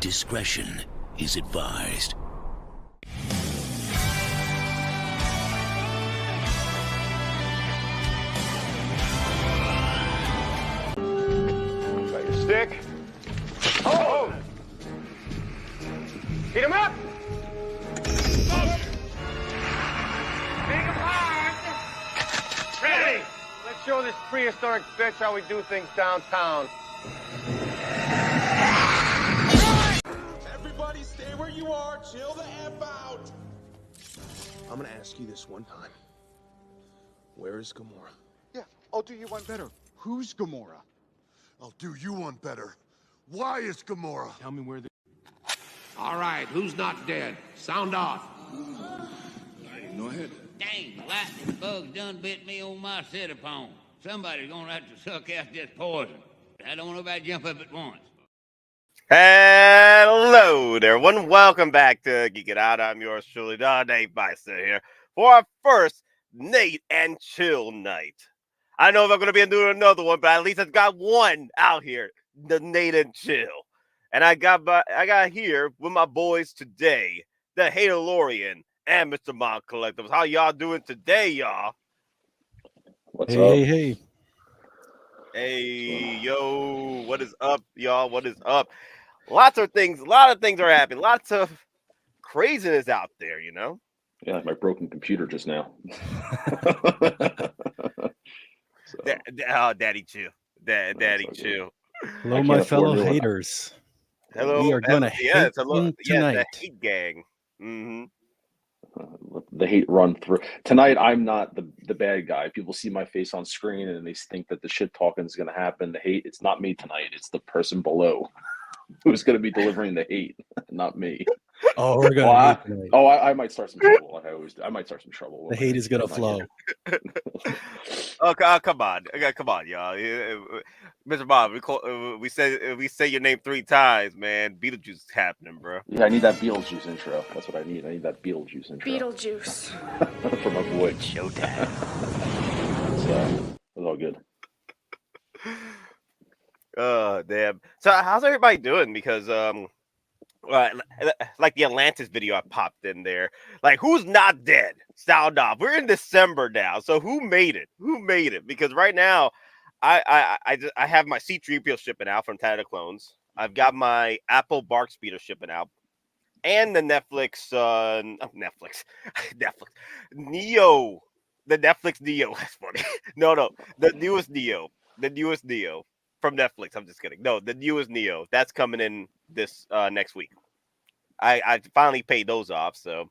Discretion is advised. Got your stick. Oh! Beat him up! Make him hard! Ready! Let's show this prehistoric bitch how we do things downtown. Everybody stay where you are. Chill the F out. I'm gonna ask you this one time. Where is Gamora? Yeah, I'll do you one better. Who's Gamora? I'll do you one better. Why is Gamora? Tell me where the... All right, who's not dead? Sound off. Go ahead. Dang, the lightning bug done bit me on my set-upon. Somebody's gonna have to suck out this poison. I don't want nobody to jump up at once. Hello there, everyone. Welcome back to Geekin Out. I'm yours truly, the Nate Myster here, for our first Nate and Chill night. I know if I'm going to be doing another one, but at least I've got one out here, the Nate and Chill. And I got here with my boys today, the Haterlorian and Mr. Mon Collectives. How y'all doing today, y'all? What's up? Hey, yo, what is up, y'all? What is up? A lot of things are happening. Lots of craziness out there, you know? Yeah, like my broken computer just now. Daddy chill. Daddy chill. Hello, my fellow haters. Hello. We are going to hate hello. tonight. The hate gang. Mm-hmm. The hate run through. Tonight, I'm not the bad guy. People see my face on screen and they think that the shit talking is going to happen. The hate, it's not me tonight. It's the person below who's going to be delivering the hate, not me. Oh, we're going to hate tonight. I might start some trouble like I always do. I might start some trouble. The hate is going to flow. Come on, y'all. Mr. Bob, we say your name 3 times, man. Beetlejuice is happening, bro. Yeah, I need that Beetlejuice intro. That's what I need. I need that Beetlejuice intro. Beetlejuice. For my boy. Showtime. So, it's all good. Oh, damn. So how's everybody doing? Because like the Atlantis video I popped in there, like who's not dead? Sound off. We're in December now, so who made it? Because right now, I have my C-3PO shipping out from Tentaclones. I've got my Apple Bark Speeder shipping out, and the Netflix Neo, the Netflix Neo. That's funny. No, the newest Neo from Netflix. I'm just kidding. No, the newest Neo that's coming in this next week. I finally paid those off. So,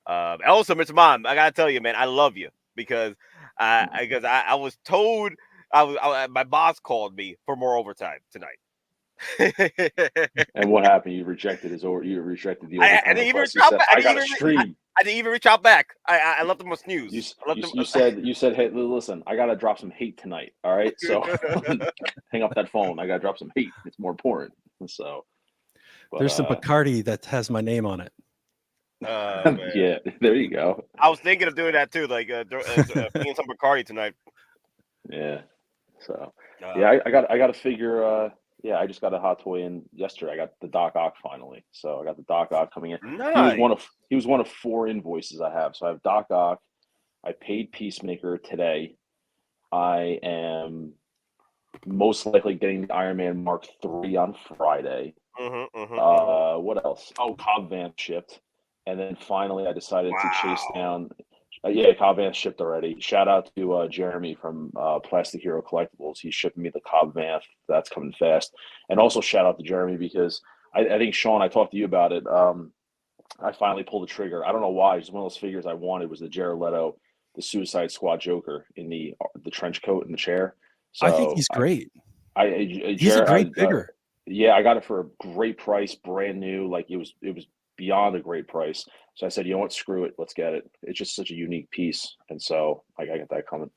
also, Mr. Mom, I gotta tell you, man, I love you because I was told my boss called me for more overtime tonight. And what happened? You rejected the overtime. I didn't even reach out back. I didn't even reach out back. I left them a snooze. You said, hey, listen, I gotta drop some hate tonight. All right, so hang up that phone. I gotta drop some hate. It's more important. So, there's some Bacardi that has my name on it. Yeah, there you go. I was thinking of doing that too, like being some Bacardi tonight. Yeah. So yeah, I got to figure. Yeah, I just got a hot toy in yesterday. I got the Doc Ock finally. So I got the Doc Ock coming in. Nice. He was one of 4 invoices I have. So I have Doc Ock. I paid Peacemaker today. I am most likely getting the Iron Man Mark III on Friday. What else? Oh, Cobb Vanth shipped. And then finally I decided to chase down. Cobb Vanth shipped already. Shout out to Jeremy from Plastic Hero Collectibles. He's shipping me the Cobb Vanth. That's coming fast. And also shout out to Jeremy because I think, Sean, I talked to you about it. I finally pulled the trigger. I don't know why. Just one of those figures I wanted was the Jared Leto, the Suicide Squad Joker in the trench coat and the chair. So I think he's great. He's a great figure. Yeah, I got it for a great price, brand new. Like it was beyond a great price. So I said, you know what, screw it, let's get it. It's just such a unique piece, and so I got that coming.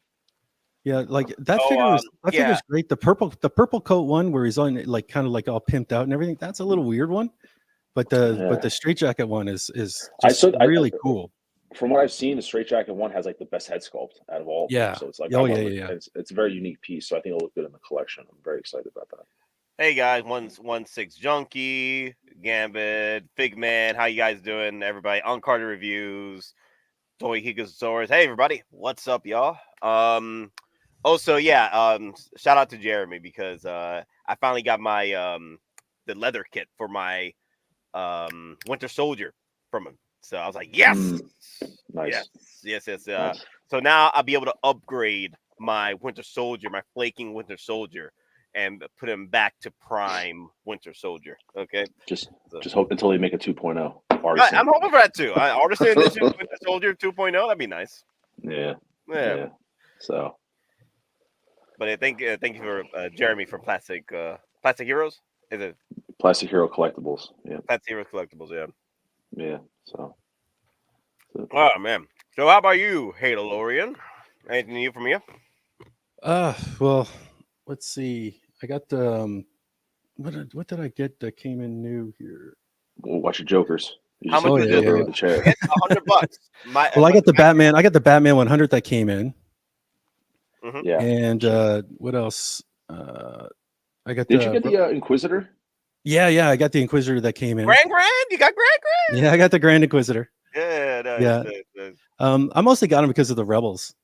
Yeah, like that figure is great. The purple coat one where he's on like kind of like all pimped out and everything. That's a little weird one, but the straight jacket one is just really cool. From what I've seen, the straight jacket one has like the best head sculpt out of all. Yeah. So it's like yeah. It's a very unique piece. So I think it'll look good in the collection. I'm very excited about that. Hey guys, 116 Junkie, Gambit, Figman, how you guys doing? Everybody, Uncarded Reviews, Toy Higasaurus. Hey everybody, what's up, y'all? Also, yeah, shout out to Jeremy because I finally got my the leather kit for my Winter Soldier from him. So I was like, yes, Nice. yes. Nice. So now I'll be able to upgrade my Winter Soldier, my flaking Winter Soldier, and put him back to prime Winter Soldier. Okay. Just hope until they make a 2.0. I'm hoping for that too. Artisan Edition Winter Soldier 2.0. That'd be nice. Yeah. So. But thank you for Jeremy from Plastic Heroes. Is it Plastic Hero Collectibles? Yeah. Plastic Heroes Collectibles. Yeah. Yeah. So. Oh man. So how about you, Halorian? Anything new from you? Well, let's see. I got the what did I get that came in new here? Well, watch your Jokers. You How much is it? The chair. It's $100. Well, I got the Batman. I got the Batman 100 that came in. Mm-hmm. Yeah. And what else? I got. Did you get the Inquisitor? Yeah, I got the Inquisitor that came in. Grand? You got Grand? Yeah, I got the Grand Inquisitor. Yeah, nice, yeah. Nice. I mostly got them because of the Rebels.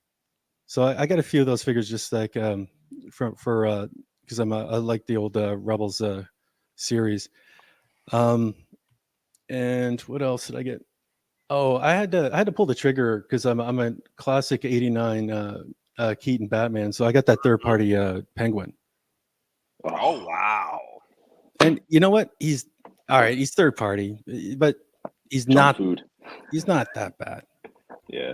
So I got a few of those figures just like for because I like the old Rebels series. And what else did I get? Oh, I had to pull the trigger because I'm a classic '89 Keaton Batman, so I got that third party Penguin. Oh wow! And you know what? He's all right. He's third party, but he's not that bad. Yeah,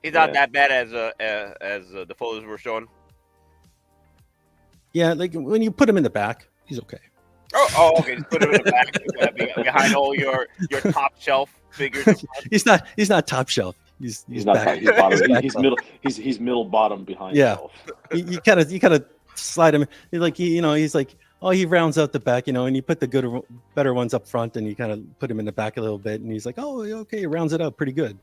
he's not that bad as the photos were showing. Yeah, like when you put him in the back, he's okay. Oh, okay. Just put him in the back behind all your top shelf figures. He's not top shelf. He's not back. He's bottom. He's middle. He's middle bottom behind. Yeah, shelf. you kind of slide him. He's like he's like he rounds out the back, and you put the better ones up front, and you kind of put him in the back a little bit, and he's like, oh, okay, he rounds it out pretty good.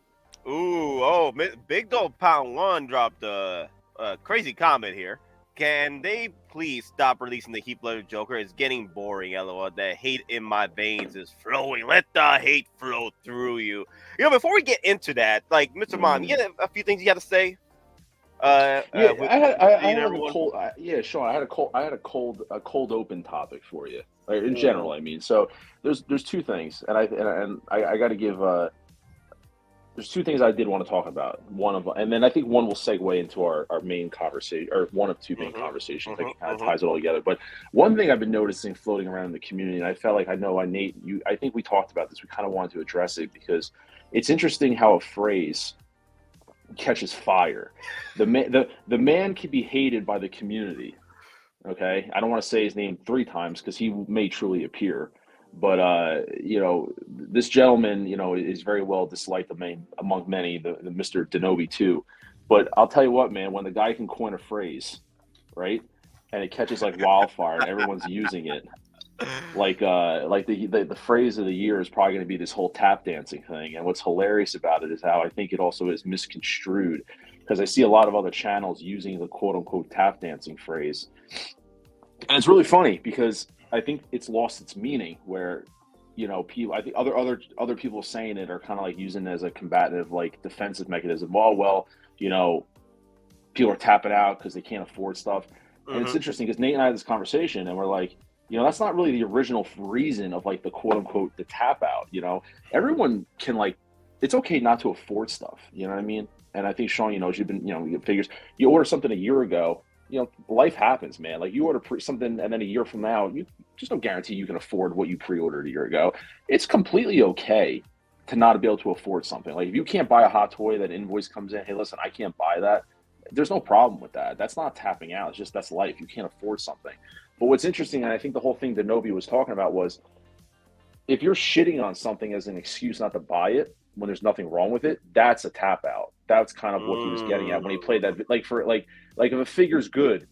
Ooh, Big Dog Pound 1 dropped a crazy comment here. Can they please stop releasing the Heat Blooded Joker? It's getting boring, LOL. The hate in my veins is flowing. Let the hate flow through you. Before we get into that, like, Mr. Mom, you got a few things you got to say? I had a cold. Sean, I had a cold open topic for you. Like, in general, I mean. So there's two things, and I got to give. There's two things I did want to talk about. One of them, and then I think one will segue into our main conversation, or one of two main conversations that kind of ties it all together. But one thing I've been noticing floating around in the community, and I felt like Nate, I think we talked about this. We kind of wanted to address it because it's interesting how a phrase catches fire. The man can be hated by the community. Okay, I don't want to say his name 3 times because he may truly appear. But this gentleman, is very well disliked among many, the Mr. Denobi too. But I'll tell you what, man, when the guy can coin a phrase, right, and it catches like wildfire, and everyone's using it, like the phrase of the year is probably going to be this whole tap dancing thing. And what's hilarious about it is how I think it also is misconstrued, because I see a lot of other channels using the quote unquote tap dancing phrase, and it's really funny because I think it's lost its meaning where, people, I think other people saying it are kind of like using it as a combative, like defensive mechanism. Well, people are tapping out because they can't afford stuff. And it's interesting because Nate and I had this conversation and we're like, that's not really the original reason of like the quote unquote, the tap out, everyone can it's okay not to afford stuff. You know what I mean? And I think Sean, you've been, you get figures, you order something a year ago, life happens, man. Like you order something and then a year from now, you just don't guarantee you can afford what you pre-ordered a year ago. It's completely okay to not be able to afford something. Like if you can't buy a hot toy, that invoice comes in, hey, listen, I can't buy that. There's no problem with that. That's not tapping out. It's just, that's life. You can't afford something. But what's interesting, and I think the whole thing that Nobi was talking about was, if you're shitting on something as an excuse not to buy it when there's nothing wrong with it, that's a tap out. That's kind of what he was getting at when he played that. Like if a figure's good,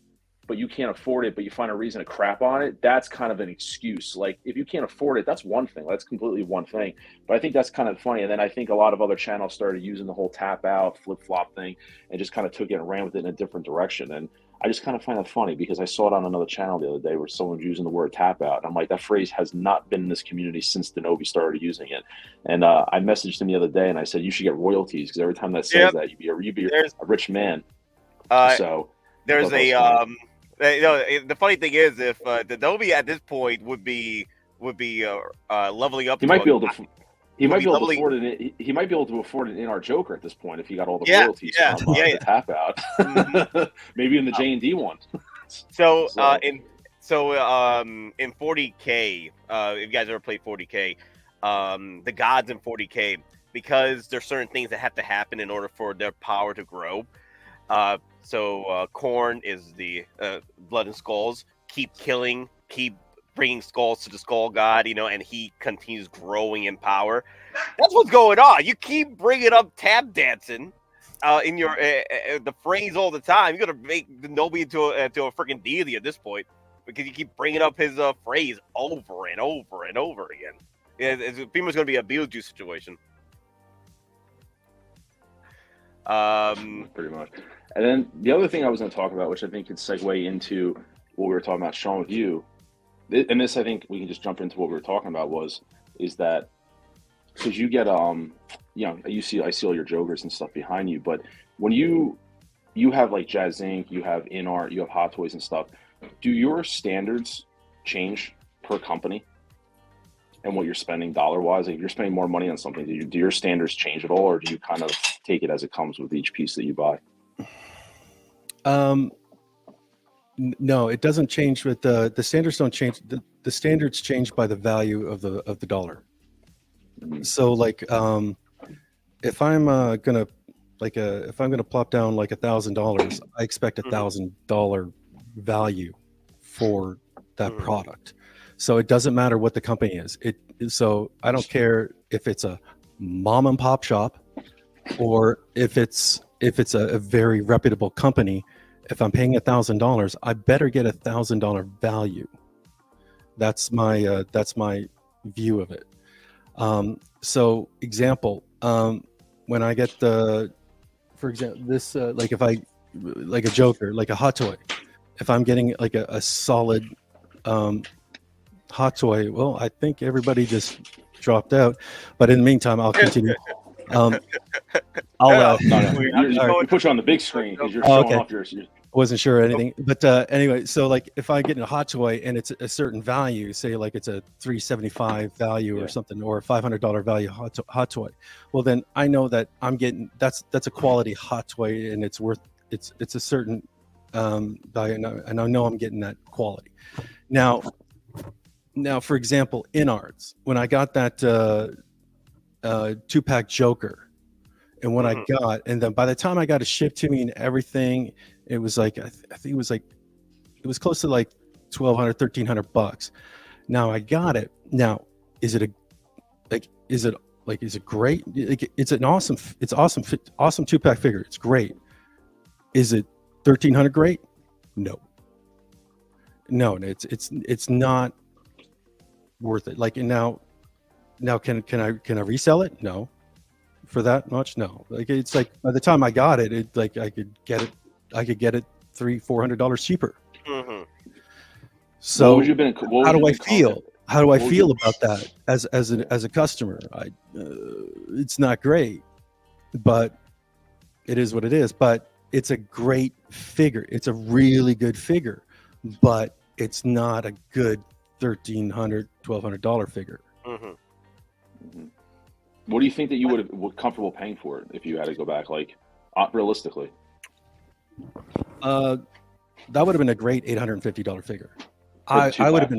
but you can't afford it, but you find a reason to crap on it, that's kind of an excuse. Like if you can't afford it, that's one thing. That's completely one thing. But I think that's kind of funny. And then I think a lot of other channels started using the whole tap out, flip flop thing, and just kind of took it and ran with it in a different direction. And I just kind of find that funny because I saw it on another channel the other day where someone was using the word tap out. And I'm like, that phrase has not been in this community since Denobi started using it. And I messaged him the other day and I said, you should get royalties because every time that says that, you'd be a rich man. So there's the funny thing is if Denobi at this point would be leveling up. He might be able to. He might be able to afford it. He might be able to afford an in-art Joker at this point if he got all the royalties from the tap out. Maybe in the JND one. So in 40K, if you guys ever played 40K, the gods in 40K, because there's certain things that have to happen in order for their power to grow. So Korn is the blood and skulls. Keep killing. Keep bringing skulls to the skull god, and he continues growing in power. That's what's going on. You keep bringing up tap dancing in your the phrase all the time. You're gonna make Denobi into a freaking deity at this point because you keep bringing up his phrase over and over and over again. It's pretty much gonna be a Beetlejuice situation. Pretty much. And then the other thing I was going to talk about, which I think could segue into what we were talking about, Sean, with you. And this, I think we can just jump into what we were talking about is that because you get, I see all your Jokers and stuff behind you, but when you have like JAZZINC, you have InArt, you have Hot Toys and stuff, do your standards change per company and what you're spending dollar-wise? Like if you're spending more money on something, do your standards change at all, or do you kind of take it as it comes with each piece that you buy? No, it doesn't change with the standards don't change. The standards change by the value of the dollar. So like if I'm gonna plop down like $1,000, I expect $1,000 value for that product. So it doesn't matter what the company is. So I don't care if it's a mom and pop shop or if it's a very reputable company. If I'm paying $1,000, I better get $1,000 value. That's my view of it. So example, when I get for example, this like if I like a Joker, like a Hot Toy, if I'm getting like a solid Hot Toy, well, I think everybody just dropped out, but in the meantime, I'll continue. We put you on the big screen because you're showing off your. Wasn't sure anything, but anyway, so like if I get a Hot Toy and it's a certain value, say like it's a $375 value or something, or a $500 value hot toy, well then I know that I'm getting that's a quality Hot Toy and it's worth it's a certain value, and I know I'm getting that quality. Now, for example, InArts, when I got that 2-pack Joker, and what I got, and then by the time I got it shipped to me and everything, it was like I think it was close to like $1,200, $1,300. Now I got it. Now is it great? It's an awesome 2-pack figure. It's great. Is it $1,300 great? No, it's not worth it. Like, and now can I resell it? No. For that much? No. Like, it's like by the time I got it, like I could get it $300-$400 cheaper. So how do I feel? How do I feel about that as a customer? It's not great, but it is what it is. But it's a great figure. It's a really good figure, but it's not a good $1,300, $1,200 figure. What do you think that you would comfortable paying for it if you had to go back, like realistically? That would have been a great $850 figure. I would have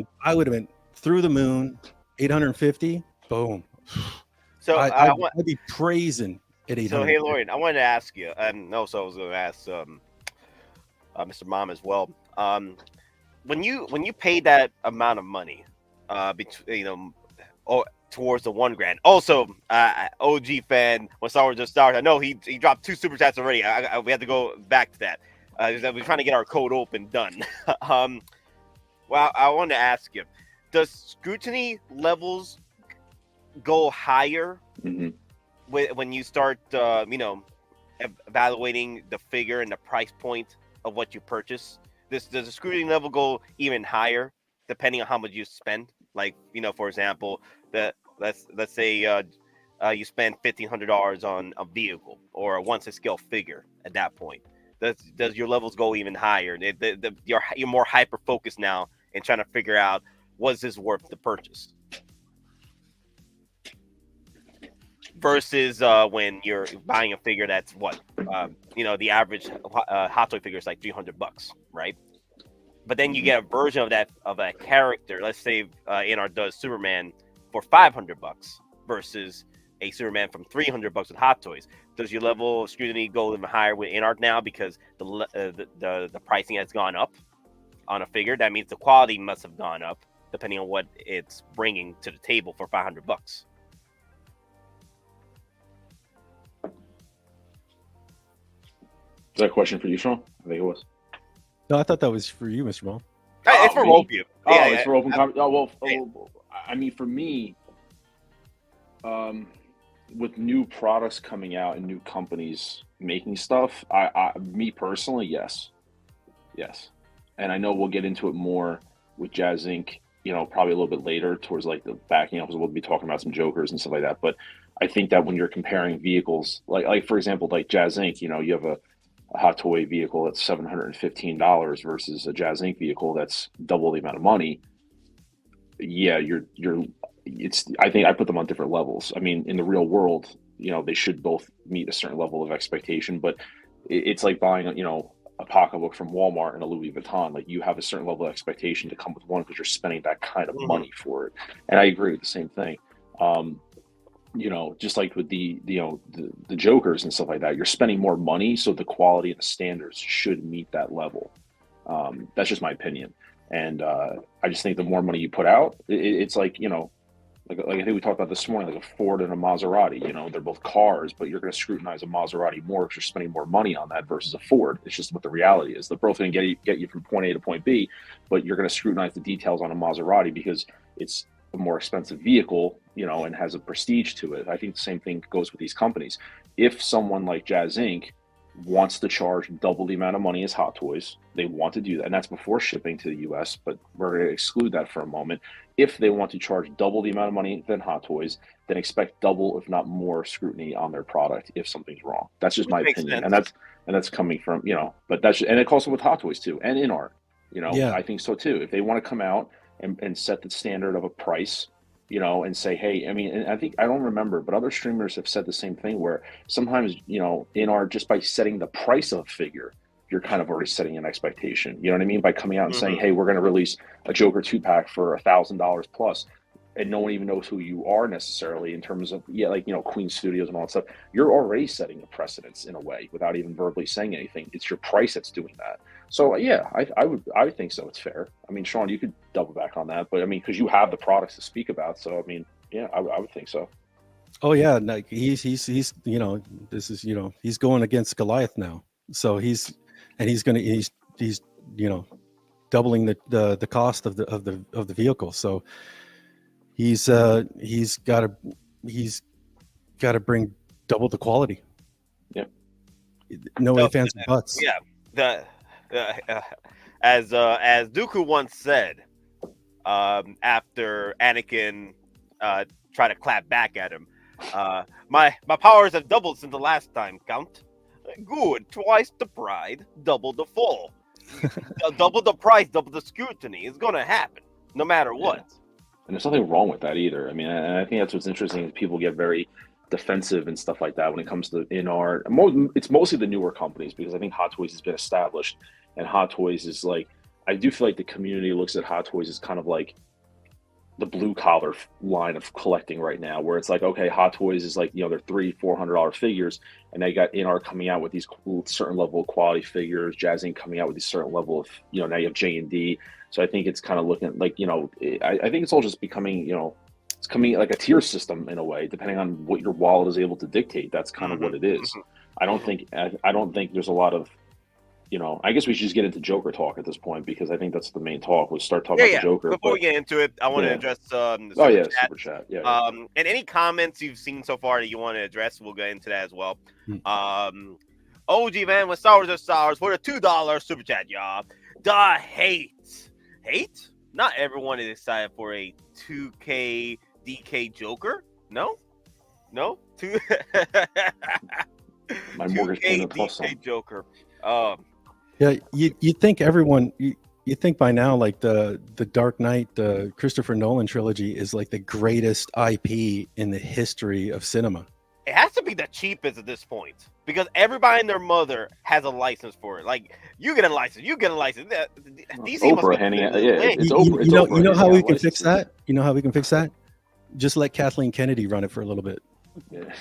been through the moon. $850, boom. So I'd be praising at $800. So hey, Lauren, I wanted to ask you, and also I was going to ask Mr. Mom as well. When you pay that amount of money, towards the $1,000. Also, OG fan, when Star Wars just started, I know he dropped 2 super chats already. We have to go back to that. We're trying to get our code open done. Well, I wanted to ask you, does scrutiny levels go higher when you start, evaluating the figure and the price point of what you purchase? Does the scrutiny level go even higher depending on how much you spend? Like, for example, let's say you spend $1,500 on a vehicle or a 1/6 scale figure. At that point, does your levels go even higher? You're more hyper focused now and trying to figure out, was this worth the purchase? Versus when you're buying a figure that's the average Hot Toy figure is like $300, right? But then you get a version of that character. Let's say NR does Superman for $500 versus a Superman from $300 with Hot Toys. Does your level of scrutiny go even higher with NR now because the pricing has gone up on a figure? That means the quality must have gone up depending on what it's bringing to the table for $500. Is that a question for you, Sean? I think it was. No, I thought that was for you, Mr. Ball. It's for both of you. It's for open conversation. I mean, for me, with new products coming out and new companies making stuff, me personally, yes, and I know we'll get into it more with JAZZINC, probably a little bit later towards like the backing up, because we'll be talking about some Jokers and stuff like that. But I think that when you're comparing vehicles, like for example, like JAZZINC, you have a Hot Toy vehicle that's $715 versus a JAZZINC vehicle that's double the amount of money. Yeah, I think I put them on different levels. I mean, in the real world, they should both meet a certain level of expectation, but it's like buying, a pocketbook from Walmart and a Louis Vuitton. Like, you have a certain level of expectation to come with one because you're spending that kind of money for it. And I agree with the same thing. Just like with the Jokers and stuff like that, you're spending more money, so the quality and the standards should meet that level. That's just my opinion. And I just think the more money you put out, it's like, like I think we talked about this morning, like a Ford and a Maserati, they're both cars, but you're going to scrutinize a Maserati more because you're spending more money on that versus a Ford. It's just what the reality is. They're both going to get you from point A to point B, but you're going to scrutinize the details on a Maserati because it's a more expensive vehicle, and has a prestige to it. I think the same thing goes with these companies. If someone like JAZZINC wants to charge double the amount of money as Hot Toys, they want to do that, and that's before shipping to the US, but we're going to exclude that for a moment. If they want to charge double the amount of money than Hot Toys, then expect double, if not more, scrutiny on their product if something's wrong. That's just my opinion. Sense. And that's coming from, but that's, and it also with Hot Toys too, and in art, Yeah. I think so too. If they want to come out and set the standard of a price, and say, hey, I mean, and I don't remember, but other streamers have said the same thing where sometimes, in art, just by setting the price of a figure, you're kind of already setting an expectation. You know what I mean? By coming out and saying, hey, we're going to release a Joker 2-pack for $1,000 plus, and no one even knows who you are necessarily in terms of, Queen Studios and all that stuff. You're already setting a precedence in a way without even verbally saying anything. It's your price that's doing that. So yeah, I would think so. It's fair. I mean, Sean, you could double back on that, but I mean, because you have the products to speak about, so I mean, yeah, I would think so. Oh yeah, like he's this is he's going against Goliath now. So he's doubling the cost of the vehicle. So he's got to bring double the quality. Yep. No ifs, ands, and buts. Yeah. As Dooku once said, after Anakin tried to clap back at him, my powers have doubled since the last time, Count. Good, twice the pride, double the fall. Double the price, double the scrutiny. It's gonna happen, no matter what. Yeah. And there's nothing wrong with that either. I mean, and I think that's what's interesting is people get very defensive and stuff like that when it comes to in art. It's mostly the newer companies because I think Hot Toys has been established, and Hot Toys is like, I do feel like the community looks at Hot Toys as kind of like the blue collar line of collecting right now, where it's like, okay, Hot Toys is like, they're $300-400 figures, and they got in art coming out with these certain level of quality figures, JAZZINC coming out with these certain level of, now you have JND. So I think it's kind of looking like, I think it's all just becoming, it's coming like a tier system in a way, depending on what your wallet is able to dictate. That's kind of what it is. I don't think there's a lot of, I guess we should just get into Joker talk at this point, because I think that's the main talk. We'll start talking about the Joker. Before we get into it, I want to address the super chat. And any comments you've seen so far that you want to address, we'll get into that as well. OG man with Star Wars or Stars for the $2 super chat, y'all. The hate. Not everyone is excited for a 2K DK Joker. No. My mortgage payment plus DK Joker. Yeah, you think everyone. You think by now, like the Dark Knight, the Christopher Nolan trilogy is like the greatest IP in the history of cinema. It has to be the cheapest at this point because everybody and their mother has a license for it. Like you get a license, DC Oprah handing it. Yeah, it's Oprah. You know how we can fix that? You know how we can fix that? Just let Kathleen Kennedy run it for a little bit. Yeah.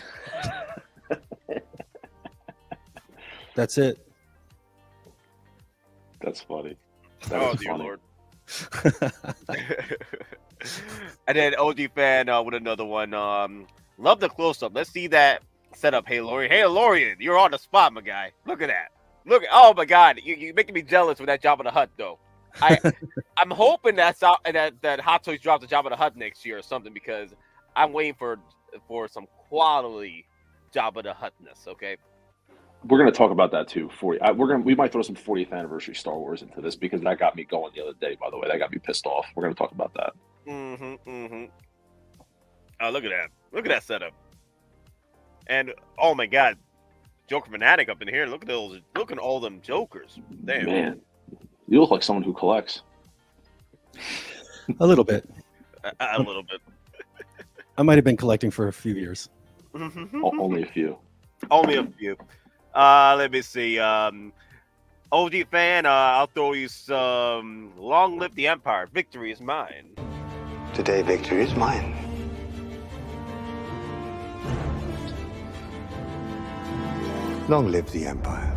That's it. That's funny. Oh, dear Lord. And then OG fan with another one. Love the close-up. Let's see that setup. Hey, Lorian. Hey, Lorian. You're on the spot, my guy. Look at that. Oh, my God. You're making me jealous with that Jabba the Hutt, though. I'm hoping that Hot Toys drops the Jabba the Hutt next year or something because I'm waiting for some quality Jabba the Huttness, okay? We're going to talk about that too. We might throw some 40th anniversary Star Wars into this because that got me going the other day. By the way, that got me pissed off. We're going to talk about that. Oh, look at that! Look at that setup. And oh my God, Joker fanatic up in here. Look at those! Look at all them Jokers. Damn, man, you look like someone who collects. A little bit. A little bit. I might have been collecting for a few years. Only a few. Only a few. Let me see. OG fan, I'll throw you some Long Live the Empire. Victory is mine. Today, victory is mine. Long live the Empire.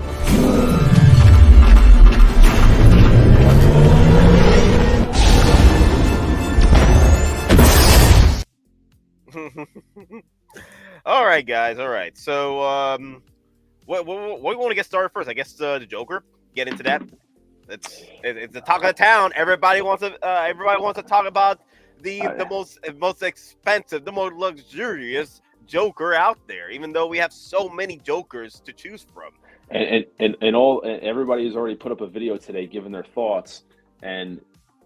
All right, guys. All right. So, what we want to get started first? I guess the Joker. Get into that. It's the talk of the town. Everybody wants to talk about the most expensive, the most luxurious Joker out there. Even though we have so many Jokers to choose from. And everybody has already put up a video today giving their thoughts, and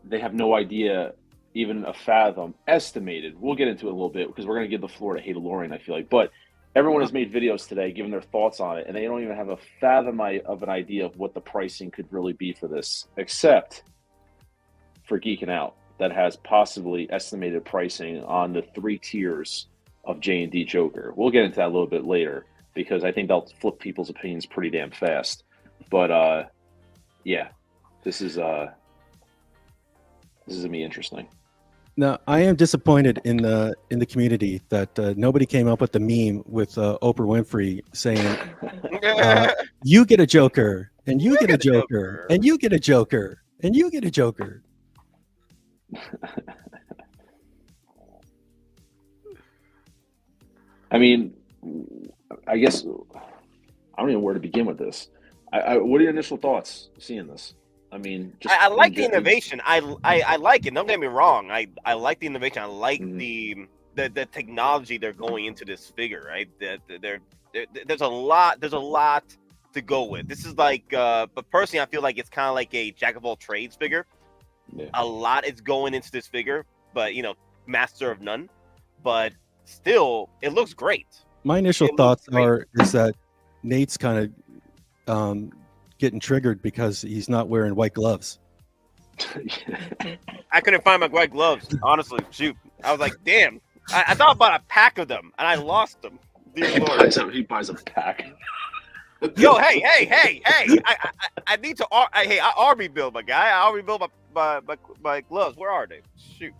they have no idea, even a fathom estimated. We'll get into it a little bit because we're going to give the floor to Lorian, I feel like, but. Everyone has made videos today giving their thoughts on it, and they don't even have a fathom of an idea of what the pricing could really be for this, except for Geekin Out, that has possibly estimated pricing on the 3 tiers of JND Joker. We'll get into that a little bit later, because I think they'll flip people's opinions pretty damn fast. But, yeah, this is going to be interesting. Now, I am disappointed in the community that nobody came up with the meme with Oprah Winfrey saying, "You get a Joker, and you get a Joker, and you get a Joker, and you get a Joker." I mean, I guess I don't even know where to begin with this. What are your initial thoughts seeing this? I mean, I like the innovation. I like it. Don't get me wrong. I like the innovation. I like the technology they're going into this figure. Right? There's a lot to go with. This is like, but personally, I feel like it's kind of like a jack of all trades figure. Yeah. A lot is going into this figure, but master of none. But still, it looks great. My initial thoughts is that Nate's kind of getting triggered because he's not wearing white gloves. I couldn't find my white gloves, honestly. Shoot, I was like, damn. I thought about a pack of them, and I lost them. He buys a pack. Yo, hey! I need to. I army build, my guy. I army build my gloves. Where are they? Shoot.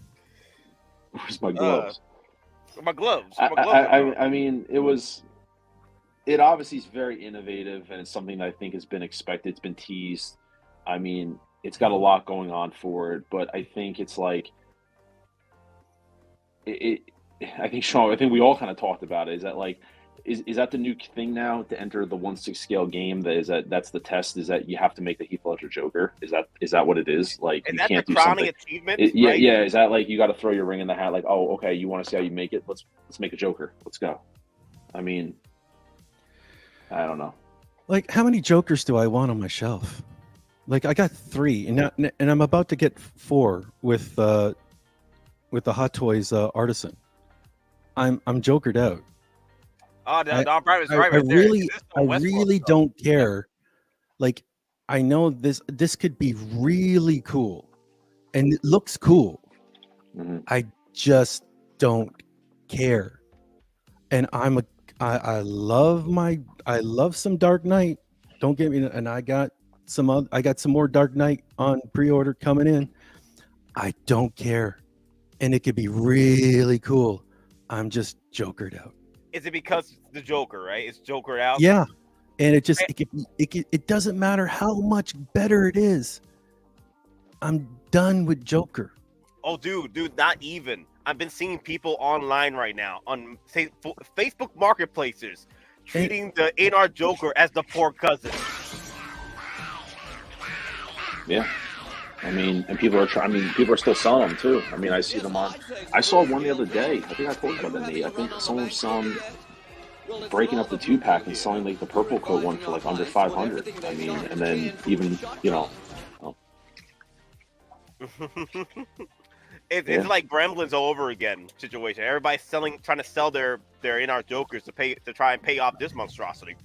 Where's my gloves? My gloves. I mean, it obviously is very innovative, and it's something that I think has been expected. It's been teased. I mean, it's got a lot going on for it, but I think it's like I think Sean, I think we all kind of talked about it. Is that like, is that the new thing now to enter the 1/6 scale game? That's the test. Is that you have to make the Heath Ledger Joker? Is that what it is? Like, is you that can't the do crowning something. Achievement? Yeah, yeah. Is that like you got to throw your ring in the hat? Like, oh, okay, you want to see how you make it? Let's make a Joker. Let's go. I mean, I don't know. Like, how many Jokers do I want on my shelf? Like, I got 3, and I'm about to get 4 with the Hot Toys Artisan. I'm jokered out. Oh, the I right there. really don't care. Like, I know this could be really cool, and it looks cool. I just don't care. And I love some Dark Knight. Don't get me. And I got some more Dark Knight on pre-order coming in. I don't care, and it could be really cool. I'm just jokered out. Is it because the Joker, right? It's Jokered out. Yeah, and it doesn't matter how much better it is. I'm done with Joker. Oh, dude, not even. I've been seeing people online right now on Facebook marketplaces treating the AR Joker as the poor cousin. Yeah. I mean, and people are trying. I mean, people are still selling them too. I mean, I see them on. I saw one the other day. I think I told you about that, Nate. I think someone was selling, breaking up the 2-pack and selling like the purple coat one for like under 500. I mean, and then even It's like Gremlins all over again situation. Everybody's trying to sell their in-art Jokers to try and pay off this monstrosity.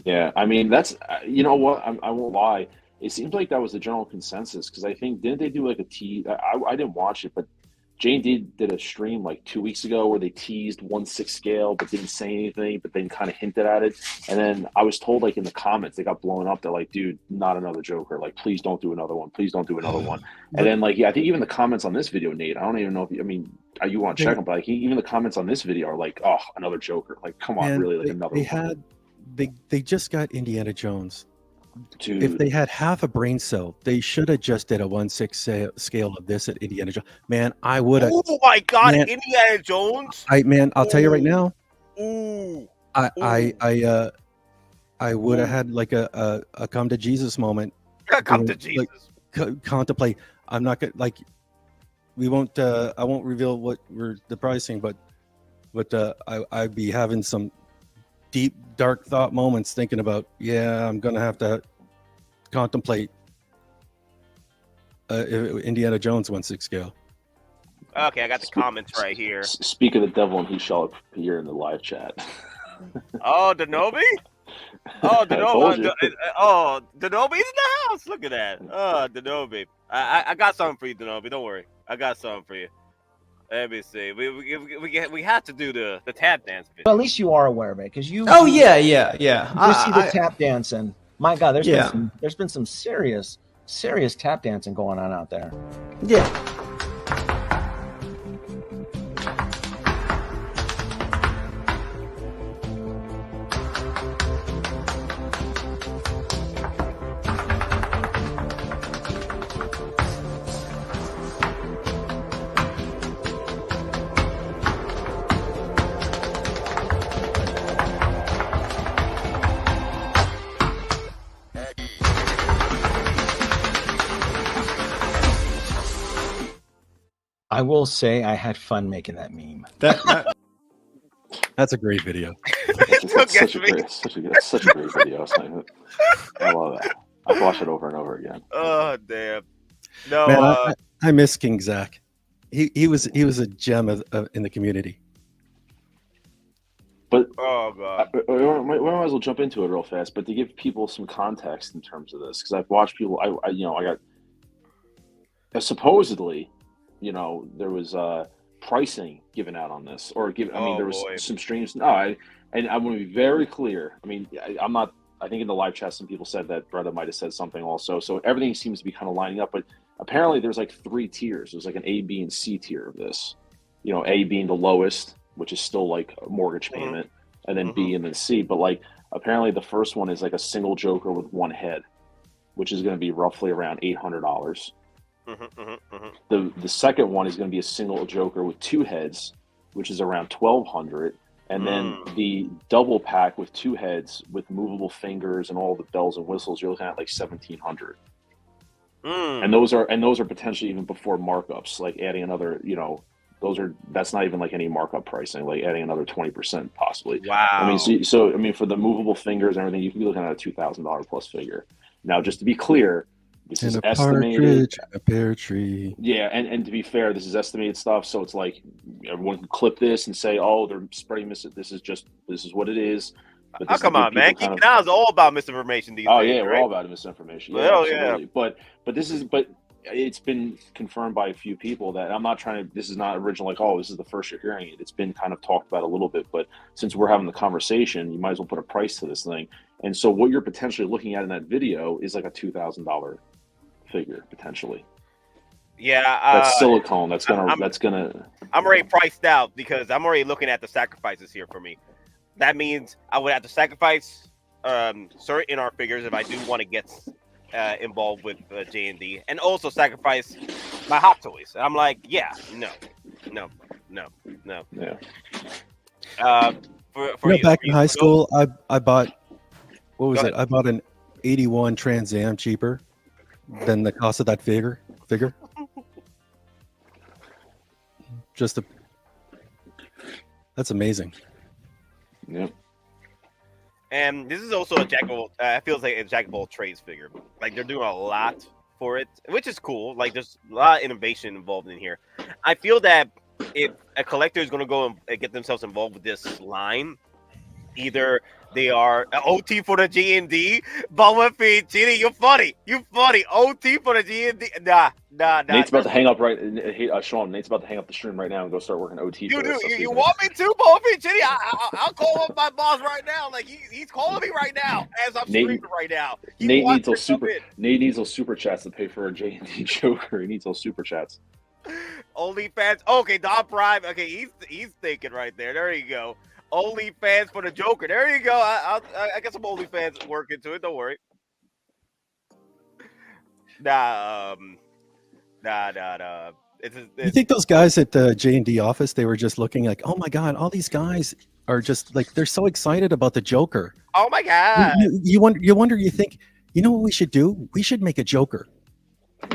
Yeah, I mean that's you know what, I won't lie. It seems like that was the general consensus because I think didn't they do like a tease? I didn't watch it, but JND did a stream like 2 weeks ago where they teased 1/6 scale but didn't say anything, but then kind of hinted at it. And then I was told like in the comments they got blown up. They're like, dude, not another Joker. Like, please don't do another one. Please don't do another one. And then like, yeah, I think even the comments on this video, Nate, I don't even know if you want to check them, but like even the comments on this video are like, oh, another Joker. Like, come on, really, like another one. They just got Indiana Jones. Dude. If they had half a brain cell, they should have just did a 1/6 scale of this at Indiana Jones. Man, I would have. Oh my God, Indiana Jones! I'll tell you right now. Ooh. I would have had like a come to Jesus moment. Come to Jesus. Like, contemplate. I'm not gonna like. We won't. I won't reveal what the pricing, but I'd be having some deep dark thought moments thinking about, I'm gonna have to contemplate Indiana Jones 1/6 scale. Okay, I got the comments right here. Speak of the devil, and he shall appear in the live chat. Oh, Denobi? Oh, Denobi's in the house. Look at that. Oh, Denobi. I got something for you, Denobi. Don't worry. I got something for you. Let me see. We have to do the tap dance video. Well, at least you are aware of it because you. Oh yeah. You see the tap dancing. My God, there's been some serious tap dancing going on out there. Yeah. I will say I had fun making that meme. That's a great video. It's such a great video. I love that. I've watched it over and over again. Oh damn! No, man, I miss King Zach. He was a gem in the community. But oh God, we might as well jump into it real fast. But to give people some context in terms of this, because I've watched people. I got supposedly. There was pricing given out on this, there was some streams. No, I want to be very clear. I mean, I'm not. I think in the live chat, some people said that brother might have said something also. So everything seems to be kind of lining up. But apparently, there's like 3 tiers. There's like an A, B, and C tier of this. A being the lowest, which is still like a mortgage payment, and then B and then C. But like apparently, the first one is like a single Joker with 1 head, which is going to be roughly around $800. The second one is going to be a single Joker with 2 heads, which is around $1,200, and then the double pack with 2 heads with movable fingers and all the bells and whistles, you're looking at like $1,700. And those are potentially even before markups, like adding another That's not even like any markup pricing, like adding another 20% possibly. Wow. I mean, so I mean, for the movable fingers and everything, you can be looking at a $2,000 plus figure. Now, just to be clear, this is estimated. A pear tree. Yeah, and to be fair, this is estimated stuff, so it's like everyone can clip this and say, "Oh, they're spreading this. This is what it is." But oh, come on, man! Geekin' Out is all about misinformation these days. Oh yeah, right? we're all about misinformation. Yeah, well, absolutely. Yeah. But it's been confirmed by a few people that I'm not trying to. This is not original. Like, oh, this is the first you're hearing it. It's been kind of talked about a little bit, but since we're having the conversation, you might as well put a price to this thing. And so, what you're potentially looking at in that video is like a $2,000 figure potentially. Yeah, that's silicone. That's gonna. I'm already priced out because I'm already looking at the sacrifices here for me. That means I would have to sacrifice certain art figures if I do want to get involved with JND, and also sacrifice my Hot Toys. I'm like, yeah, no. Yeah. Back in high school, I bought, what was it? I bought an 81 Trans Am cheaper than the cost of that figure. That's amazing. Yep. And this is also a jack of all, feels like a jack of all trades figure. Like they're doing a lot for it, which is cool. Like there's a lot of innovation involved in here. I feel that if a collector is going to go and get themselves involved with this line, either they are OT for the JND, Bummer Feed, Genie, you're funny. OT for the JND. Nah. Nate's about to hang up Sean, Nate's about to hang up the stream right now and go start working OT. You want me to, Bummer Feed, Genie? I'll call up my boss right now. Like he's calling me right now as I'm streaming right now. Nate needs those super chats to pay for a JND Joker. He needs those super chats. OnlyFans. Okay, Don Prime. Okay, he's thinking right there. There you go. OnlyFans for the Joker. There you go. I got some OnlyFans work into it. Don't worry. Nah. You think those guys at the J&D office, they were just looking like, oh my God, all these guys are just like, they're so excited about the Joker. Oh my God. You think, you know what we should do? We should make a Joker.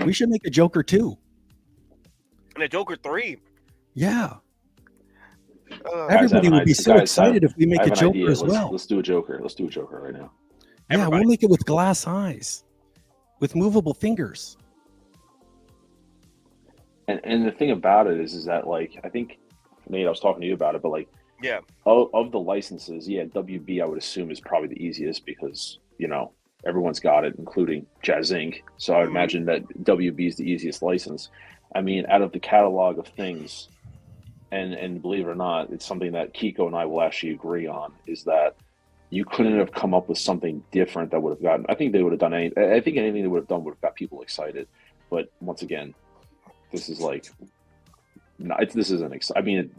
We should make a Joker 2. And a Joker 3. Yeah. Everybody would be so excited if we make a Joker as well. Let's do a Joker. Let's do a Joker right now. Yeah, we'll make it with glass eyes, with movable fingers. And the thing about it is that, like, I think, Nate, I was talking to you about it, but like, yeah, of the licenses, yeah, WB I would assume is probably the easiest because, you know, everyone's got it, including JAZZINC. So I would imagine that WB is the easiest license. I mean, out of the catalog of things, and believe it or not, it's something that Kiko and I will actually agree on, is that you couldn't have come up with something different that would have gotten, I think they would have done anything. I think anything they would have done would have got people excited. But once again, this is like, this isn't, I mean,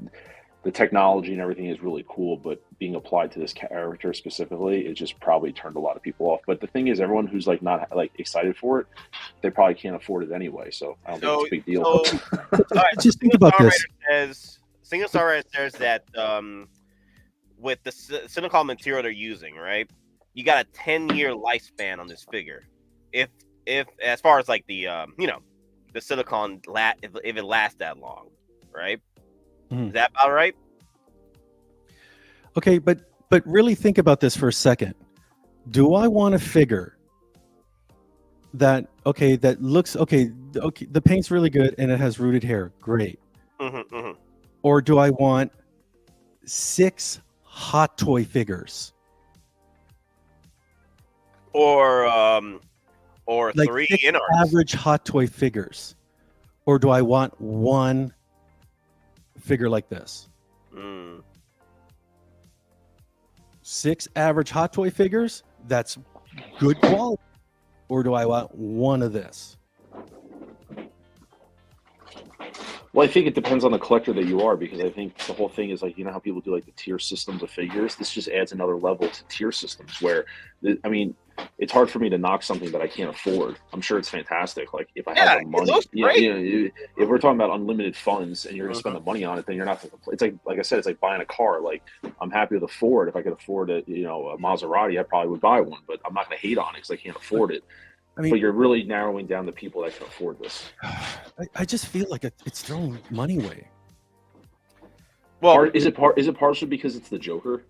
the technology and everything is really cool, but being applied to this character specifically, it just probably turned a lot of people off. But the thing is, everyone who's like not like excited for it, they probably can't afford it anyway. So I don't think it's a big deal. All right, just think about this. Single Star says that with the silicone material they're using, right? You got a 10-year lifespan on this figure. If as far as like the the silicone if it lasts that long, right? Is that about right? Okay, but really think about this for a second. Do I want a figure that looks okay, the paint's really good and it has rooted hair, great. Or do I want 6 Hot Toy figures? Or like 3 6 in-arts. average Hot Toy figures? Or do I want 1 figure like this? 6 average Hot Toy figures, that's good quality. Or do I want 1 of this? Well, I think it depends on the collector that you are, because I think the whole thing is like, you know how people do like the tier systems of figures? This just adds another level to tier systems where, I mean, it's hard for me to knock something that I can't afford. I'm sure it's fantastic. Like if I have the money, if we're talking about unlimited funds and you're going to spend the money on it, then you're not going to, it's like I said, it's like buying a car. Like I'm happy with a Ford. If I could afford a Maserati, I probably would buy one, but I'm not going to hate on it because I can't afford it. I mean, but you're really narrowing down the people that can afford this. I just feel like it's throwing money away. Well, is it partially because it's the Joker?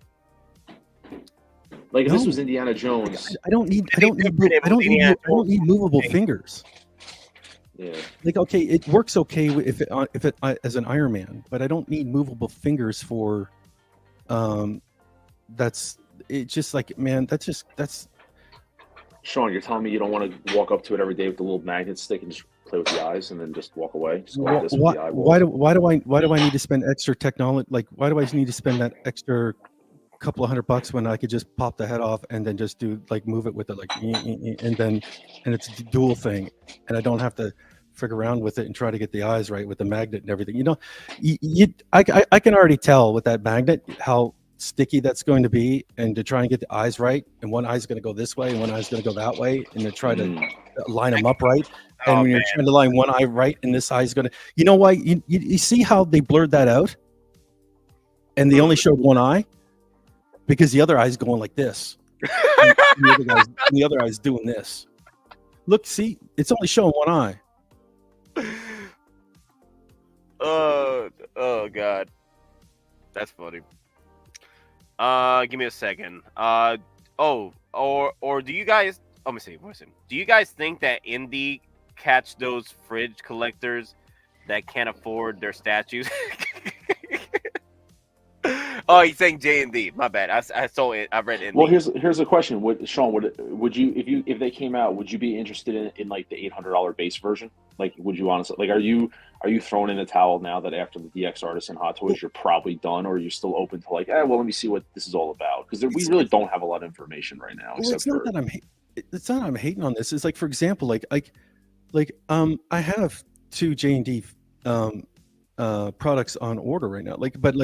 Like if this was Indiana Jones, I don't need movable fingers. Yeah. Like, okay, it works okay if it as an Iron Man, but I don't need movable fingers for. That's it. Just like, man, that's. Sean, you're telling me you don't want to walk up to it every day with the little magnet stick and just play with the eyes and then just walk away? Just go like this with the eyeball. Why do I need to spend extra technology? Like, why do I need to spend that extra couple of $100 when I could just pop the head off and then just do like move it with it like and it's a dual thing, and I don't have to figure around with it and try to get the eyes right with the magnet and everything. You know, I can already tell with that magnet how sticky that's going to be, and to try and get the eyes right, and one eye's going to go this way and one eye's going to go that way, and to try to line them up right. And when you're trying to line one eye right and this eye is going to, you know why? You see how they blurred that out, and they only showed one eye because the other eye's going like this, and the other eye's doing this. Look, see, it's only showing one eye. Oh God, that's funny. Give me a second. Or do you guys? Let me see. Do you guys think that indie catch those fridge collectors that can't afford their statues? Oh, he's saying JND. My bad. I saw it. I read it. Well, here's a question. Sean, would you if they came out, would you be interested in like the $800 base version? Like, would you honestly, like, are you throwing in a towel now that after the DX Artists and Hot Toys you're probably done, or are you still open to like, well, let me see what this is all about? Because we really don't have a lot of information right now. Well, it's not that I'm hating on this. It's like, for example, I have 2 JND products on order right now. But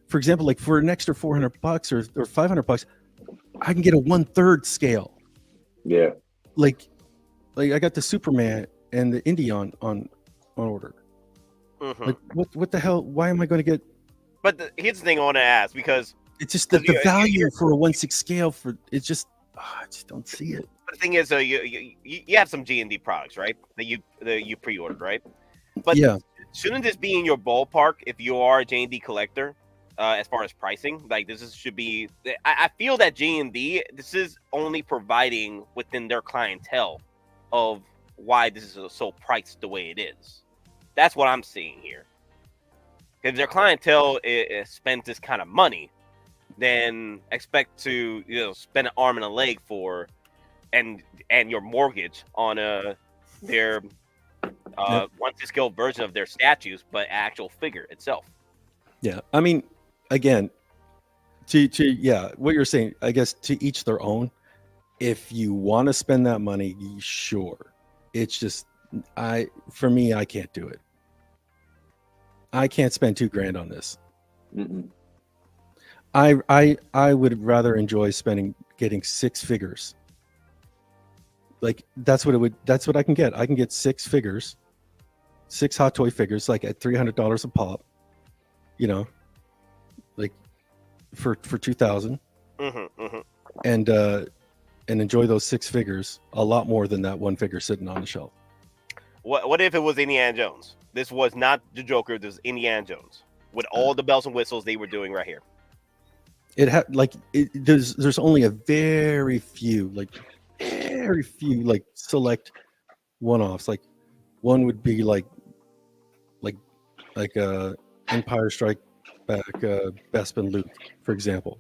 for example, like for an extra $400 or $500, I can get a 1/3 scale. Yeah. Like I got the Superman and the Indie on order. Mm-hmm. Like what the hell? Why am I going to get? But here's the thing I want to ask, because it's just the value for a 1/6 scale for it's just I just don't see it. But the thing is, you have some G&D products, right? That you pre-ordered, right? But yeah, shouldn't this be in your ballpark if you are a J&D collector? As far as pricing, like should be. I feel that J&D, this is only providing within their clientele of why this is so priced the way it is. That's what I'm seeing here. If their clientele spends this kind of money, then expect to spend an arm and a leg for, and your mortgage on their 1/6 scale version of their statues, but actual figure itself. Yeah, I mean, again, to what you're saying, I guess to each their own. If you want to spend that money, sure. It's just for me, I can't do it. I can't spend $2,000 on this. Mm-mm. I would rather enjoy getting 6 figures. Like that's what I can get. I can get 6 figures, 6 Hot Toy figures, like at $300 a pop. Like for $2,000, and enjoy those 6 figures a lot more than that one figure sitting on the shelf. What if it was Indiana Jones? This was not the Joker. This was Indiana Jones with all the bells and whistles they were doing right here. There's only a very few select one-offs. Like one would be like Empire Strike Back Bespin Luke, for example.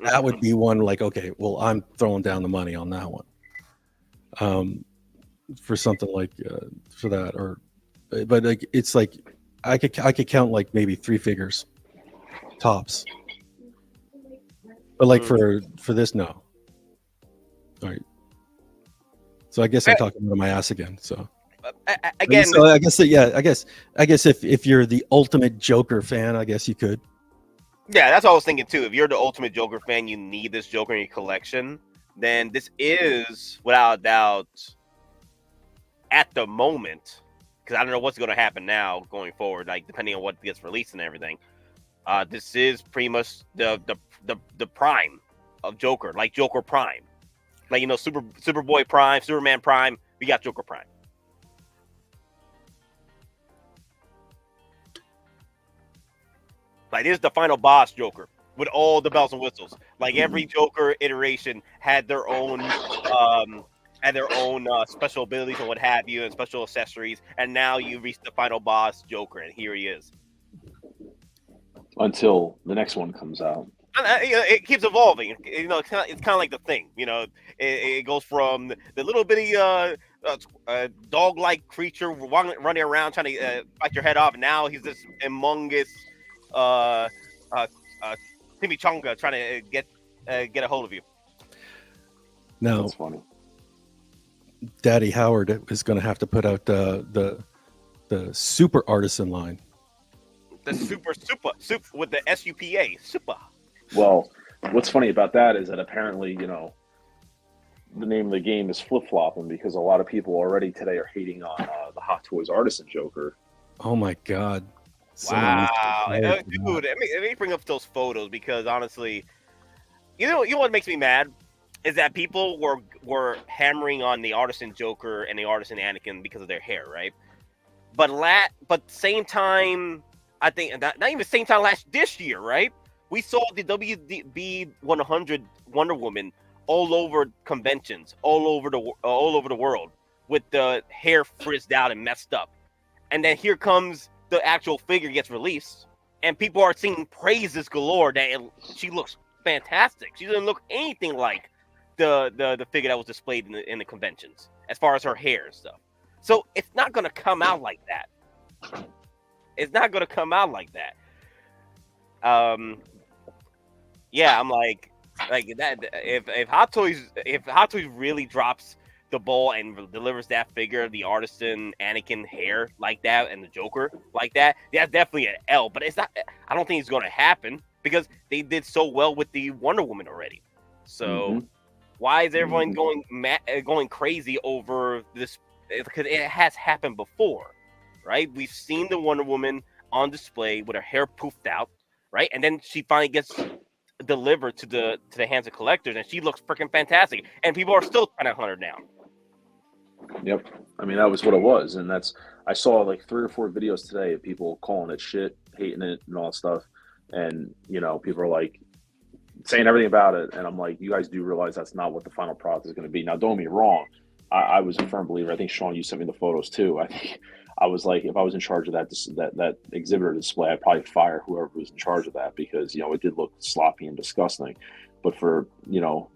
That would be one like, okay, well, I'm throwing down the money on that one. For something like for that, but like it's like I could count like maybe 3 figures tops. But like for this, no. All right. So I guess I'm talking out of my ass again. So again, so I guess if you're the ultimate Joker fan, I guess you could. Yeah, that's what I was thinking too. If you're the ultimate Joker fan, you need this Joker in your collection. Then this is without a doubt, at the moment, because I don't know what's going to happen now going forward, like depending on what gets released and everything. This is pretty much the prime of Joker, like Joker Prime, like Superboy Prime, Superman Prime. We got Joker Prime. Like this is the final boss Joker with all the bells and whistles. Like every Joker iteration had their own special abilities and what have you, and special accessories. And now you reach the final boss Joker, and here he is. Until the next one comes out. It keeps evolving. It's kind of like the Thing. It goes from the little bitty dog-like creature running around trying to bite your head off, and now he's this humongous chimichanga trying to get a hold of you. Now, that's funny. Daddy Howard is going to have to put out the super artisan line. The super with the SUPA super. Well, what's funny about that is that apparently, the name of the game is flip-flopping because a lot of people already today are hating on the Hot Toys Artisan Joker. Oh my God. Wow. Dude, let me bring up those photos because honestly, you know what makes me mad? Is that people were hammering on the Artisan Joker and the Artisan Anakin because of their hair, right? But same time, I think not even same time this year, right? We saw the WB 100 Wonder Woman all over conventions, all over the world, with the hair frizzed out and messed up. And then here comes the actual figure gets released, and people are singing praises galore that she looks fantastic. She doesn't look anything like the figure that was displayed in the conventions as far as her hair and stuff. So it's not gonna come out like that. It's not gonna come out like that. Yeah, I'm like that. If Hot Toys really drops the ball and delivers that figure, the Artisan Anakin hair like that, and the Joker like that, that's definitely an L. But it's not. I don't think it's going to happen because they did so well with the Wonder Woman already. So why is everyone going crazy over this? Because it has happened before, right? We've seen the Wonder Woman on display with her hair poofed out, right? And then she finally gets delivered to the hands of collectors, and she looks freaking fantastic. And people are still trying to hunt her down. Yep. I mean, that was what it was. And I saw like 3 or 4 videos today of people calling it shit, hating it, and all that stuff. And, people are like saying everything about it. And I'm like, you guys do realize that's not what the final product is going to be. Now, don't get me wrong. I was a firm believer. I think, Sean, you sent me the photos too. I think I was like, if I was in charge of that exhibitor display, I'd probably fire whoever was in charge of that because, it did look sloppy and disgusting. But for,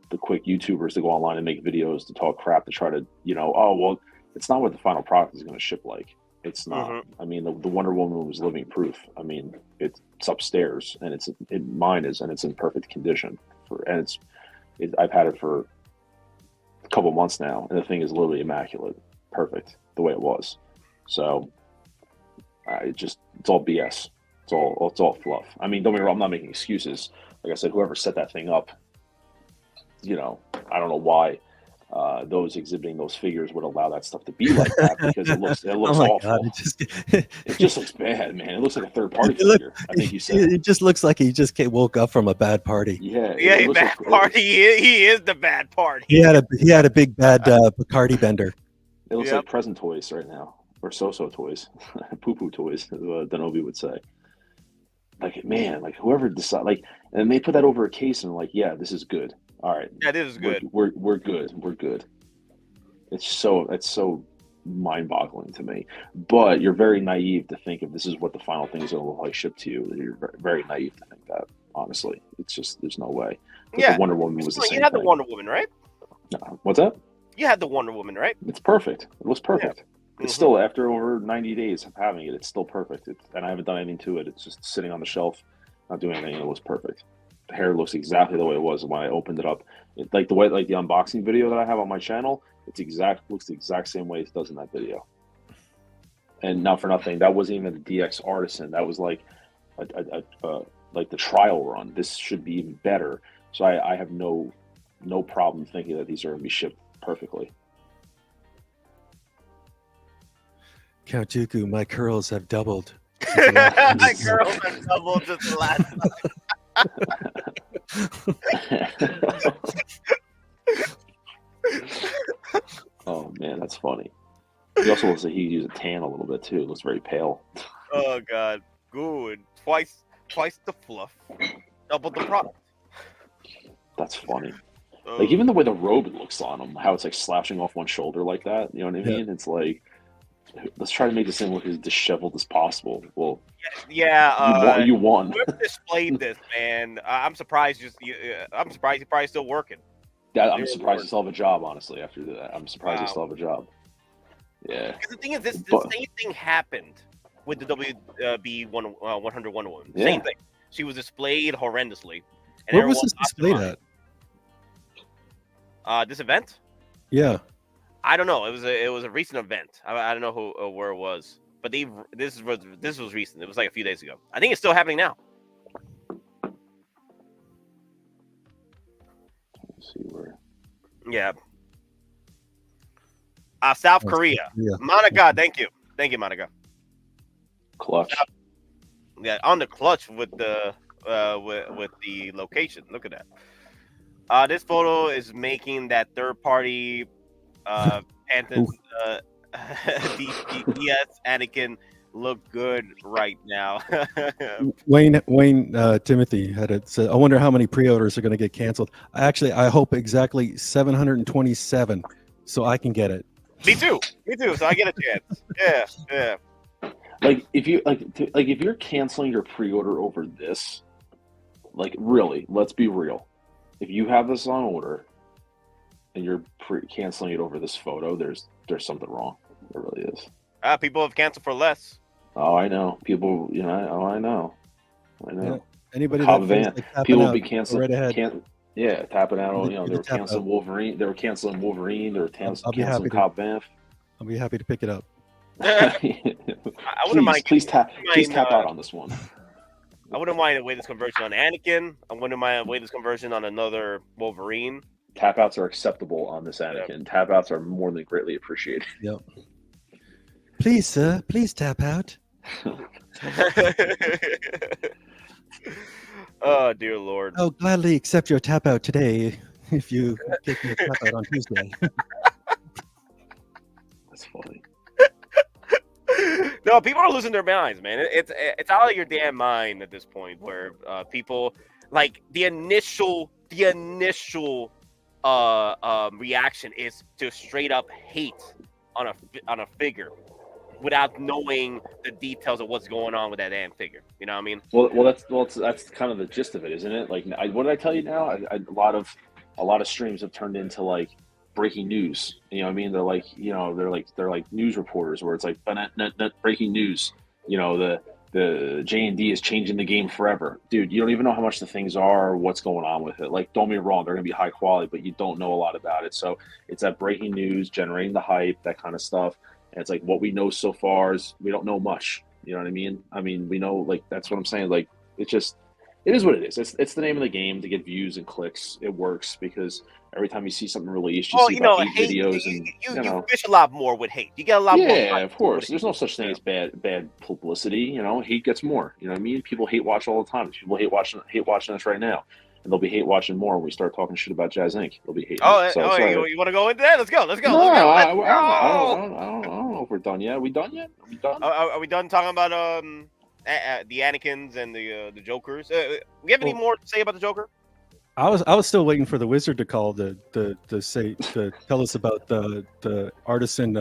the quick YouTubers to go online and make videos to talk crap to try to, oh, well, it's not what the final product is going to ship like. It's not. I mean, the Wonder Woman was living proof. I mean, it's upstairs and mine is, and it's in perfect condition. I've had it for a couple months now, and the thing is literally immaculate, perfect the way it was. So it's all BS. It's all fluff. I mean, don't get me wrong, I'm not making excuses. Like I said, whoever set that thing up, I don't know why those exhibiting those figures would allow that stuff to be like that because it looks awful. God, it just looks bad, man. It looks like a third party figure. I think you said it just looks like he just woke up from a bad party. Yeah, bad party. He is the bad party. He had a big bad Bacardi bender. It looks like present toys right now, or so-so toys, poo-poo toys, as Denobi would say. Like, man, like whoever decided, and they put that over a case and like, yeah, this is good. All right, yeah, this is good. We're good. We're good. It's so mind-boggling to me. But you're very naive to think if this is what the final thing is going to look like shipped to you. You're very naive to think that. Honestly, it's just there's no way. But the Wonder Woman was the same. You had thing. the Wonder Woman, right? No. What's that? You had the Wonder Woman, right? It's perfect. It looks perfect. Yeah. It's still, after over 90 days of having it, it's still perfect. And I haven't done anything to it. It's just sitting on the shelf, not doing anything. It looks perfect. The hair looks exactly the way it was when I opened it up. Like the unboxing video that I have on my channel, looks the exact same way it does in that video. And not for nothing, that wasn't even the DX Artisan. That was like the trial run. This should be even better. So I have no problem thinking that these are going to be shipped perfectly. Count Dooku, my curls have doubled. My curls have doubled since the last time. Oh man, that's funny. He also looks like he used a tan a little bit too. It looks very pale. Oh god, good. Twice twice the fluff, double the product. That's funny. Like even the way the robe looks on him, how it's like slashing off one shoulder like that. You know what I mean? It's like, let's try to make this thing look as disheveled as possible. Well, you won. Whoever displayed this, man, I'm surprised. I'm surprised he's probably still working. Yeah, I'm surprised he still have a job. Honestly, after that, I'm surprised he still have a job. Yeah. Because the thing is, this same thing happened with the WB 101 woman. Yeah. Same thing. She was displayed horrendously. And Where was this displayed at? This event? Yeah. I don't know. It was a recent event. I don't know where it was, but this was recent. It was like a few days ago. I think it's still happening now. Let's see where. Yeah. South Korea. Monica, thank you, Monica. Clutch. Yeah, on the clutch with the location. Look at that. This photo is making that third party Panthers DS Anakin look good right now. Wayne Timothy had it said, I wonder how many pre-orders are going to get canceled. I hope exactly 727 so I can get it. Me too. So I get a chance. Yeah. Like if you're canceling your pre-order over this, like really, let's be real. If you have this on order and you're canceling it over this photo, there's something wrong. There really is. People have canceled for less. Oh, I know. People, I know. Yeah. Anybody people will be canceling. Right ahead. Tapping out. They were canceling Wolverine. They were canceling Wolverine. They were canceling Cobb Vanth. I'll be happy to pick it up. I wouldn't mind. Please tap out on this one. I wouldn't mind a weightless conversion on Anakin. I wouldn't mind a weightless conversion on another Wolverine. Tap outs are acceptable on this Anakin. Yep. Tap outs are more than greatly appreciated. Yep. Please, sir. Please tap out. Oh, dear Lord. I'll gladly accept your tap out today if you take me a tap out on Tuesday. That's funny. No, people are losing their minds, man. It's out of your damn mind at this point, where people like the initial reaction is to straight up hate on a figure without knowing the details of what's going on with that damn figure. You know what I mean? Well, that's kind of the gist of it, isn't it? Like, what did I tell you now? A lot of streams have turned into like breaking news. You know what I mean? They're like news reporters where it's like breaking news. The JND is changing the game forever. Dude, you don't even know how much the things are or what's going on with it. Like, don't be wrong, they're going to be high quality, but you don't know a lot about it. So it's that breaking news, generating the hype, that kind of stuff. And it's like what we know so far is we don't know much. You know what I mean? I mean, we know, like, that's what I'm saying. Like, it is what it is. It's the name of the game to get views and clicks. It works because every time you see something released, you see about hate videos, and you fish a lot more with hate. You get a lot more. Yeah, of course. There's no such thing as bad publicity. Hate gets more. You know what I mean? People hate watch all the time. People hate watching us right now, and they'll be hate watching more when we start talking shit about JAZZINC. They'll be hating. You want to go into that? Let's go. No, I don't know if we're done yet. Are we done yet? Are we done talking about the Anakins and the Jokers? We have any more to say about the Joker? I was still waiting for the wizard to call to tell us about the artisan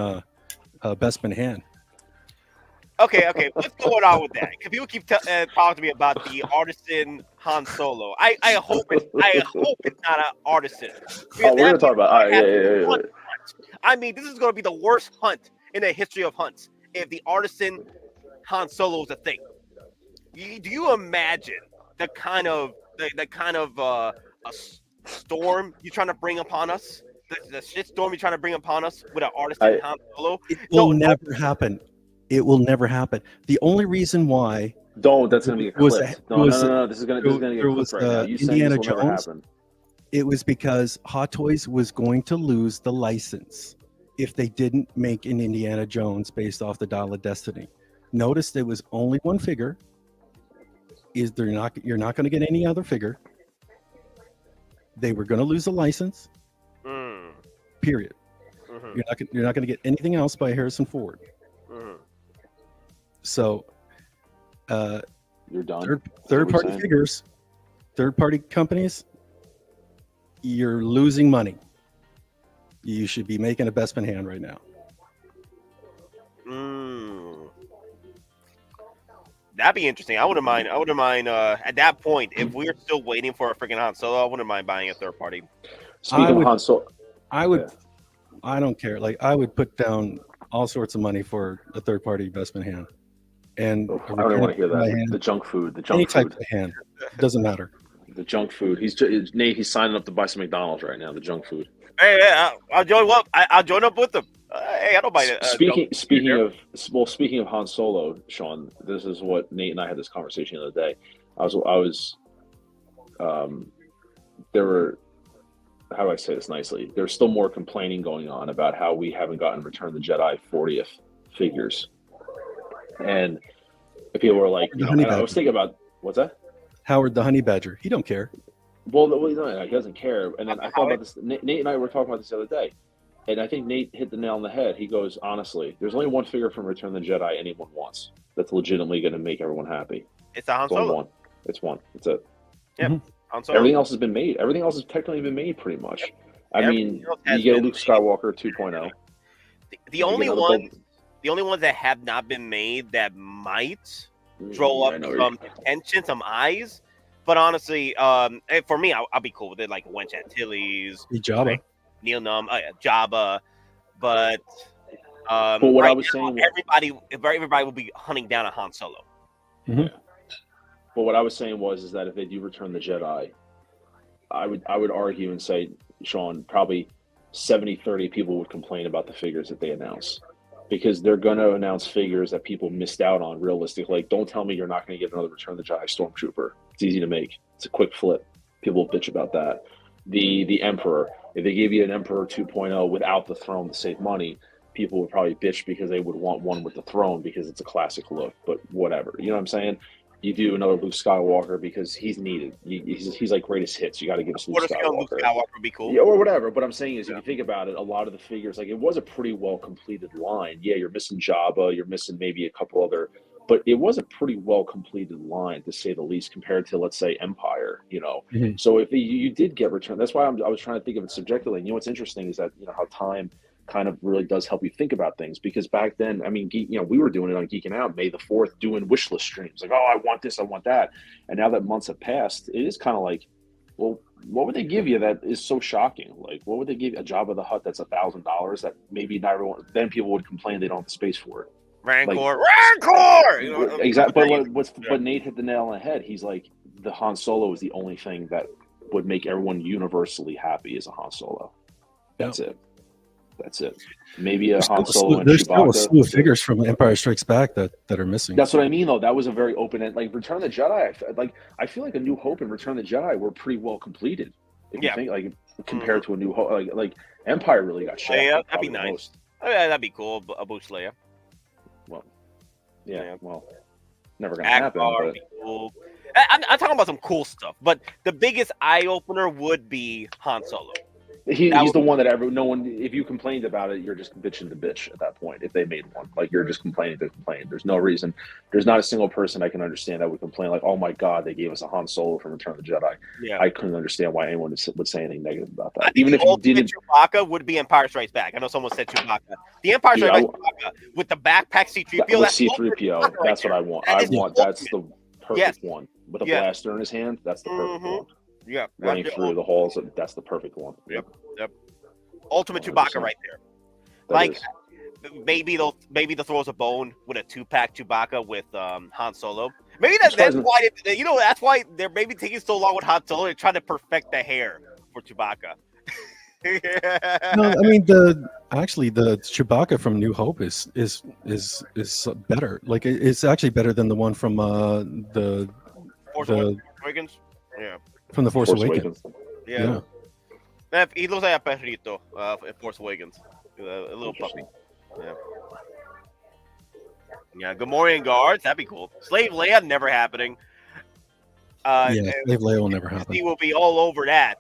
Bespin hand. Okay. What's going on with that? Because people keep talking to me about the artisan Han Solo. I hope it's not an artisan. We're gonna talk about. Yeah. I mean, this is going to be the worst hunt in the history of hunts if the artisan Han Solo is a thing. Do you imagine the kind of a storm you're trying to bring upon us? The shit storm you're trying to bring upon us with an artisan Han Solo? It will never happen. It will never happen. The only reason why that's going to be a clip. No. This is going to get clipped right now. You Indiana Jones. It was because Hot Toys was going to lose the license if they didn't make an Indiana Jones based off the Dial of Destiny. Notice there was only one figure. You're not going to get any other figure. They were going to lose the license. Period. Mm-hmm. You're not going to get anything else by Harrison Ford. Mm-hmm. So, You're done. Third-party figures, third-party companies, you're losing money. You should be making a Bestman hand right now. That'd be interesting. I wouldn't mind. At that point, if we're still waiting for a freaking Han Solo, I wouldn't mind buying a third party. Speaking of Han Solo, I would. Yeah. I don't care. Like, I would put down all sorts of money for a third party investment hand. And I don't want to hear that. Hand, the junk food. Any type of hand. It doesn't matter. The junk food. He's signing up to buy some McDonald's right now. The junk food. Hey, I'll join up. I'll join up with them. Hey, I don't buy it. Speaking of Han Solo, Sean, this is what Nate and I had this conversation the other day. There were, how do I say this nicely? There's still more complaining going on about how we haven't gotten Return of the Jedi 40th figures, and people were like, I was thinking about what's that? Howard the Honey Badger. He don't care. Well, he doesn't care. And then I thought about this. Nate and I were talking about this the other day. And I think Nate hit the nail on the head. He goes, honestly, there's only one figure from Return of the Jedi anyone wants that's legitimately going to make everyone happy. It's a Han Solo. It's one. It's it. Yeah. Mm-hmm. Everything else has been made. Everything else has technically been made pretty much. I mean, you get Luke Skywalker 2.0. The only ones that have not been made that might throw up some attention, some eyes. But honestly, for me, I'll be cool with it. Like Wench Antilles, Jabba. Right? Neil Num, Jabba, but what I was saying, everybody will be hunting down a Han Solo. Mm-hmm. Yeah. But what I was saying is that if they do Return the Jedi, I would argue and say, Sean, probably 70-30 people would complain about the figures that they announce, because they're going to announce figures that people missed out on. Realistically, like, don't tell me you're not going to get another Return of the Jedi Stormtrooper. It's easy to make. It's a quick flip. People will bitch about that. The Emperor. If they gave you an Emperor 2.0 without the throne to save money, people would probably bitch because they would want one with the throne because it's a classic look. But whatever, you know what I'm saying? You do another Luke Skywalker because he's needed. He's like greatest hits. You got to give us Luke Skywalker. Luke Skywalker would be cool. Yeah, or whatever. But I'm saying is, if you think about it, a lot of the figures, like, it was a pretty well completed line. Yeah, you're missing Jabba, you're missing maybe a couple other, but it was a pretty well completed line, to say the least, compared to, let's say, Empire. Mm-hmm. So if you did get Return, that's why I was trying to think of it subjectively. And what's interesting is that how time kind of really does help you think about things, because back then, I mean, we were doing it on Geekin Out May the 4th, doing wish list streams, like, oh, I want this, I want that. And now that months have passed, it is kind of like, well, what would they give you that is so shocking? Like, what would they give you? A Jabba the Hutt that's $1,000 that maybe not everyone, then people would complain they don't have the space for it. Rancor. Exactly. But Nate hit the nail on the head. He's like, the Han Solo is the only thing that would make everyone universally happy as a Han Solo. That's it. Maybe a Han Solo and there's Chewbacca. Still a slew of figures from Empire Strikes Back that are missing. That's what I mean, though. That was a very open end. Like Return of the Jedi, I feel like A New Hope and Return of the Jedi were pretty well completed. If you think, like, compared to A New Hope, like Empire really got shot. Yeah, that'd be nice. That'd be cool. A Boost Leia. Well, yeah. Well, never gonna happen. But... Cool. I'm talking about some cool stuff, but the biggest eye opener would be Han Solo. He's the one that no one. If you complained about it, you're just bitching to bitch at that point. If they made one, like, you're just complaining to complain. There's no reason. There's not a single person I can understand that would complain like, "Oh my God, they gave us a Han Solo from Return of the Jedi." Yeah, I couldn't understand why anyone would say anything negative about that. Even if you didn't, Chewbacca would be Empire Strikes Back. I know someone said Chewbacca. The Empire Strikes Back Chewbacca with the backpack C-3PO. With C-3PO, that's what I want. That's the perfect one with a blaster in his hand. That's the perfect one. Yeah, running through the halls. That's the perfect one. Yep. Ultimate 100%. Chewbacca right there. Maybe they'll throw us a bone with a 2-pack Chewbacca with Han Solo. Maybe that's why that's why they're maybe taking so long with Han Solo. They're trying to perfect the hair for Chewbacca. No, I mean the Chewbacca from New Hope is better. Like, it's actually better than the one from the Force Awakens. Yeah. From the Force Awakens. Yeah. He looks like a perrito in Force Awakens. A little puppy. Yeah. Good morning, guards. That'd be cool. Slave Leia, never happening. Slave Leia will never happen. He will be all over that.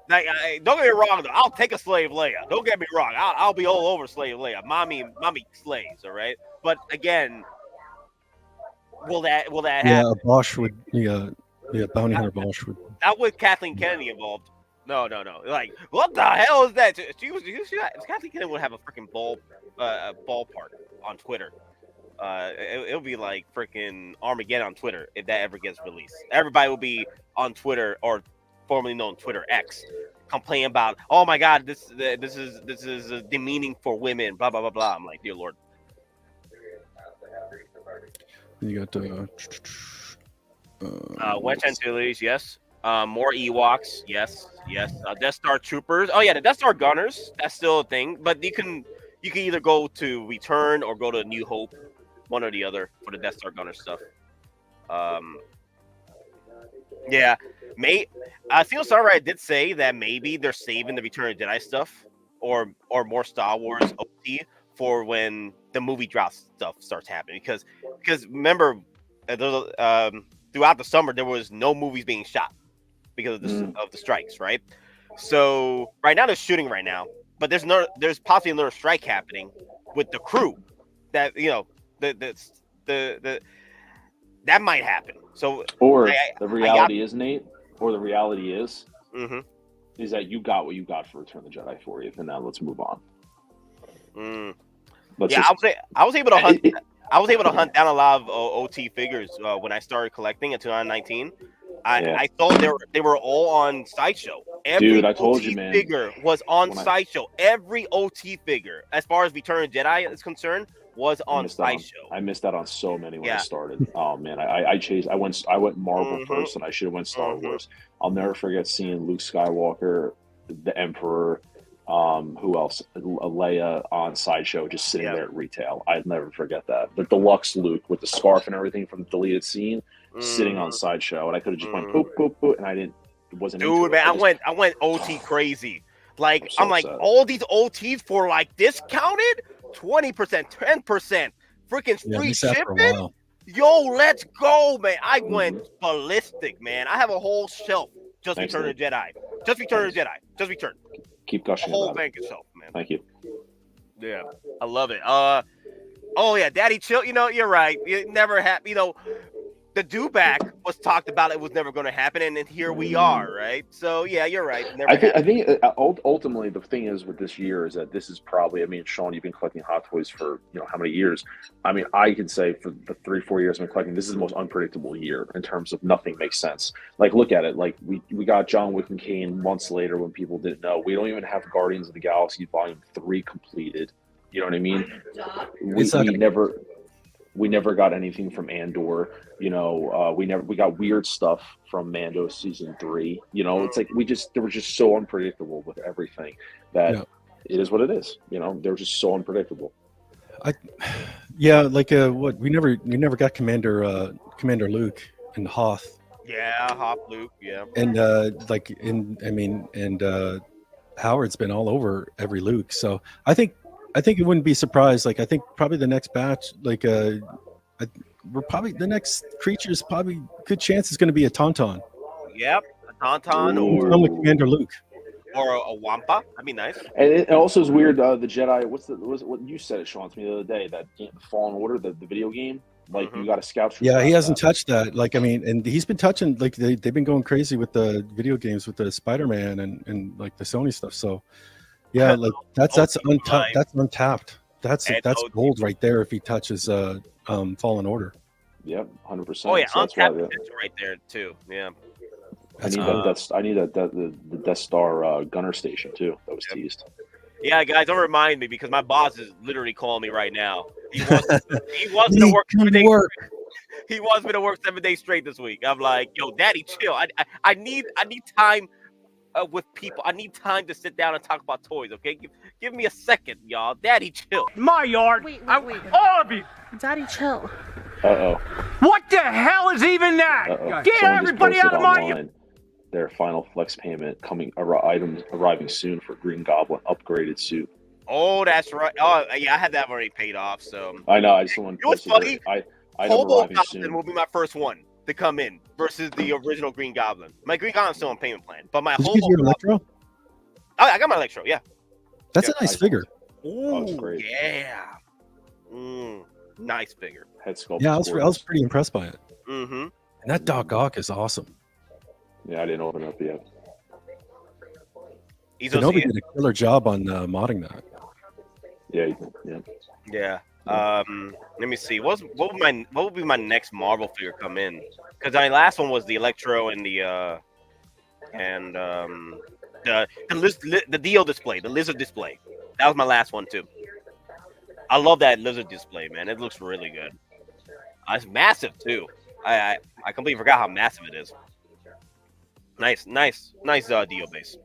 Now, don't get me wrong, though. I'll take a Slave Leia. Don't get me wrong. I'll be all over Slave Leia. Mommy slays, all right? But again, will that Yeah, happen? Bosch would. Yeah, bounty hunter Bosch would. Not with Kathleen Kennedy involved. No. Like, what the hell is that? Kathleen Kennedy would have a freaking ballpark on Twitter. It'll be like freaking Armageddon on Twitter if that ever gets released. Everybody will be on Twitter, or formerly known Twitter X, complaining about, oh my God, this is demeaning for women, blah blah blah blah. I'm like, dear Lord. You got West Antilles, yes. More Ewoks, yes. Death Star Troopers. Oh yeah, the Death Star Gunners. That's still a thing, but you can either go to Return or go to New Hope, one or the other for the Death Star Gunner stuff. Yeah, Steel Starlight did say that maybe they're saving the Return of the Jedi stuff or more Star Wars OT for when the movie drops stuff starts happening, because remember throughout the summer there was no movies being shot because of the strikes, right? So right now they're shooting right now, but there's possibly another strike happening with the crew that that might happen. So the reality is that you got what you got for Return of the Jedi 40th, and now let's move on. I was able to hunt. I was able to hunt down a lot of OT figures when I started collecting in 2019. I thought they were all on Sideshow. Every I told OT you, man. figure was on Sideshow. Every OT figure, as far as Return of the Jedi is concerned, was on Sideshow. I missed out on so many when I started. Oh man, I went Marvel first, and I should have went Star Wars. I'll never forget seeing Luke Skywalker, the Emperor, who else? Leia on Sideshow, just sitting there at retail. I'd never forget that. The deluxe Luke with the scarf and everything from the deleted scene, sitting on Sideshow, and I could have just went boop boop boop, and I didn't. It wasn't. Dude, man, I went OT crazy. Like I'm like all these OTs for like discounted 20%, 10%, freaking free shipping. Yo, let's go, man! I went ballistic, man. I have a whole shelf just Return of the Jedi, just Return of the Jedi, just Return. Keep gushing whole about bank it. Shelf, man. Thank you. Yeah, I love it. Oh yeah, Daddy Chill. You know, you're right. It never happened. You know, the do-back was talked about. It was never going to happen, and then here we are, right? So yeah, you're right. I think ultimately the thing is with this year is that this is probably. I mean, Sean, you've been collecting Hot Toys for how many years? I mean, I can say for the 3-4 years I've been collecting, this is the most unpredictable year in terms of nothing makes sense. Like, look at it. Like we got John Wick and Kane months later when people didn't know. We don't even have Guardians of the Galaxy Volume 3 completed. You know what I mean? We never got anything from Andor. We got weird stuff from Mando season 3. It's like they were just so unpredictable with everything that it is what it is. They're just so unpredictable. What we never got Commander Luke and Hoth. Yeah, Hoth Luke. Yeah, and Howard's been all over every Luke. So I think it wouldn't be surprised. Like I think probably the next batch, we're probably the next creature is probably good chance is going to be a Tauntaun. Yep, a Tauntaun or with Commander Luke, or a Wampa. That'd be nice. And it also is weird. The Jedi. What you said it, Sean, to me the other day? That game, Fallen Order, the video game. Like you got a scout. Yeah, he hasn't touched that. Like and he's been touching. Like they've been going crazy with the video games with the Spider-Man and like the Sony stuff. So yeah, like that's untapped. That's untapped. That's gold right there if he touches Fallen Order. Yep, 100%. Oh yeah, untapped right there too. Yeah. I need the Death Star gunner station too. That was teased. Yeah, guys, don't remind me because my boss is literally calling me right now. He wants me to work 7 days. He wants me to work 7 days straight this week. I'm like, yo, Daddy, chill. I need time with people. I need time to sit down and talk about toys. Okay, give me a second, y'all. Daddy, chill. My yard. Wait. All of you. Daddy, chill. What the hell is even that? Get everybody out of my. Their final flex payment items arriving soon for Green Goblin upgraded suit. Oh, that's right. Oh, yeah, I had that already paid off. So I know. I just want. You know what's funny? Hobo Goblin will be my first one to come in versus the original Green Goblin. My Green Goblin's still on payment plan, but my Hobo Goblin. I got my Electro. Yeah, that's a nice figure. Ooh, yeah. Nice figure. head sculpt. Yeah, I was pretty impressed by it. Mm-hmm. And that Doc Ock is awesome. Yeah, I didn't open it up yet. Kenobi did a killer job on modding that. Yeah. Yeah. Let me see. What would be my next Marvel figure come in? Because my last one was the Electro and the Dio display, the lizard display. That was my last one too. I love that lizard display, man. It looks really good. It's massive too. I completely forgot how massive it is. Nice Dio base.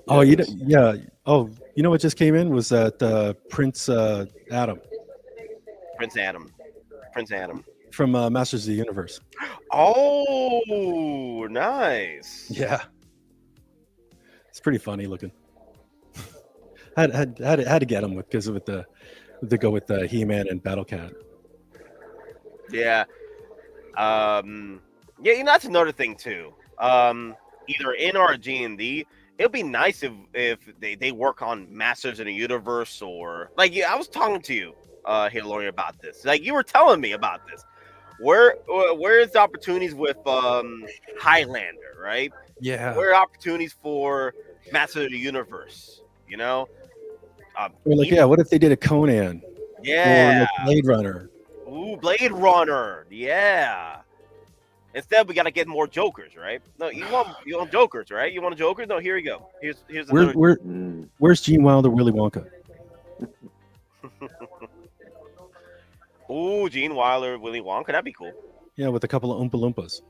Oh, yeah. Oh, you know what just came in was that Prince Adam. Prince Adam from Masters of the Universe. Oh, nice. Yeah, it's pretty funny looking. had to get him because of the go with the He-Man and Battle Cat. Yeah. Yeah, that's another thing too. Either in or JND, it would be nice if they work on Masters in the Universe, or like, yeah, I was talking to you, Hilary, about this. Like, you were telling me about this. Where's the opportunities with Highlander, right? Yeah. Where are opportunities for Masters of the Universe? You know. What if they did a Conan? Yeah. Or like Blade Runner. Ooh, Blade Runner. Yeah. Instead, we got to get more Jokers, right? No, you want Jokers, right? You want Jokers? No, here we go. Here's where's Gene Wilder, Willy Wonka? Ooh, Gene Wilder, Willy Wonka. That'd be cool. Yeah, with a couple of Oompa Loompas.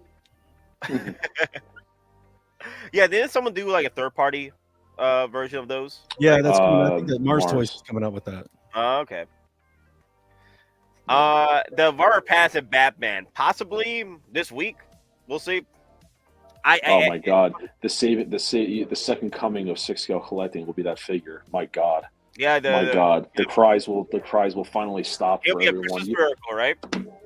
Yeah, didn't someone do like a third-party version of those? Yeah, that's cool. I think that Mars Toys is coming out with that. Okay. The Var Pass and Batman, possibly this week. We'll see. Oh my God, the second coming of 6-scale collecting will be that figure. My God. Yeah. The cries will finally stop. It'll for be everyone. a Christmas miracle, right?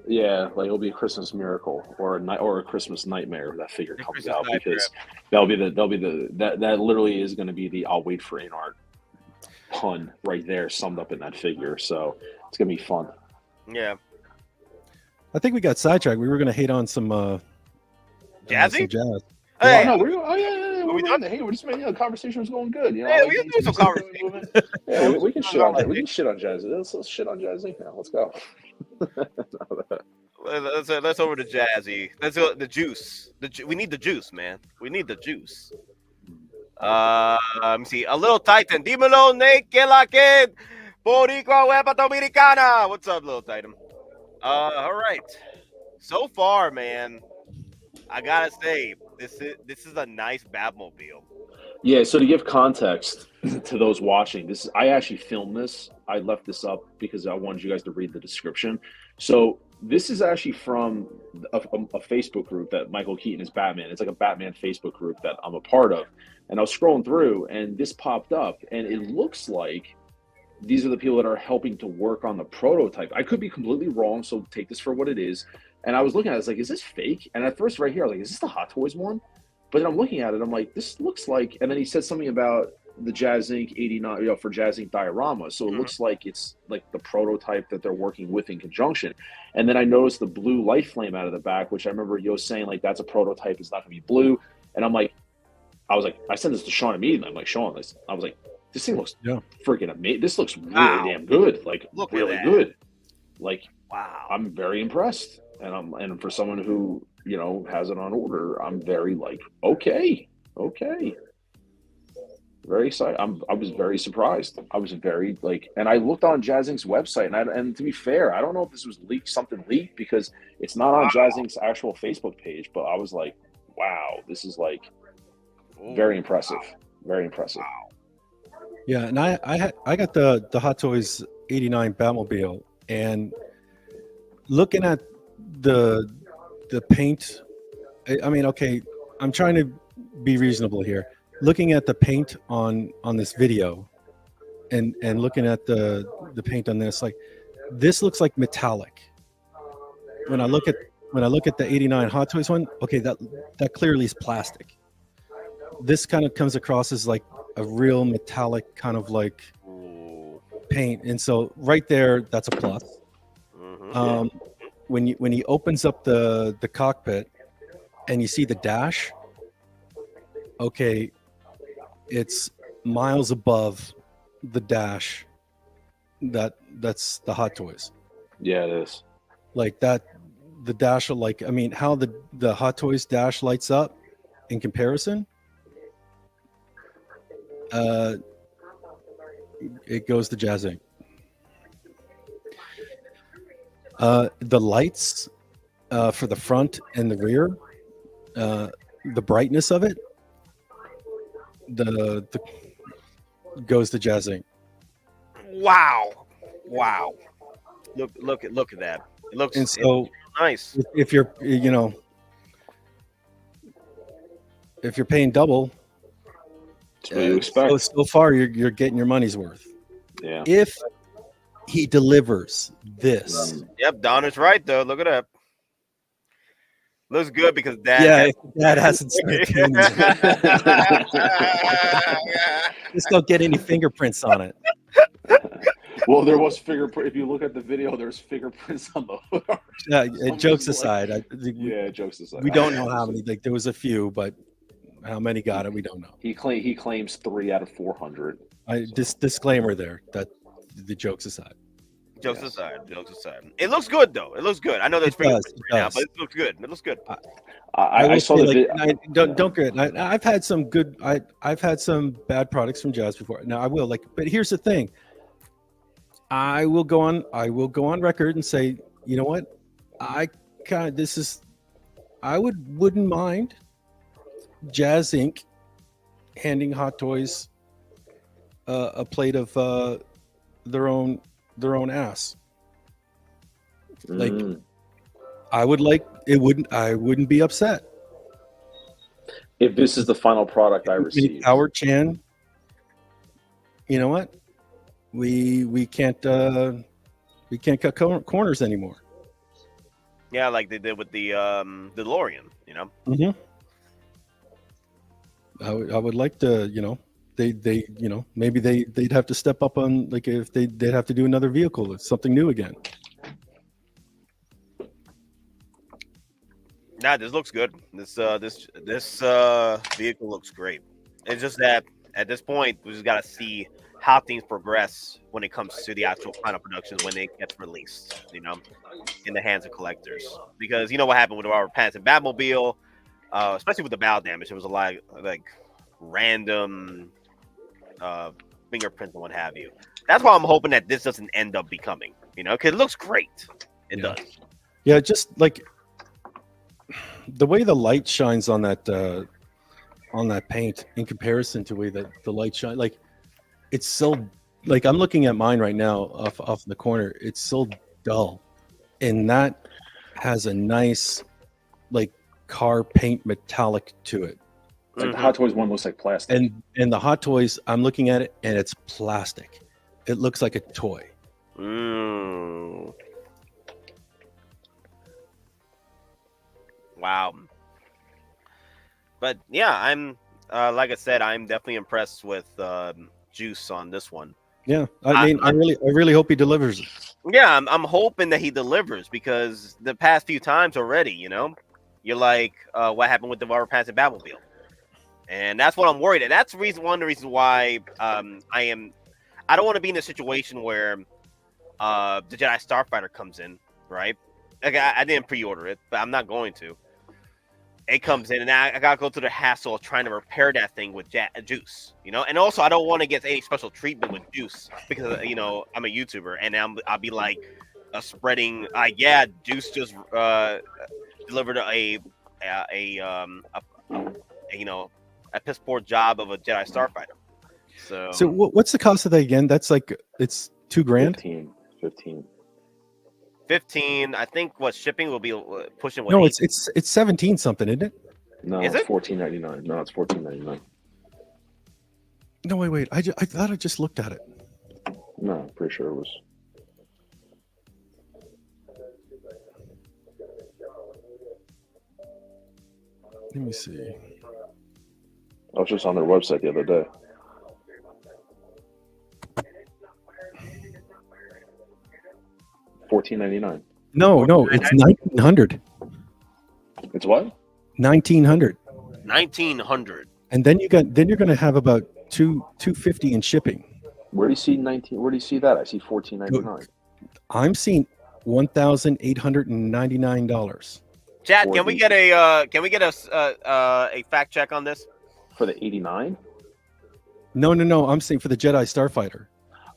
Yeah, like it'll be a Christmas miracle or a Christmas nightmare if that figure comes Christmas out, nightmare. because that literally is going to be the I'll wait for Anart pun right there, summed up in that figure. So it's gonna be fun. Yeah. I think we got sidetracked. We were going to hate on some Jazzy? some jazz. Hey, no, we're done. Hey, we're just making the conversation was going good. You know, yeah, we can do some conversation. Yeah, we can shit on that. We can shit on Jazzy. Let's shit on Jazzy now. Let's go. Let's over to Jazzy. Let's go the juice. We need the juice, man. We need the juice. Let me see. A little Titan. Dímelo, Nate, que la que Boricua Huepa Dominicana. What's up, little Titan? All right. So far, man, I gotta say this is a nice Batmobile. Yeah. So to give context to those watching, I actually filmed this. I left this up because I wanted you guys to read the description. So this is actually from a Facebook group that Michael Keaton is Batman. It's like a Batman Facebook group that I'm a part of. And I was scrolling through, and this popped up, and it looks like these are the people that are helping to work on the prototype. I could be completely wrong, so take this for what it is. And I was looking at it, I was like, is this fake? And at first right here, I was like, is this the Hot Toys one? But then I'm looking at it, I'm like, this looks like, and then he said something about the JAZZINC 89, for JAZZINC diorama. So it looks like it's like the prototype that they're working with in conjunction. And then I noticed the blue light flame out of the back, which I remember Yo saying like, that's a prototype, it's not gonna be blue. And I'm like, I sent this to Sean immediately. I'm like, Sean, I was like, this thing looks freaking amazing. This looks really damn good. Like, Look really at good. Like, wow. I'm very impressed. And for someone who, has it on order, I'm very like, okay. Very excited. I was very surprised. I was very and I looked on JAZZINC's website, and to be fair, I don't know if this was something leaked because it's not on JAZZINC's actual Facebook page, but I was like, wow, this is very impressive. Very impressive. Yeah, and I got the Hot Toys 89 Batmobile, and looking at the paint, I mean, okay, I'm trying to be reasonable here. Looking at the paint on this video, and looking at the paint on this, this looks like metallic. When I look at the 89 Hot Toys one, okay, that clearly is plastic. This kind of comes across as like a real metallic kind of paint, and so right there, that's a plus. when he opens up the cockpit and you see the dash, okay, it's miles above the dash. That's the Hot Toys. Yeah, it is. Like that, the dash, like, I mean, how the Hot Toys dash lights up in comparison, it goes to JAZZINC. The lights for the front and the rear, the brightness of it, the goes to JAZZINC. Wow. Look at that. It looks, and so nice. If you're, if you're paying double, that's what you expect. So far you're getting your money's worth. Yeah. If he delivers this. Yep, Donna's right though. Look at that. Looks good because Dad hasn't just don't get any fingerprints on it. Well, there was fingerprint. If you look at the video, there's fingerprints on the hood. Yeah, jokes aside. Jokes aside. We don't know how many. Like there was a few, but how many got it, we don't know. He claims 3 out of 400. Disclaimer there that the jokes aside. Jokes aside. It looks good though. It looks good. I know there's fingerprints right now, but it looks good. It looks good. I saw the don't get it. I've had some good. I've had some bad products from Jazz before. Now I will but here's the thing. I will go on record and say, you know what? I wouldn't mind JAZZINC handing Hot Toys a plate of their own ass. Like I wouldn't be upset if this is the final product I receive. Howard Chan, you know what? We can't cut corners anymore. Yeah, like they did with the DeLorean, you know. Mm-hmm. I would like to, they maybe they'd have to step up on, like, if they'd have to do another vehicle, it's something new again. Nah, this looks good. This vehicle looks great. It's just that at this point we just gotta see how things progress when it comes to the actual final production when it gets released, in the hands of collectors. Because you know what happened with our Pants and Batmobile, especially with the battle damage, it was a lot of, like, random fingerprints and what have you. That's why I'm hoping that this doesn't end up becoming, because it looks great. It does. Yeah, just like the way the light shines on that paint in comparison to the way that the light shine, like, it's so, like, I'm looking at mine right now off the corner. It's so dull, and that has a nice, like, car paint metallic to it. Like the Hot Toys one looks like plastic, and the Hot Toys, I'm looking at it and it's plastic. It looks like a toy. Wow. But yeah, I'm like I said, I'm definitely impressed with Juice on this one. Yeah, I mean, I really hope he delivers. Yeah, I'm hoping that he delivers, because the past few times already, you're like, what happened with the Rubber Pants and Batmobile, and that's what I'm worried. And that's one of the reasons why I don't want to be in a situation where the Jedi Starfighter comes in, right? Like, I didn't pre-order it, but I'm not going to. It comes in, and I gotta go through the hassle of trying to repair that thing with Juice, and also I don't want to get any special treatment with Juice, because I'm a YouTuber, and I'll be like spreading. Juice just delivered a piss poor job of a Jedi Starfighter. So what's the cost of that again? That's like, it's $2,000. 15. I think what shipping will be pushing. What, no, it's 17 something, isn't it? No, is it's it $14.99. No, it's $14.99. No, wait. I thought I just looked at it. No, I'm pretty sure it was. Let me see. I was just on their website the other day. $14.99. No, it's 1900. It's what? 1900. 1900. And then you're going to have about 250 in shipping. Where do you see 19? Where do you see that? I see $14.99. I'm seeing $1,899. Chat, can we get a fact check on this? For the 89? No. I'm saying for the Jedi Starfighter.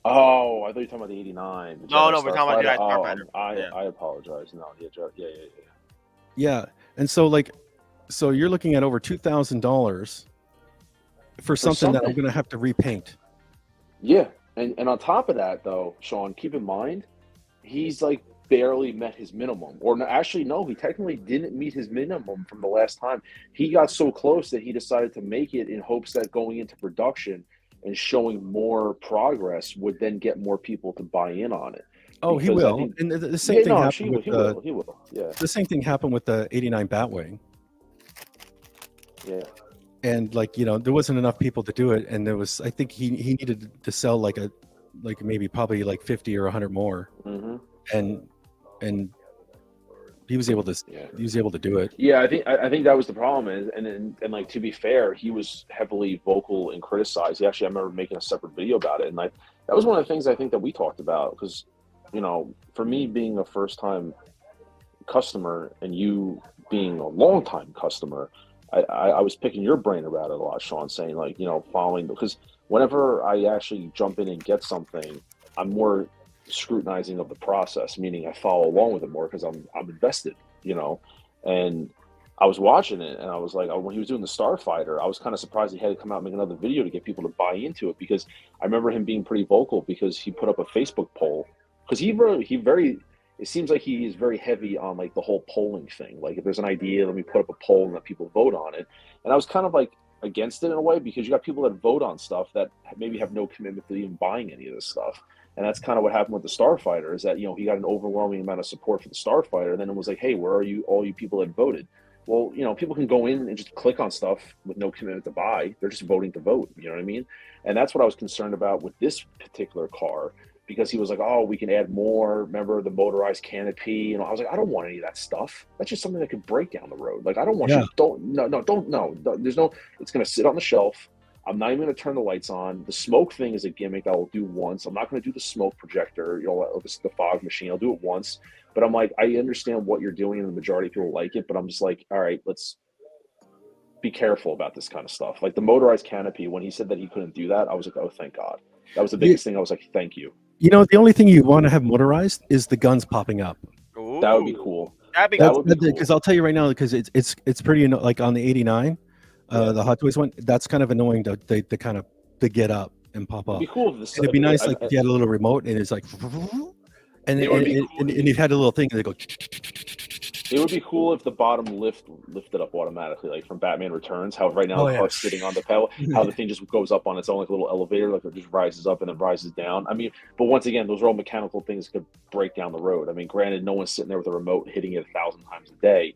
Oh, I thought you were talking about the 89. No, we're talking about Jedi Starfighter. I apologize. No, yeah. Yeah, and so you're looking at over $2,000 for something that I'm going to have to repaint. Yeah, and on top of that, though, Sean, keep in mind, he's like barely met his minimum. Or no, actually, no, he technically didn't meet his minimum from the last time. He got so close that he decided to make it in hopes that going into production and showing more progress would then get more people to buy in on it. Oh, he will. And the same thing happened with he will. Yeah. The same thing happened with the 89 Batwing. Yeah. And there wasn't enough people to do it, and I think he needed to sell probably 50 or 100 more. Mm-hmm. And he was able to do it. Yeah, I think that was the problem. And to be fair, he was heavily vocal and criticized. I remember making a separate video about it, and that was one of the things I think that we talked about, because for me being a first time customer and you being a long time customer, I was picking your brain about it a lot, Sean, saying following, because whenever I actually jump in and get something, I'm more scrutinizing of the process, meaning I follow along with it more because I'm invested, and I was watching it and I was like, when he was doing the Starfighter, I was kind of surprised he had to come out and make another video to get people to buy into it, because I remember him being pretty vocal, because he put up a Facebook poll, because it seems like he is very heavy on the whole polling thing. If there's an idea, let me put up a poll and let people vote on it. And I was kind of against it in a way, because you got people that vote on stuff that maybe have no commitment to even buying any of this stuff. And that's kind of what happened with the Starfighter, is that, he got an overwhelming amount of support for the Starfighter. And then it was like, hey, where are you, all you people that voted? Well, people can go in and just click on stuff with no commitment to buy. They're just voting to vote. You know what I mean? And that's what I was concerned about with this particular car, because he was like, oh, we can add more. Remember the motorized canopy? I was like, I don't want any of that stuff. That's just something that could break down the road. I don't want there's no, it's going to sit on the shelf. I'm not even going to turn the lights on. The smoke thing is a gimmick I will do once. I'm not going to do the smoke projector, the fog machine. I'll do it once. But I'm like, I understand what you're doing, and the majority of people like it. But I'm just like, all right, let's be careful about this kind of stuff. The motorized canopy, when he said that he couldn't do that, I was like, oh, thank God. That was the biggest thing. I was like, thank you. The only thing you want to have motorized is the guns popping up. Ooh. That would be cool. Because I'll tell you right now, because it's pretty on the 89, the Hot Toys one. That's kind of annoying to get up and pop up. It'd be cool if it'd be nice if you had a little remote and it's and you had a little thing and they go. It would be cool if the bottom lifted up automatically, from Batman Returns. How right now the car's sitting on the pedal, how the thing just goes up on its own, like a little elevator, it just rises up and then rises down. I mean, but once again, those are all mechanical things that could break down the road. I mean, granted, no one's sitting there with a remote hitting it 1,000 times a day,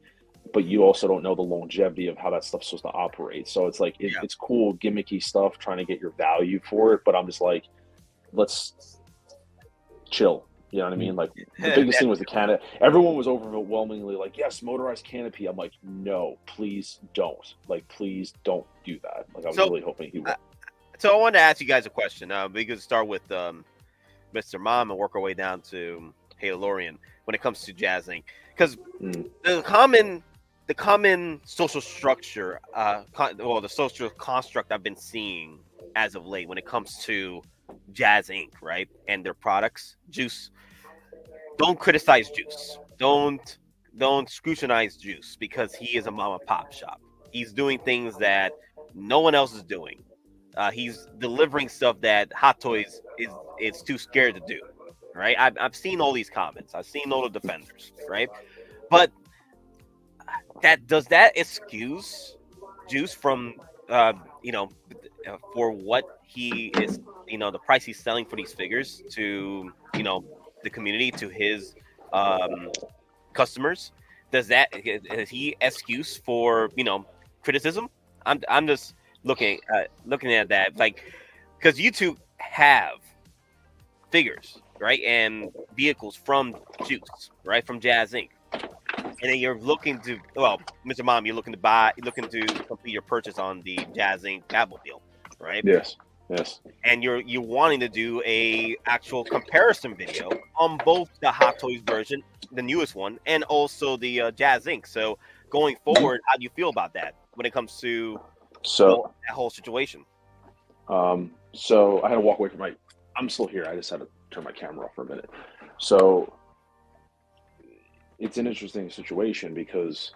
but you also don't know the longevity of how that stuff's supposed to operate. So it's it's cool, gimmicky stuff, trying to get your value for it. But I'm just like, let's chill. You know what I mean? The biggest thing was the canopy. Everyone was overwhelmingly like, yes, motorized canopy. I'm like, no, please don't. Please don't do that. I was really hoping he would. So I wanted to ask you guys a question. We could start with Mr. Mom and work our way down to Halorian when it comes to JAZZINC. Because the common social structure, the social construct I've been seeing as of late when it comes to JAZZINC, right, and their products, Juice. Don't criticize Juice. Don't scrutinize Juice, because he is a mom and pop shop. He's doing things that no one else is doing. He's delivering stuff that Hot Toys is too scared to do. Right? I've seen all these comments. I've seen all the defenders. Right? But does that excuse Juice from for what he is, the price he's selling for these figures to the community, to his customers? Is he excuse for criticism? I'm just looking at that, because you two have figures, right, and vehicles from Juice, right, from JAZZINC. And then you're looking to, well, Mr. Mom, you're looking to complete your purchase on the JAZZINC Batmobile, right? Yes. And you're wanting to do a actual comparison video on both the Hot Toys version, the newest one, and also the JAZZINC. So going forward, how do you feel about that when it comes to that whole situation? So I had to walk away from I'm still here. I just had to turn my camera off for a minute. So it's an interesting situation because,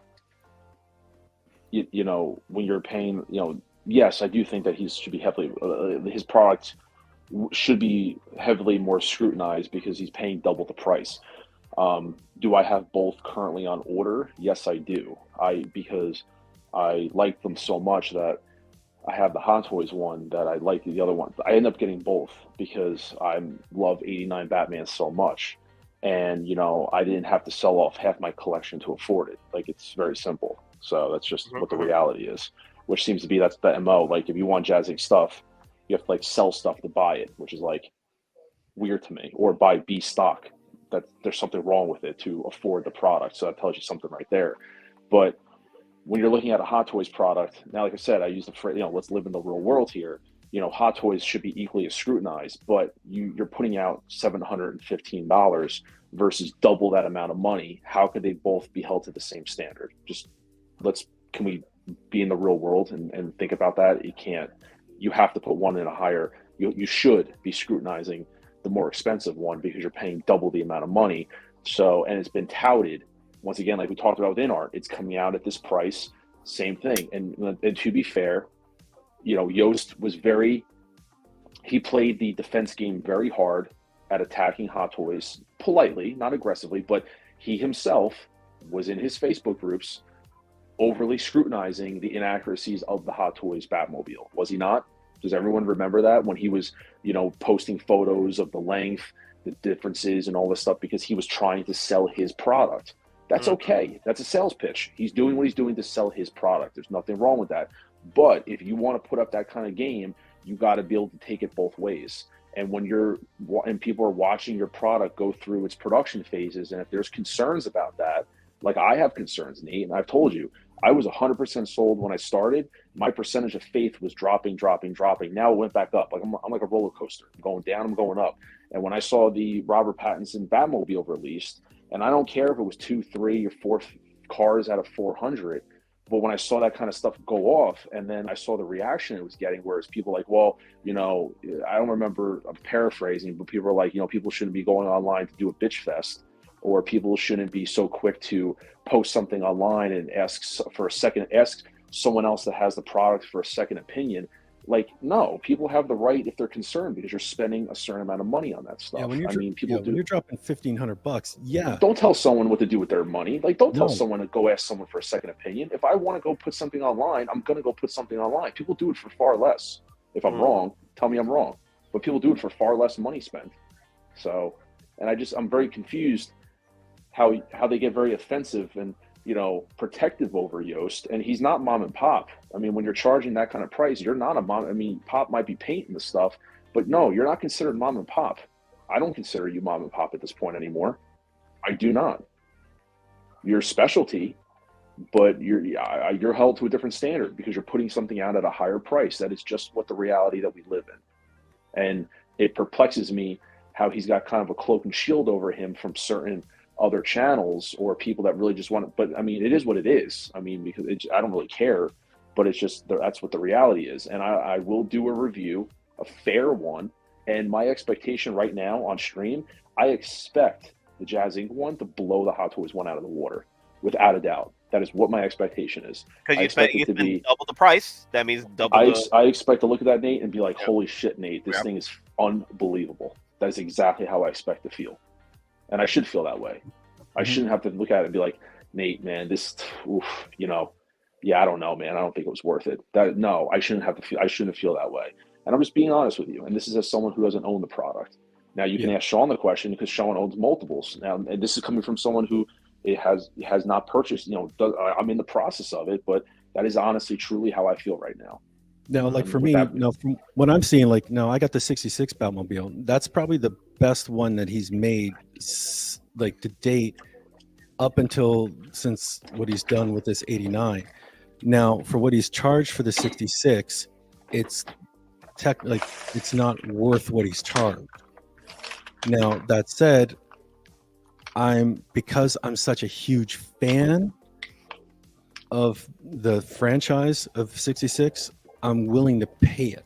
you know, when you're paying, you know, yes, I do think that he should be heavily, his product should be heavily more scrutinized because he's paying double the price. Do I have both currently on order? Yes, I do. Because I like them so much that I have the Hot Toys one that I like the other one. I end up getting both because I love 89 Batman so much. And, you know, I didn't have to sell off half my collection to afford it. Like, it's very simple. So that's just what the reality is, which seems to be, that's the MO. Like, if you want JAZZINC stuff, you have to, like, sell stuff to buy it, which is, like, weird to me. Or buy B stock. That there's something wrong with it to afford the product. So that tells you something right there. But when you're looking at a Hot Toys product, now, like I said, I use the phrase, you know, let's live in the real world here. You know, Hot Toys should be equally as scrutinized, but you're putting out $715 versus double that amount of money. How could they both be held to the same standard? Just can we be in the real world and think about that? You can't. You have to put one in a higher, you should be scrutinizing the more expensive one because you're paying double the amount of money. So, and it's been touted, once again, like we talked about with InArt, it's coming out at this price, same thing. And to be fair, you know, Yost was he played the defense game very hard at attacking Hot Toys politely, not aggressively, but he himself was in his Facebook groups overly scrutinizing the inaccuracies of the Hot Toys Batmobile. Was he not? Does everyone remember that when he was, you know, posting photos of the length, the differences and all this stuff because he was trying to sell his product? That's okay. That's a sales pitch. He's doing what he's doing to sell his product. There's nothing wrong with that. But if you want to put up that kind of game, you got to be able to take it both ways. And when people are watching your product go through its production phases, and if there's concerns about that, like I have concerns, Nate, and I've told you, I was 100% sold when I started. My percentage of faith was dropping. Now it went back up. Like I'm like a roller coaster. I'm going down, I'm going up. And when I saw the Robert Pattinson Batmobile released, and I don't care if it was 2, 3, or 4 cars out of 400, but when I saw that kind of stuff go off, and then I saw the reaction it was getting, whereas people like, well, you know, I don't remember, I'm paraphrasing, but people are like, you know, people shouldn't be going online to do a bitch fest, or people shouldn't be so quick to post something online and ask someone else that has the product for a second opinion. Like, no, people have the right if they're concerned because you're spending a certain amount of money on that stuff. Yeah, when you're, when you're dropping $1,500, yeah. Don't tell someone what to do with their money. Like, don't tell someone to go ask someone for a second opinion. If I want to go put something online, I'm going to go put something online. People do it for far less. If I'm wrong, tell me I'm wrong. But people do it for far less money spent. So, and I'm very confused how they get very offensive and, you know, protective over Yost, and he's not mom and pop. I mean, when you're charging that kind of price, you're not a mom. I mean, Pop might be painting the stuff, but no, you're not considered mom and pop. I don't consider you mom and pop at this point anymore. I do not. You're a specialty, but you're held to a different standard because you're putting something out at a higher price. That is just what the reality that we live in. And it perplexes me how he's got kind of a cloak and shield over him from certain other channels or people that really just want to, but I mean, it is what it is. I mean, because I don't really care, but it's just, that's what the reality is. And I will do a review, a fair one. And my expectation right now on stream, I expect the JAZZINC one to blow the Hot Toys one out of the water, without a doubt. That is what my expectation is. Because you expect it to be double the price. That means double. I expect to look at that, Nate, and be like, holy shit, Nate, this thing is unbelievable. That is exactly how I expect to feel. And I should feel that way. I shouldn't have to look at it and be like, Nate, man, this, you know, yeah, I don't know, man. I don't think it was worth it. No, I shouldn't feel that way. And I'm just being honest with you. And this is as someone who doesn't own the product. Now you can ask Sean the question because Sean owns multiples. Now, and this is coming from someone who has not purchased, you know, I'm in the process of it, but that is honestly, truly how I feel right now. Now, like for me, no, from what I'm seeing, like no, I got the '66 Batmobile. That's probably the best one that he's made, like to date, up until since what he's done with this '89. Now, for what he's charged for the '66, it's it's not worth what he's charged. Now, that said, because I'm such a huge fan of the franchise of '66, I'm willing to pay it.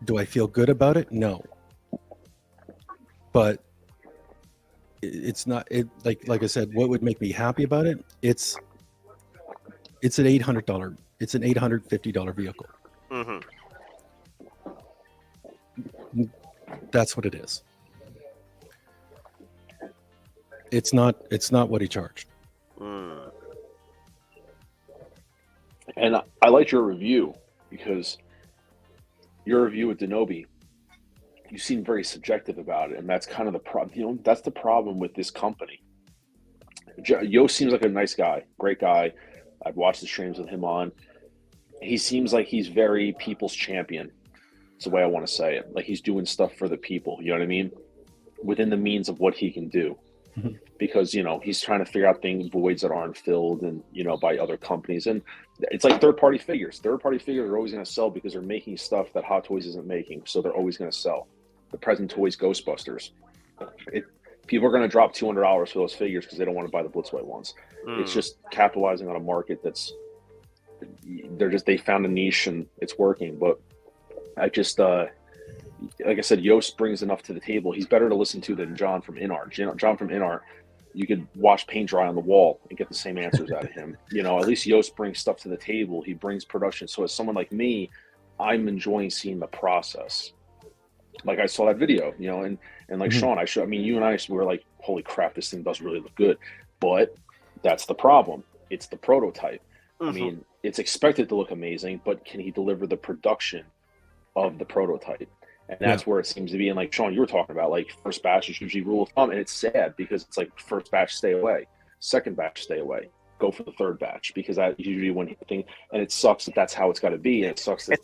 Do I feel good about it? No. But it's not like I said, what would make me happy about it? It's an $800. It's an $850 vehicle. Mm-hmm. That's what it is. It's not what he charged. And I liked your review because your review with Denobi, you seem very subjective about it, and that's kind of the problem. You know, that's the problem with this company. Yo seems like a nice guy, great guy. I've watched the streams with him on. He seems like he's very people's champion. It's the way I want to say it. Like he's doing stuff for the people. You know what I mean? Within the means of what he can do. Mm-hmm. Because, you know, he's trying to figure out voids that aren't filled and, you know, by other companies. And it's like third-party figures. Third-party figures are always going to sell because they're making stuff that Hot Toys isn't making. So they're always going to sell. The present toys Ghostbusters. People are going to drop $200 for those figures because they don't want to buy the Blitzway ones. It's just capitalizing on a market they found a niche and it's working. But I just, like I said, Yost brings enough to the table. He's better to listen to than John from InArt. John from InArt, you could watch paint dry on the wall and get the same answers out of him. You know, at least Yost brings stuff to the table. He brings production. So as someone like me, I'm enjoying seeing the process. Like I saw that video, you know, and like Sean, I mean, you and I were like, holy crap, this thing does really look good. But that's the problem. It's the prototype. I mean, it's expected to look amazing, but can he deliver the production of the prototype? And that's where it seems to be. And like Sean, you were talking about, like first batch is usually rule of thumb, and it's sad because it's like first batch, stay away. Second batch, stay away. Go for the third batch because that usually when thing, and it sucks that that's how it's got to be. And it sucks that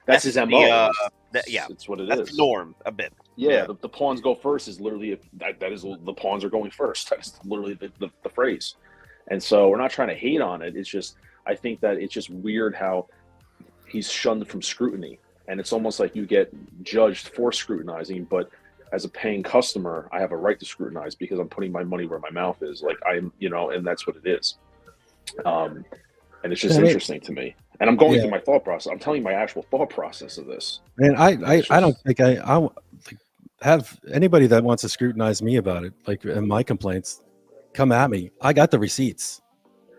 that's his MO. It's what it is. That's the norm a bit. Yeah, the pawns go first is literally that is the pawns are going first. That's literally the phrase. And so we're not trying to hate on it. It's just I think that it's just weird how he's shunned from scrutiny. And it's almost like you get judged for scrutinizing, but as a paying customer, I have a right to scrutinize because I'm putting my money where my mouth is. Like I'm, you know, and that's what it is. And it's just interesting to me. And I'm going through my thought process. I'm telling you my actual thought process of this. And I don't think I have anybody that wants to scrutinize me about it, like in my complaints, come at me. I got the receipts.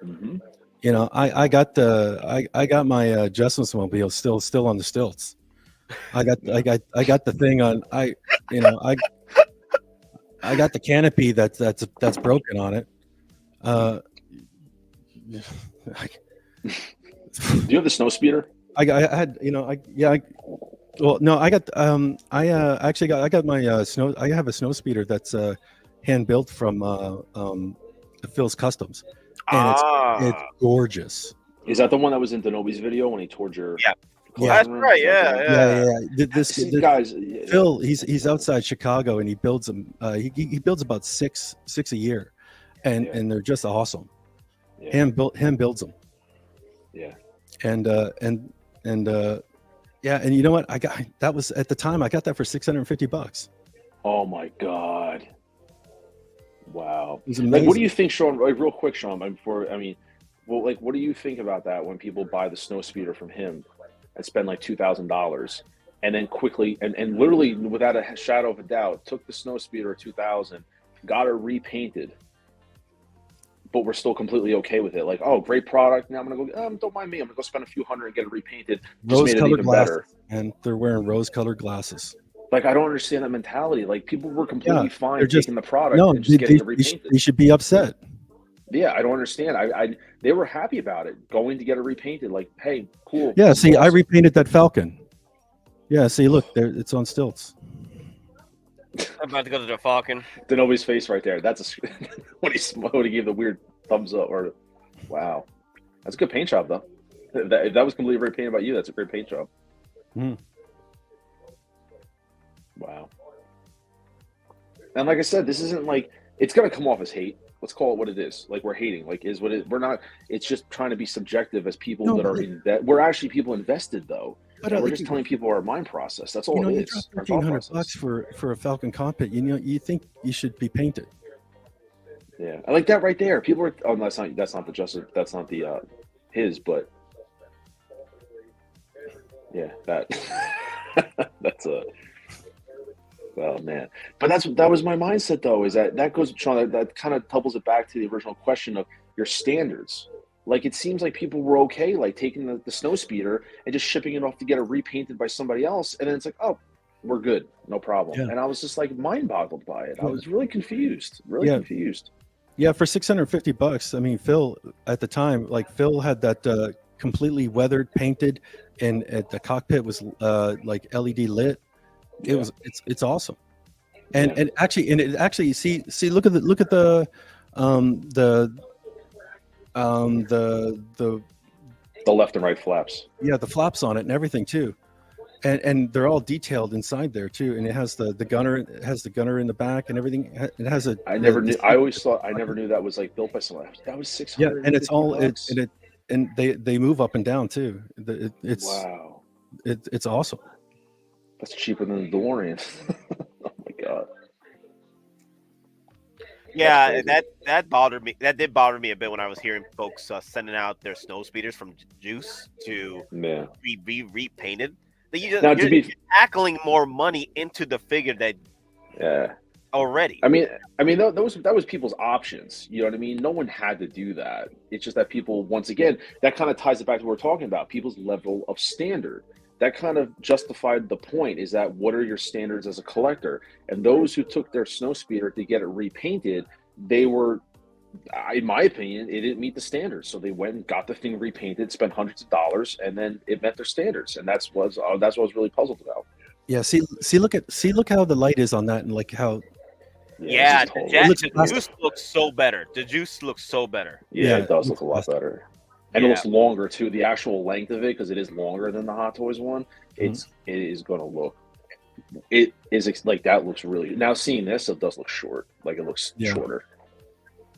Mm-hmm. You know, I got my Justice Mobile still on the stilts. I got the thing on. I got the canopy that's broken on it. Do you have the snow speeder? I got my snow. I have a snow speeder that's hand built from Phil's Customs. And it's gorgeous. Is that the one that was in Denobi's video when he toured your? Yeah, that's right. Yeah. This guys, Phil, he's outside Chicago and he builds them. He builds about six a year, and they're just awesome. Yeah. Him builds them. Yeah. And you know what? That was at the time I got that for $650. Oh my God. Wow. Like, what do you think, Sean? Like, real quick, Sean, what do you think about that when people buy the snow speeder from him and spend like $2,000 and then quickly and literally without a shadow of a doubt took the snow speeder at $2,000, got it repainted, but we're still completely okay with it? Like, oh, great product. Now I'm gonna go. Don't mind me. I'm gonna go spend a few hundred and get it repainted. Just made it even better. And they're wearing rose-colored glasses. Like, I don't understand that mentality. Like, people were completely fine taking the product and just getting it repainted. They should be upset. Yeah, I don't understand. They were happy about it, going to get it repainted. Like, hey, cool. Yeah, see, awesome. I repainted that Falcon. Yeah, see, look, there, it's on stilts. I'm about to go to the Falcon. Denobi's face right there. That's when he gave the weird thumbs up. Or, wow, that's a good paint job, though. if that was completely repainted by you, that's a great paint job. Mm. Wow. And like I said, this isn't like it's gonna come off as hate. Let's call it what it is. Like we're hating. Like is what it. We're not. It's just trying to be subjective as people that are in that. We're actually people invested though. But we're just telling people our mind process. That's all it is. $1,500 for a Falcon cockpit. You think you should be painted. Yeah, I like that right there. People are. Oh, that's not the Justice. That's not the his. But yeah, that that's a. Oh man, but that was my mindset though. Is that goes, Sean? That kind of doubles it back to the original question of your standards. Like it seems like people were okay, like taking the snow speeder and just shipping it off to get it repainted by somebody else, and then it's like, oh, we're good, no problem. Yeah. And I was just like mind boggled by it. I was really confused, confused. Yeah, for $650. I mean, Phil at the time, like Phil had that completely weathered, painted, and the cockpit was like LED lit. It's awesome, and it actually see look at the left and right flaps. Yeah, the flaps on it and everything too, and they're all detailed inside there too. And it has the gunner. It has the gunner in the back and everything. It has a. I never knew. I always thought. I never knew that was like built by someone. That was $600. Yeah, and it's all and they move up and down too. It's wow. It's awesome. That's cheaper than the DeLorean. Oh my god. Yeah, that bothered me. That did bother me a bit when I was hearing folks sending out their snow speeders from Juice to be repainted. You're tackling more money into the figure that already. I mean that was people's options. You know what I mean? No one had to do that. It's just that people, once again, that kind of ties it back to what we're talking about. People's level of standard. That kind of justified the point, is that what are your standards as a collector? And those who took their snow speeder to get it repainted, they were, in my opinion, it didn't meet the standards. So they went and got the thing repainted, spent hundreds of dollars, and then it met their standards. And that's what I was really puzzled about. Yeah, look how the light is on that, and like how. Yeah, the juice looks so better. The juice looks so better. Yeah, it does look a lot better. And it looks longer too. The actual length of it, because it is longer than the Hot Toys one, it is going to look. It is like that looks really. Now seeing this, it does look short. Like it looks shorter.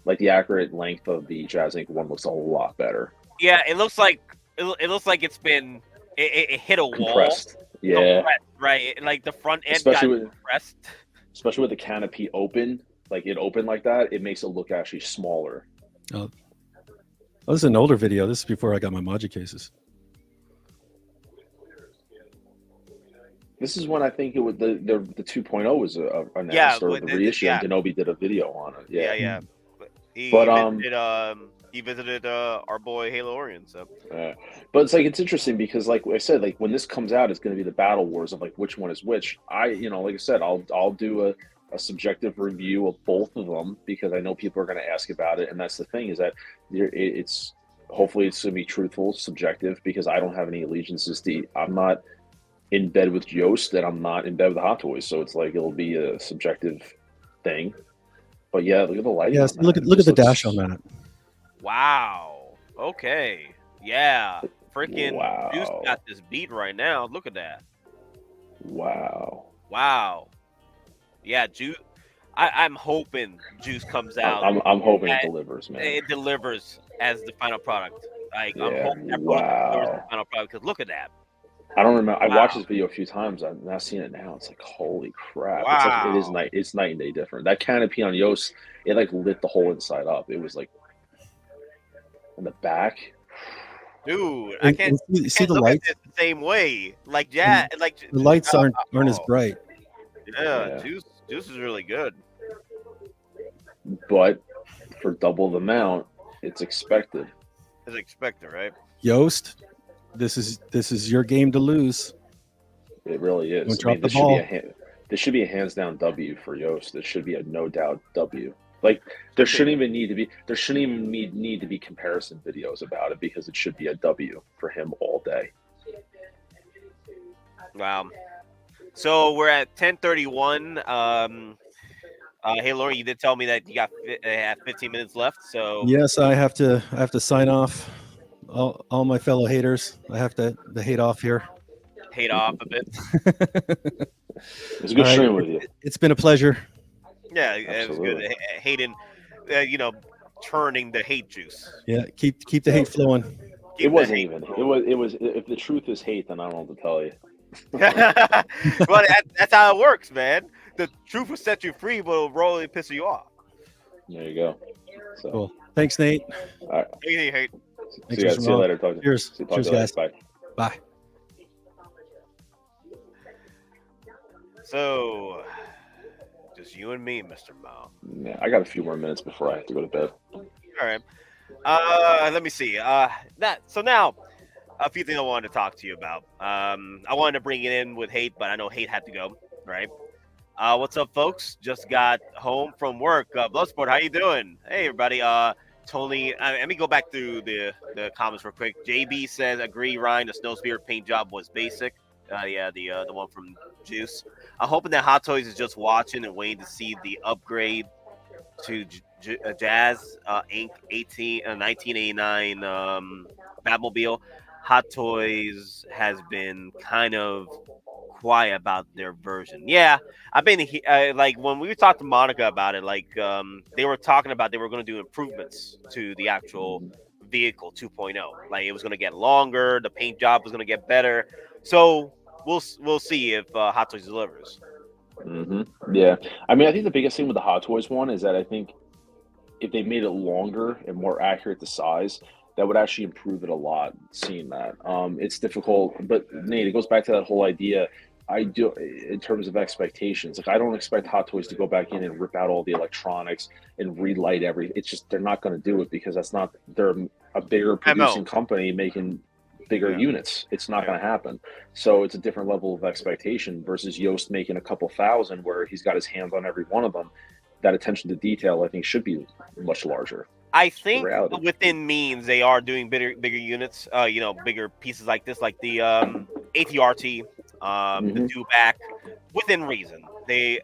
Like the accurate length of the JAZZINC one looks a lot better. Yeah, it looks like it's been it hit a wall. Compressed. Yeah. Compressed, right. Like the front end got compressed. Especially with the canopy open, like it opened like that, it makes it look actually smaller. Oh. Oh, this is an older video. This is before I got my Maji cases. This is when I think it was the 2.0 was announced, or the reissue. And Kenobi did a video on it. Yeah. He visited our boy Halo Orion. So, but it's interesting because, like I said, like when this comes out, it's going to be the battle wars of like which one is which. Like I said, I'll do a subjective review of both of them because I know people are going to ask about it, and that's the thing, is that it's hopefully it's going to be truthful, subjective, because I don't have any allegiances to. I'm not in bed with Yoast, and I'm not in bed with the Hot Toys, so it's like it'll be a subjective thing. But yeah, look at the lighting. Yes, look at the dash on that. Wow. Okay. Yeah. Freaking Juice got this beat right now. Look at that. Wow. Yeah, Juice. I'm hoping Juice comes out. I'm hoping it delivers, man. It delivers as the final product. Like I'm hoping that delivers the final product, because look at that. I don't remember. I watched this video a few times. I've not seen it now. It's like, holy crap! Wow. It's like it's night and day different. That canopy on Yoast, it like lit the whole inside up. It was like in the back. Dude, I can't see the lights the same way. Like the lights aren't as bright. Yeah, Juice is really good. But for double the amount, it's expected. It's expected, right? Yoast, this is your game to lose. It really is. Don't drop the ball. This should be a hands down W for Yoast. This should be a no doubt W. Like there shouldn't even need to be comparison videos about it, because it should be a W for him all day. Wow. So we're at 10:31. Hey, Lauren, you did tell me that you have 15 minutes left. So yes, I have to sign off. all my fellow haters. I have to hate off here. Hate off a bit. It's a good stream with you. It's been a pleasure. Yeah, it was good. Hating, turning the hate juice. Yeah, keep the hate flowing. It wasn't even. It was. If the truth is hate, then I don't know what to tell you. Well, that's how it works, man. The truth will set you free, but it'll really piss you off. There you go. So. Cool. Thanks, Nate. All right. Hate. See you later. Cheers. Cheers, guys. Bye. Bye. So, just you and me, Mr. Mao. Yeah, I got a few more minutes before I have to go to bed. All right. Let me see. So now, a few things I wanted to talk to you about. I wanted to bring it in with Hate, but I know Hate had to go, right? What's up, folks? Just got home from work. Bloodsport, how you doing? Hey, everybody. Tony, let me go back through the comments real quick. JB says, agree, Ryan, the Snow Spirit paint job was basic. Yeah, the one from Juice. I'm hoping that Hot Toys is just watching and waiting to see the upgrade to Jazz Inc. 1989 Batmobile. Hot Toys has been kind of quiet about their version. Yeah, I've been like when we talked to Monica about it, like they were talking about they were going to do improvements to the actual vehicle 2.0. Like it was going to get longer, the paint job was going to get better. So we'll see if Hot Toys delivers. Yeah, I mean, I think the biggest thing with the Hot Toys one is that I think if they made it longer and more accurate to size, that would actually improve it a lot. Seeing that, it's difficult, but Nate, it goes back to that whole idea. I do in terms of expectations. Like I don't expect Hot Toys to go back in and rip out all the electronics and relight everything. It's just they're not going to do it because that's not they're a bigger producing company making bigger units. It's not going to happen. So it's a different level of expectation versus Yost making a couple thousand where he's got his hands on every one of them. That attention to detail, I think, should be much larger. I think within means they are doing bigger units, bigger pieces like this, like the ATRT, the Dewback, within reason. They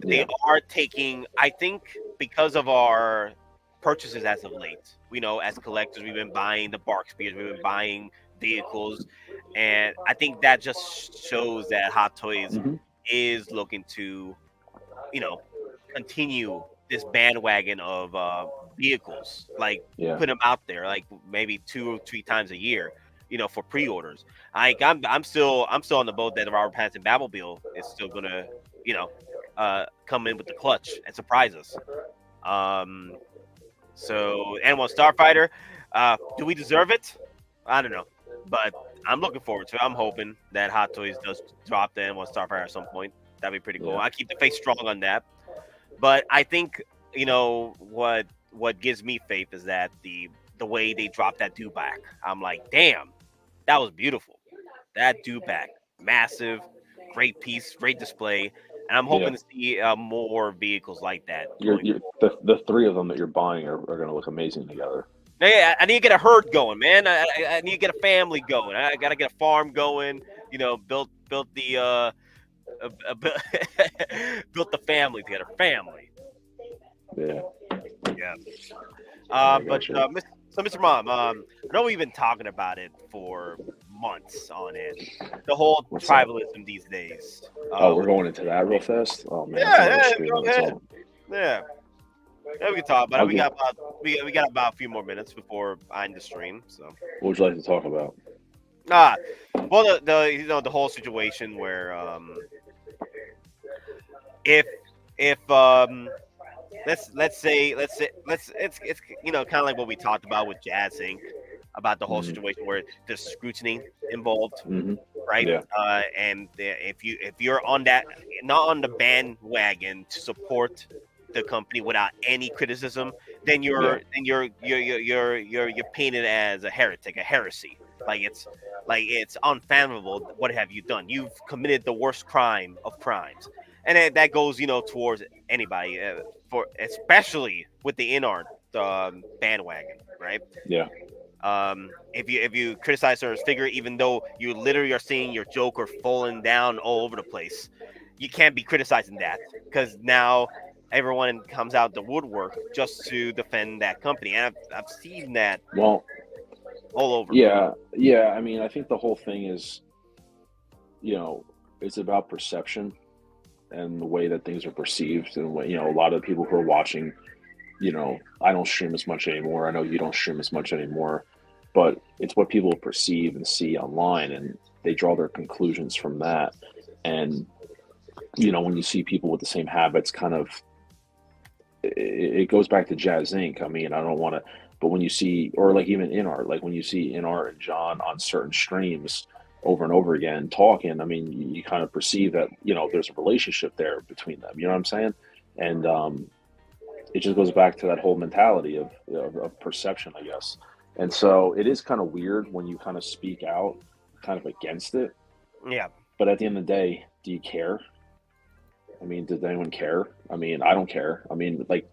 are taking, I think, because of our purchases as of late. We know as collectors, we've been buying the Bark Spears, we've been buying vehicles, and I think that just shows that Hot Toys is looking to, continue this bandwagon of vehicles, like put them out there, like maybe 2 or 3 times a year, for pre-orders. I'm still on the boat that the Robert Pattinson Batmobile is still gonna, come in with the clutch and surprise us. So N1 Starfighter, do we deserve it? I don't know, but I'm looking forward to it. I'm hoping that Hot Toys does drop the N1 Starfighter at some point. That'd be pretty cool. I keep the faith strong on that. But I think, what gives me faith is that the way they dropped that Dewback. I'm like, damn, that was beautiful. That Dewback, massive, great piece, great display. And I'm hoping to see more vehicles like that. The 3 of them that you're buying are going to look amazing together. Yeah, I need to get a herd going, man. I need to get a family going. I got to get a farm going, built the built the family together. Family. Yeah. Mr. Mom, I know we've been talking about it for months on end. The whole tribalism these days. We're going into that real fast. Oh man. Go ahead. Yeah, we can talk about it. We got about a few more minutes before I end the stream. So, what would you like to talk about? Well, the whole situation where if let's say it's kind of like what we talked about with JAZZINC about the whole situation where there's scrutiny involved, right? And if you're on that, not on the bandwagon to support the company without any criticism, then you're painted as a heretic, a heresy. Like it's unfathomable. What have you done? You've committed the worst crime of crimes. And that goes, towards anybody, for especially with the in-art bandwagon, right? Yeah. If you criticize certain figure, even though you literally are seeing your Joker falling down all over the place, you can't be criticizing that because now everyone comes out the woodwork just to defend that company, and I've seen that. Well, all over. Yeah. I mean, I think the whole thing is, it's about perception and the way that things are perceived, and a lot of the people who are watching, I don't stream as much anymore. I know you don't stream as much anymore, but it's what people perceive and see online, and they draw their conclusions from that. And when you see people with the same habits, kind of, it goes back to JAZZINC. I mean, I don't want to, but when you see, or like even InArt, like when you see InArt and John on certain streams over and over again talking, I mean, you kind of perceive that, there's a relationship there between them. You know what I'm saying? And it just goes back to that whole mentality of perception, I guess. And so it is kind of weird when you kind of speak out kind of against it. Yeah. But at the end of the day, do you care? I mean, does anyone care? I mean, I don't care. I mean, like,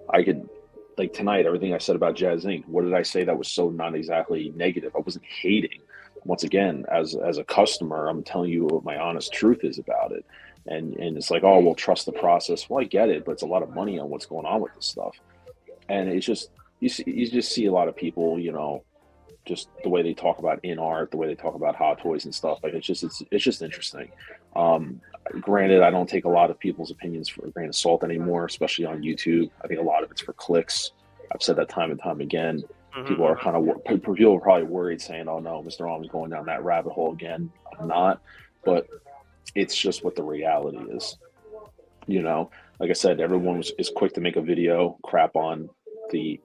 I could, like tonight, everything I said about JAZZINC, what did I say that was so not exactly negative? I wasn't hating. Once again, as a customer, I'm telling you what my honest truth is about it. And it's like, oh, well, trust the process. Well, I get it, but it's a lot of money on what's going on with this stuff. And it's just, you just see a lot of people, just the way they talk about InArt, the way they talk about Hot Toys and stuff. Like, it's just interesting. Granted, I don't take a lot of people's opinions for a grain of salt anymore, especially on YouTube. I think a lot of it's for clicks. I've said that time and time again. People are people are probably worried, saying, "Oh no, Mr. Alm's going down that rabbit hole again." I'm not, but it's just what the reality is. Like I said, everyone is quick to make a video, crap on the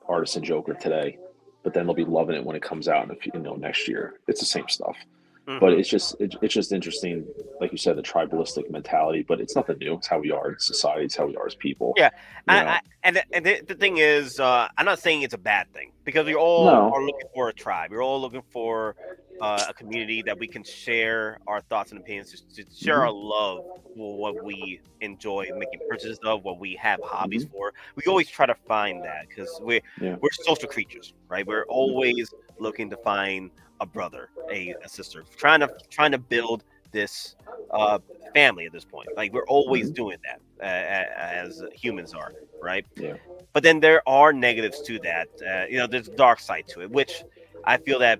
Artisan Joker today, but then they'll be loving it when it comes out in next year. It's the same stuff. But it's just interesting, like you said, the tribalistic mentality. But it's nothing new. It's how we are in society. It's how we are as people. Yeah, and the thing is, I'm not saying it's a bad thing, because we all are looking for a tribe. We're all looking for a community that we can share our thoughts and opinions, to share our love for what we enjoy making purchases of, what we have hobbies for. We always try to find that, because we're social creatures, right? We're always looking to find a brother, a sister, trying to build this family at this point. Like, we're always doing that as humans are, right? Yeah. But then there are negatives to that. There's a dark side to it, which I feel that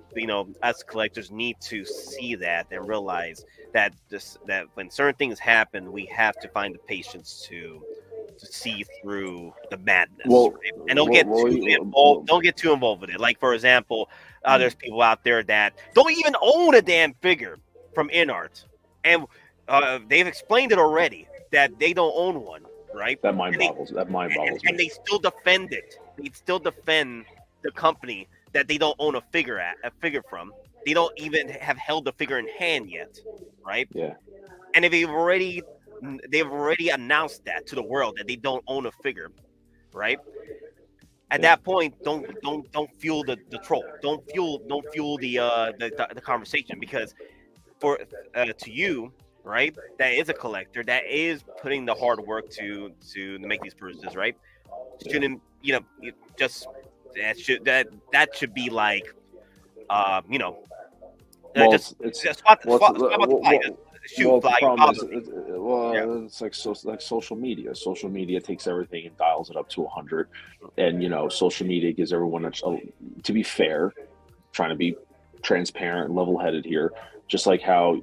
as collectors need to see that and realize that when certain things happen, we have to find the patience to see through the madness, right? And don't get too involved with it. Like, for example, there's people out there that don't even own a damn figure from InArt, and they've explained it already that they don't own one, right? That mind boggles me. And they still defend it. They still defend the company that they don't own a figure from. They don't even have held the figure in hand yet, right? Yeah. And if they've already announced that to the world, that they don't own a figure, right? At that point, don't fuel the troll. Don't fuel the conversation, because to you, right, that is a collector, that is putting the hard work to make these purchases, right? Shouldn't that should be like it's like social media. Social media takes everything and dials it up to 100, and social media gives everyone to be fair, trying to be transparent, level-headed here. Just like how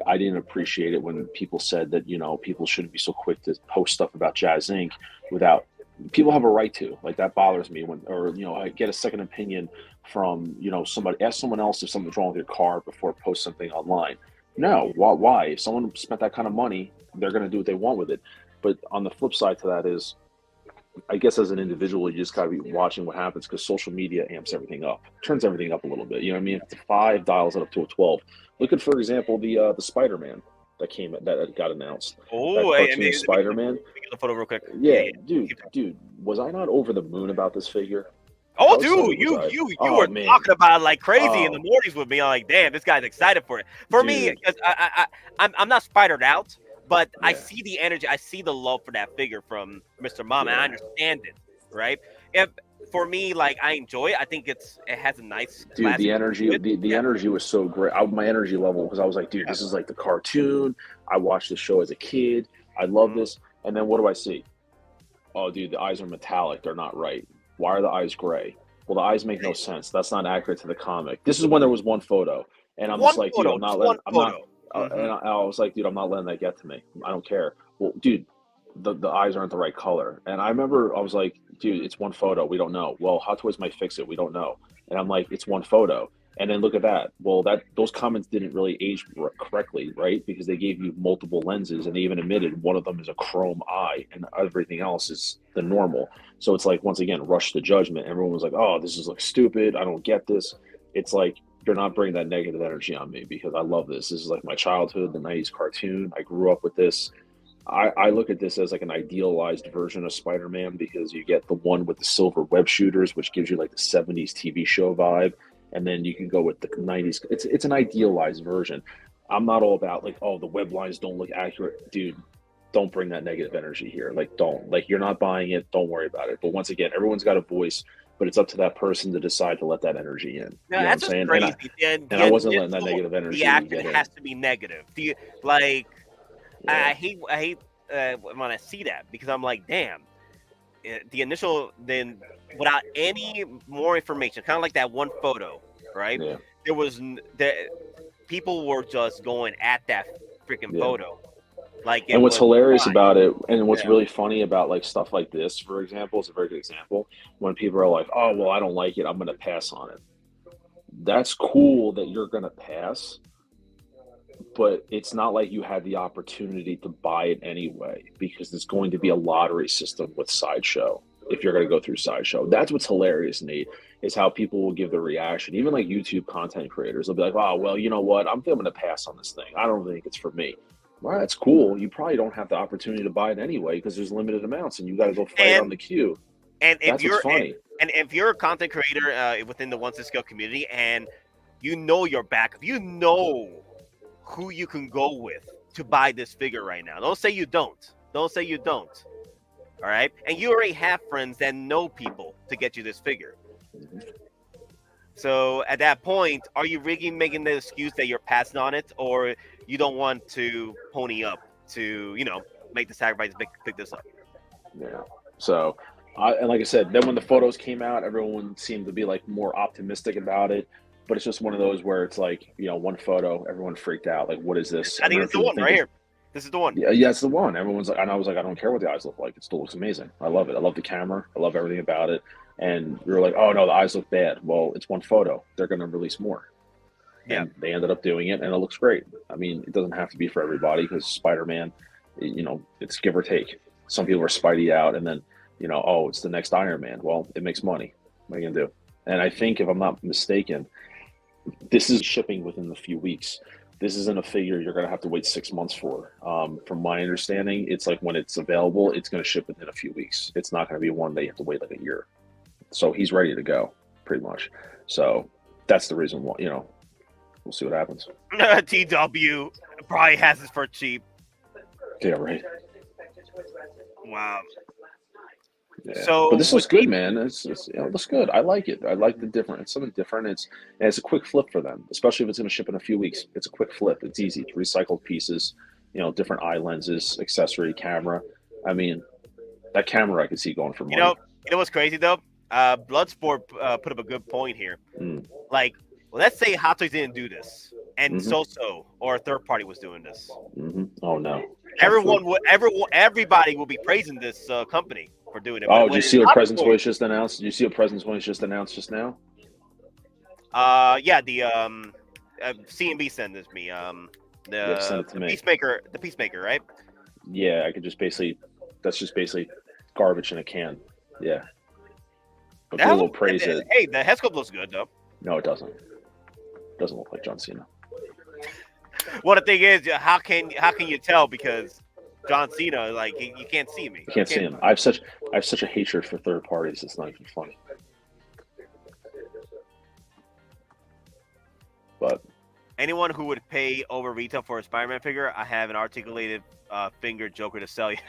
I didn't appreciate it when people said that people shouldn't be so quick to post stuff about JAZZINC without. People have a right to, like, that bothers me I get a second opinion from somebody. Ask someone else if something's wrong with your car before post something online. No, why? If someone spent that kind of money, they're going to do what they want with it. But on the flip side to that is, I guess as an individual, you just got to be watching what happens, because social media amps everything up, turns everything up a little bit. You know what I mean? If it's a 5, dials it up to a 12. Look at, for example, the Spider-Man that got announced. Oh, Spider-Man. Get the photo real quick. Yeah, dude, was I not over the moon about this figure? Oh, dude, you were talking about it like crazy in the mornings with me. I'm like, damn, this guy's excited for it. For me, because I'm not spidered out, but I see the energy, I see the love for that figure from Mr. Mom, and I understand it, right? For me, like, I enjoy it. I think it has a nice. Dude, the energy, the energy was so great. My energy level, because I was like, dude, this is like the cartoon. I watched the show as a kid. I love this. And then what do I see? Oh, dude, the eyes are metallic. They're not right. Why are the eyes gray? Well, the eyes make no sense. That's not accurate to the comic. This is when there was one photo, and I'm One just like, photo, dude, I'm not just letting. one I'm not. photo. And I was like, dude, I'm not letting that get to me. I don't care. Well, dude, the eyes aren't the right color. And I remember I was like, dude, it's one photo. We don't know. Well, Hot Toys might fix it. We don't know. And I'm like, it's one photo. And then look at that. Well, those comments didn't really age correctly, right? Because they gave you multiple lenses, and they even admitted one of them is a chrome eye, and everything else is the normal. So it's like, once again, rush to judgment. Everyone was like, "Oh, this is like stupid. I don't get this." It's like, you're not bringing that negative energy on me, because I love this. This is like my childhood, the '90s cartoon. I grew up with this. I look at this as like an idealized version of Spider-Man, because you get the one with the silver web shooters, which gives you like the '70s TV show vibe. And then you can go with the '90s. It's an idealized version. I'm not all about like, oh, the web lines don't look accurate. Dude, don't bring that negative energy here. Like, don't. Like, you're not buying it. Don't worry about it. But once again, everyone's got a voice, but it's up to that person to decide to let that energy in. No, you know that's what I'm just saying? crazy. And I wasn't letting that negative energy reaction get in. has to be negative. Do you like? Yeah. I hate when I see that, because I'm like, damn. The initial, then without any more information, kind of like that one photo, right? Yeah. There was people were just going at that freaking photo. Like, and what's hilarious about it, and what's really funny about like stuff like this, for example, is a very good example. When people are like, "Oh, well, I don't like it. I'm going to pass on it." That's cool that you're going to pass. But it's not like you had the opportunity to buy it anyway, because there's going to be a lottery system with Sideshow if you're going to go through Sideshow. That's what's hilarious, Nate, is how people will give their reaction. Even like YouTube content creators, they'll be like, "Oh, well, you know what? I'm going to pass on this thing. I don't think it's for me." Well, that's cool. You probably don't have the opportunity to buy it anyway, because there's limited amounts, and you got to go fight on the queue. And if that's what's funny. And if you're a content creator within the One Cisco community, and you know your back, if you know who you can go with to buy this figure right now. Don't say you don't. Don't say you don't. All right? And you already have friends that know people to get you this figure. So at that point, are you really making the excuse that you're passing on it, or you don't want to pony up to, make the sacrifice to pick this up? Yeah. So, and like I said, then when the photos came out, everyone seemed to be like more optimistic about it. But it's just one of those where it's like, one photo, everyone freaked out. Like, what is this? I think it's the one right here. This is the one. Yeah, it's the one. Everyone's like, and I was like, I don't care what the eyes look like. It still looks amazing. I love it. I love the camera. I love everything about it. And we were like, oh no, the eyes look bad. Well, it's one photo. They're going to release more. Yeah. And they ended up doing it, and it looks great. I mean, it doesn't have to be for everybody, because Spider-Man, it's give or take. Some people are Spidey out, and then, oh, it's the next Iron Man. Well, it makes money. What are you going to do? And I think, if I'm not mistaken, this is shipping within a few weeks. This isn't a figure you're going to have to wait 6 months for. From my understanding, it's like when it's available, it's going to ship within a few weeks. It's not going to be one that you have to wait like a year. So he's ready to go, pretty much. So that's the reason why, we'll see what happens. TW probably has this for cheap. Yeah, right. Wow. Yeah. So, but this looks good, man. It looks good. I like it. I like the different. It's something different. It's a quick flip for them, especially if it's going to ship in a few weeks. It's a quick flip. It's easy. It's recycled pieces, different eye lenses, accessory, camera. I mean, that camera I could see going for money. You know what's crazy though? Bloodsport put up a good point here. Like, let's say Hot Toys didn't do this, and So or a third party was doing this. Oh no! Everybody will be praising this company for doing it. Oh, did you see what Presence Toys just announced? Did you see what Presence Toys just announced just now? Yeah, the CMB sent this to me. Send it to me. The Peacemaker, right? Yeah, I could that's just basically garbage in a can. Yeah. But people will praise it. Hey, the head sculpt looks good though. No, it doesn't. It doesn't look like John Cena. Well, the thing is, how can you tell? Because John Cena, like, you can't see me. You can't see him. I have such a hatred for third parties. It's not even funny. But anyone who would pay over retail for a Spider-Man figure, I have an articulated finger Joker to sell you.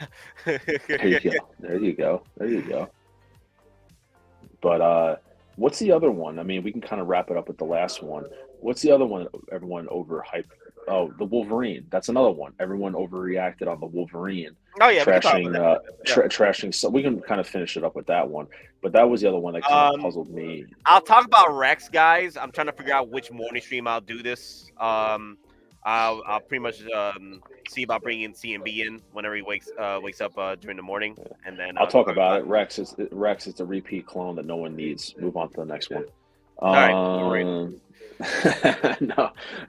There you go. But what's the other one? I mean, we can kind of wrap it up with the last one. What's the other one that everyone overhyped the Wolverine. That's another one. Everyone overreacted on the Wolverine. Oh yeah, trashing. So we can kind of finish it up with that one. But that was the other one that kind of puzzled me. I'll talk about Rex, guys. I'm trying to figure out which morning stream I'll do this. I'll pretty much see about bringing CMB in whenever he wakes up during the morning, and then I'll talk about it. Rex is a repeat clone that no one needs. Move on to the next one. All right.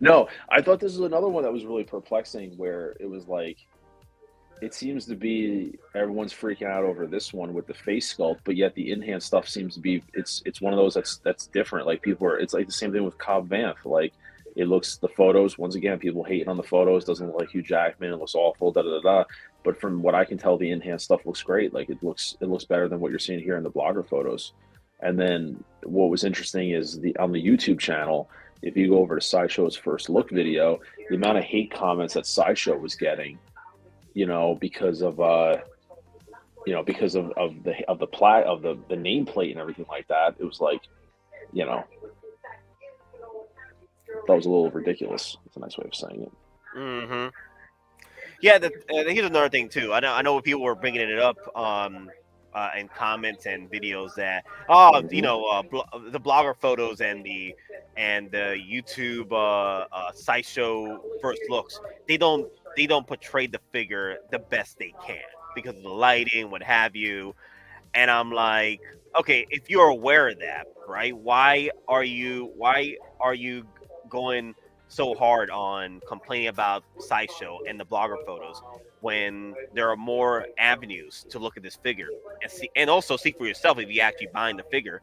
No. I thought this was another one that was really perplexing, where it was like, it seems to be everyone's freaking out over this one with the face sculpt, but yet the in-hand stuff seems to be it's one of those that's different. Like it's like the same thing with Cobb Vanth. Like it looks, the photos, once again, people hating on the photos, doesn't look like Hugh Jackman, it looks awful, But from what I can tell, the in-hand stuff looks great. Like it looks better than what you're seeing here in the blogger photos. And then what was interesting is on the YouTube channel, if you go over to Sideshow's first look video, the amount of hate comments that Sideshow was getting, because of the nameplate and everything like that, it was like, that was a little ridiculous. It's a nice way of saying it. Mm-hmm. Yeah, here's another thing too. I know people were bringing it up in comments and videos that the blogger photos and the YouTube Sideshow first looks, they don't portray the figure the best they can because of the lighting, what have you. And I'm like, okay, if you're aware of that, right? Why are you going so hard on complaining about Sideshow and the blogger photos when there are more avenues to look at this figure and also see for yourself if you actually buying the figure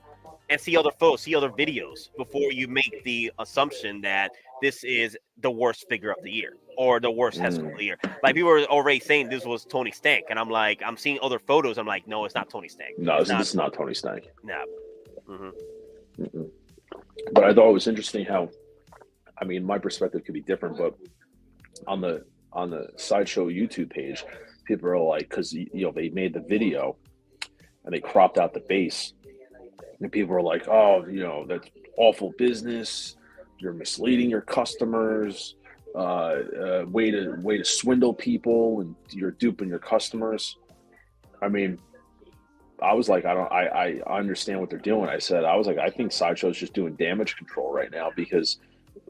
and see other photos, see other videos before you make the assumption that this is the worst figure of the year or the worst Hesper of the year. Like people were already saying this was Tony Stank, and I'm like, I'm seeing other photos. I'm like, no, it's not Tony Stank. No, this is not Tony Stank. No. But I thought it was interesting how, I mean, my perspective could be different, but on the Sideshow YouTube page, people are like, because they made the video and they cropped out the base, and people are like, oh, that's awful business. You're misleading your customers. Way to swindle people, and you're duping your customers. I mean, I was like, I understand what they're doing. I think Sideshow's just doing damage control right now because,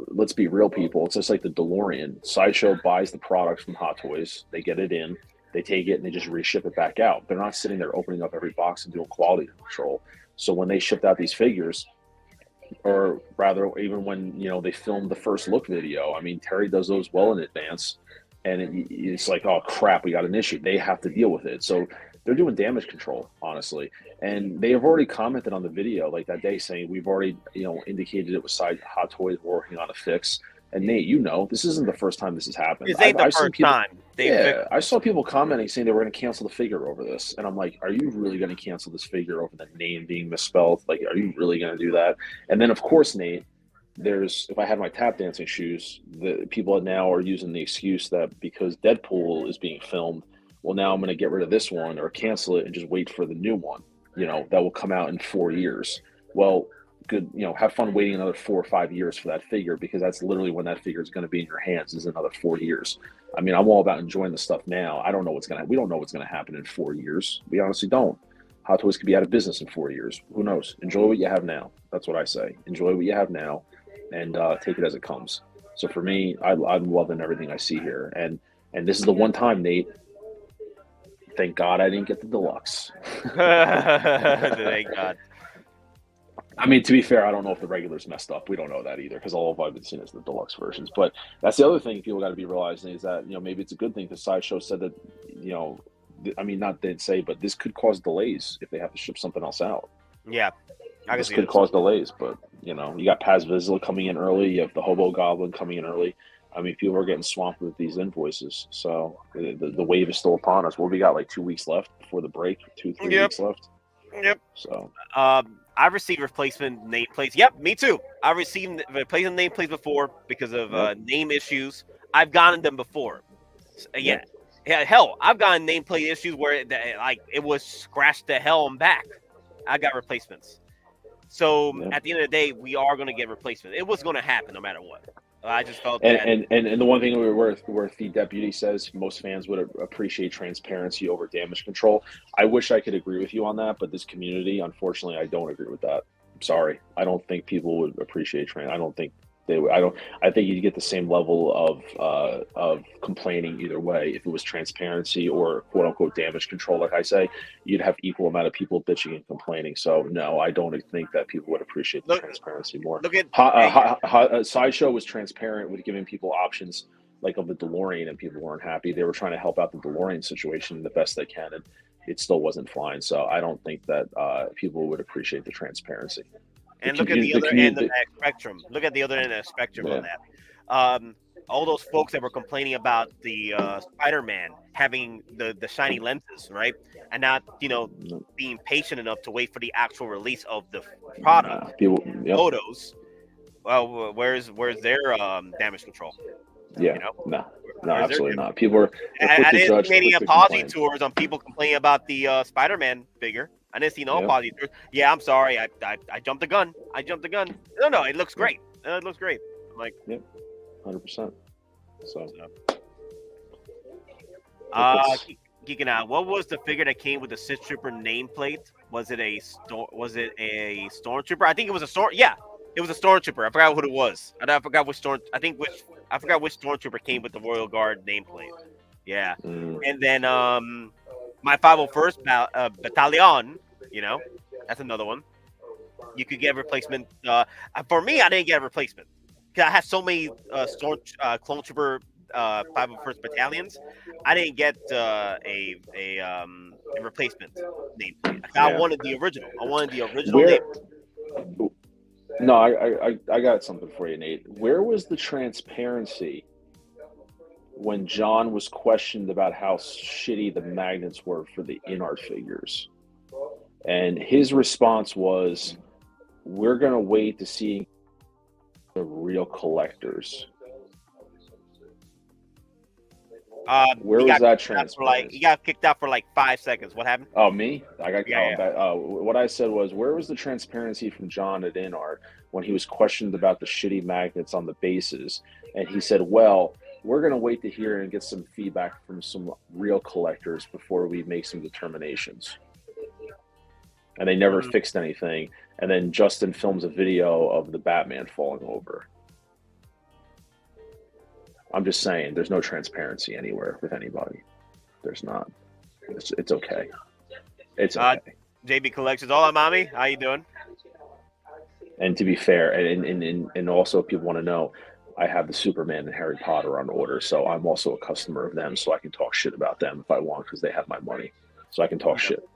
let's be real, people. It's just like the DeLorean. Sideshow buys the product from Hot Toys. They get it in, they take it, and they just reship it back out. They're not sitting there opening up every box and doing quality control. So when they shipped out these figures, or rather, even when they filmed the first look video, I mean, Terry does those well in advance, and it's like, oh crap, we got an issue. They have to deal with it. So they're doing damage control, honestly. And they have already commented on the video like that day saying, we've already, indicated it was Hot Toys working on a fix. And Nate, this isn't the first time this has happened. This ain't the first time. I saw people commenting saying they were going to cancel the figure over this. And I'm like, are you really going to cancel this figure over the name being misspelled? Like, are you really going to do that? And then, of course, Nate, if I had my tap dancing shoes, the people now are using the excuse that because Deadpool is being filmed, well, now I'm going to get rid of this one or cancel it and just wait for the new one, that will come out in 4 years. Well, good, have fun waiting another 4 or 5 years for that figure, because that's literally when that figure is going to be in your hands, is another 4 years. I mean, I'm all about enjoying the stuff now. We don't know what's going to happen in 4 years. We honestly don't. Hot Toys could be out of business in 4 years. Who knows? Enjoy what you have now. That's what I say. Enjoy what you have now and take it as it comes. So for me, I'm loving everything I see here. And this is the one time, Nate, thank God I didn't get the deluxe. Thank God. I mean, to be fair, I don't know if the regulars messed up. We don't know that either, because all I've been seeing is the deluxe versions. But that's the other thing people got to be realizing, is that maybe it's a good thing, because Sideshow said that I mean, not they'd say, but this could cause delays if they have to ship something else out. Yeah, this could cause delays. But you got Paz Vizsla coming in early. You have the Hobo Goblin coming in early. I mean, people are getting swamped with these invoices. So the wave is still upon us. Well, we got like 2 weeks left before the break. 2-3 weeks left. Yep. So I received replacement nameplates. Yep, me too. I received replacement nameplates before because of name issues. I've gotten them before. Yeah, hell, I've gotten nameplate issues where it was scratched to hell and back. I got replacements. So at the end of the day, we are going to get replacements. It was going to happen no matter what. I just felt and the one thing where the deputy says most fans would appreciate transparency over damage control. I wish I could agree with you on that, but this community, unfortunately, I don't agree with that. I'm sorry. I don't think people would appreciate I don't think they would. I think you'd get the same level of complaining either way. If it was transparency or quote unquote damage control, like I say, you'd have equal amount of people bitching and complaining. So no, I don't think that people would appreciate the transparency more. Look at Sideshow was transparent with giving people options like of the DeLorean, and people weren't happy. They were trying to help out the DeLorean situation the best they can, and it still wasn't flying. So I don't think that people would appreciate the transparency. And look at the other end of that spectrum. Look at the other end of the spectrum on that. All those folks that were complaining about the Spider-Man having the shiny lenses, right? And not, being patient enough to wait for the actual release of the product. Photos. Well, where's their damage control? Yeah, no, absolutely not. People are. I didn't see any apology tours on people complaining about the Spider-Man figure. I didn't see no apology tours. Yeah, I'm sorry. I jumped the gun. No, it looks great. It looks great. I'm like, 100%. So. Geeking Out. What was the figure that came with the Sith Trooper nameplate? Was it a Stormtrooper? I think it was a Storm. Yeah, it was a Stormtrooper. I forgot what it was. I forgot which I forgot which Stormtrooper came with the Royal Guard nameplate. Yeah, and then my 501st Battalion. That's another one. You could get a replacement. For me, I didn't get a replacement because I had so many Clone Trooper 501st battalions. I didn't get a replacement nameplate. I wanted the original. Nameplate. No, I got something for you, Nate. Where was the transparency when John was questioned about how shitty the magnets were for the in-art figures? And his response was, we're going to wait to see the real collectors. Where was that transparency? He got kicked out for like 5 seconds. What happened? Oh, me? What I said was, where was the transparency from John at InArt when he was questioned about the shitty magnets on the bases? And he said, well, we're going to wait to hear and get some feedback from some real collectors before we make some determinations. And they never fixed anything. And then Justin films a video of the Batman falling over. I'm just saying, there's no transparency anywhere with anybody. There's not. It's okay. It's okay. JB Collections. Hola, mommy. How you doing? And to be fair, and also people want to know, I have the Superman and Harry Potter on order, so I'm also a customer of them, so I can talk shit about them if I want because they have my money. So I can talk shit.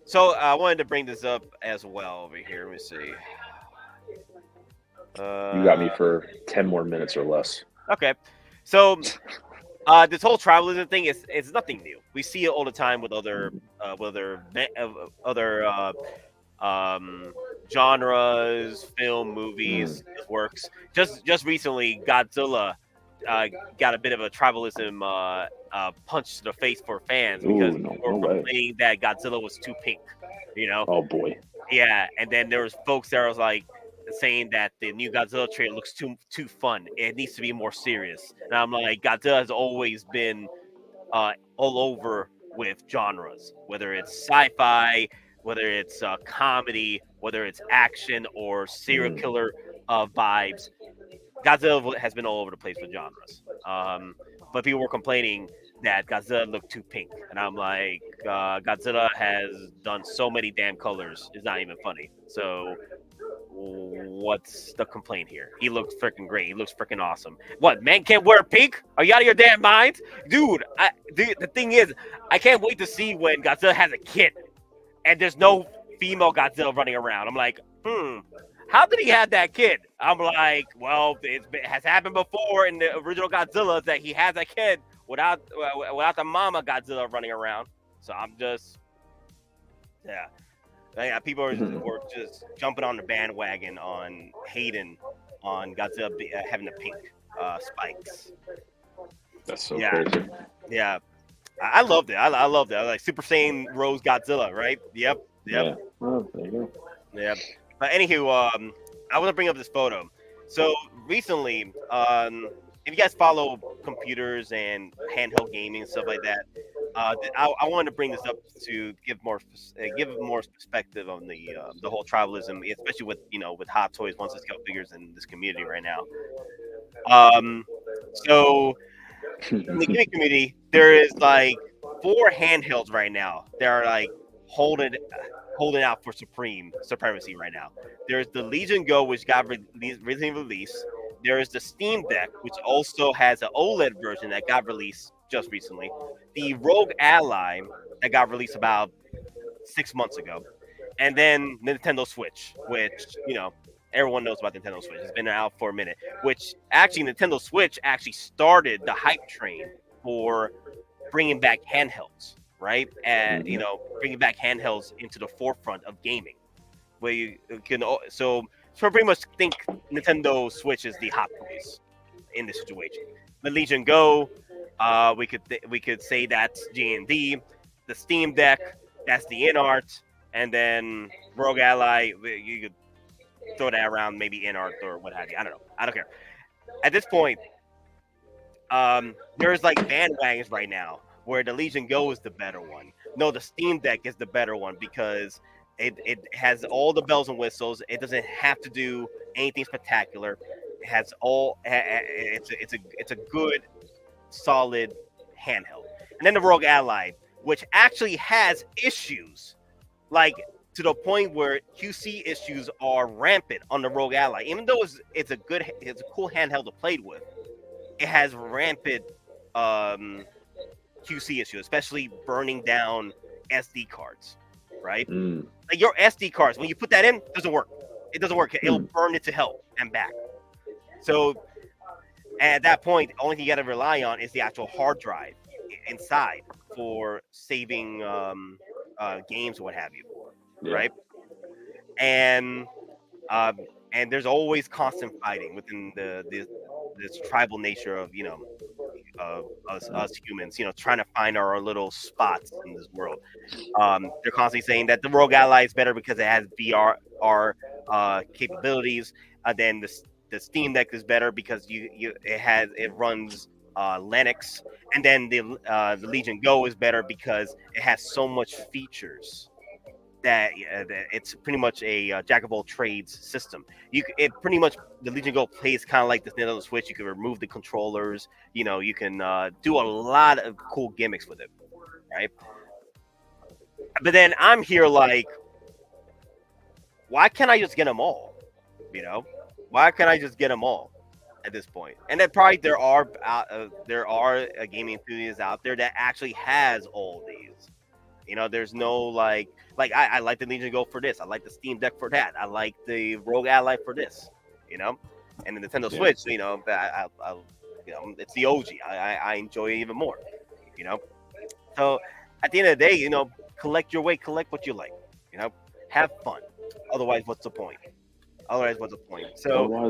So I wanted to bring this up as well over here. Let me see. You got me for 10 more minutes or less. Okay. So this whole tribalism thing is nothing new. We see it all the time with other genres, film, movies, works. Just recently, Godzilla got a bit of a tribalism punch to the face for fans because people were complaining that Godzilla was too pink. Oh boy. Yeah, and then there was folks that was like saying that the new Godzilla trailer looks too fun. It needs to be more serious. And I'm like, Godzilla has always been all over with genres, whether it's sci-fi, whether it's comedy, whether it's action or serial killer vibes. Godzilla has been all over the place with genres. But people were complaining that Godzilla looked too pink. And I'm like, Godzilla has done so many damn colors. It's not even funny. So what's the complaint here? He looks freaking great. He looks freaking awesome. What, man can't wear pink? Are you out of your damn minds? Dude, the thing is, I can't wait to see when Godzilla has a kid and there's no female Godzilla running around. I'm like, how did he have that kid? I'm like, well, it has happened before in the original Godzilla that he has a kid without the mama Godzilla running around. So I'm just, yeah, people were just jumping on the bandwagon on hating on Godzilla having the pink spikes. That's so crazy. Yeah, I loved it. I loved it. I was like Super Saiyan Rose Godzilla, right? Yep. Yeah. Oh, there you go. Yep. But anywho, I want to bring up this photo. So recently, if you guys follow computers and handheld gaming and stuff like that, I wanted to bring this up to give more perspective on the whole tribalism, especially with with Hot Toys, One Scale figures in this community right now. So in the gaming community, there is like 4 handhelds right now. They're like holding out for supremacy right now. There's the Legion Go, which got recently released. There is the Steam Deck, which also has an OLED version that got released just recently. The Rogue Ally that got released about 6 months ago, and then Nintendo Switch, which everyone knows about Nintendo Switch. It's been out for a minute. Which actually, Nintendo Switch actually started the hype train for bringing back handhelds, right? And bringing back handhelds into the forefront of gaming, where you can so pretty much think Nintendo Switch is the Hot Toys in this situation. The Legion Go, we could say that's JND. The Steam Deck, that's the InArt, and then Rogue Ally, you could throw that around, maybe InArt or what have you. I don't know. I don't care. At this point, there's like bandwagons right now where the Legion Go is the better one. No, the Steam Deck is the better one because it has all the bells and whistles. It doesn't have to do anything spectacular. It has all. It's a good, solid handheld. And then the Rogue Ally, which actually has issues, like to the point where QC issues are rampant on the Rogue Ally. Even though it's a cool handheld to play with, it has rampant QC issues, especially burning down SD cards, right? Like your SD cards, when you put that in, it doesn't work. It doesn't work. It'll burn it to hell and back. So at that point, the only thing you got to rely on is the actual hard drive inside for saving games or what have you, right? And there's always constant fighting within this tribal nature of us humans, trying to find our little spots in this world. They're constantly saying that the Rogue Ally is better because it has VR capabilities. Then the Steam Deck is better because it runs Linux, and then the Legion Go is better because it has so much features that it's pretty much a jack of all trades system. The Legion Go plays kind of like the Nintendo Switch. You can remove the controllers. You can do a lot of cool gimmicks with it, right? But then I'm here like, why can't I just get them all? Why can't I just get them all at this point? And then probably there are gaming enthusiasts out there that actually has all these. There's no like I like the Legion Go for this. I like the Steam Deck for that. I like the Rogue Ally for this. And the Nintendo Switch. It's the OG. I enjoy it even more. So at the end of the day, collect your way, collect what you like. Have fun. Otherwise, what's the point? So otherwise,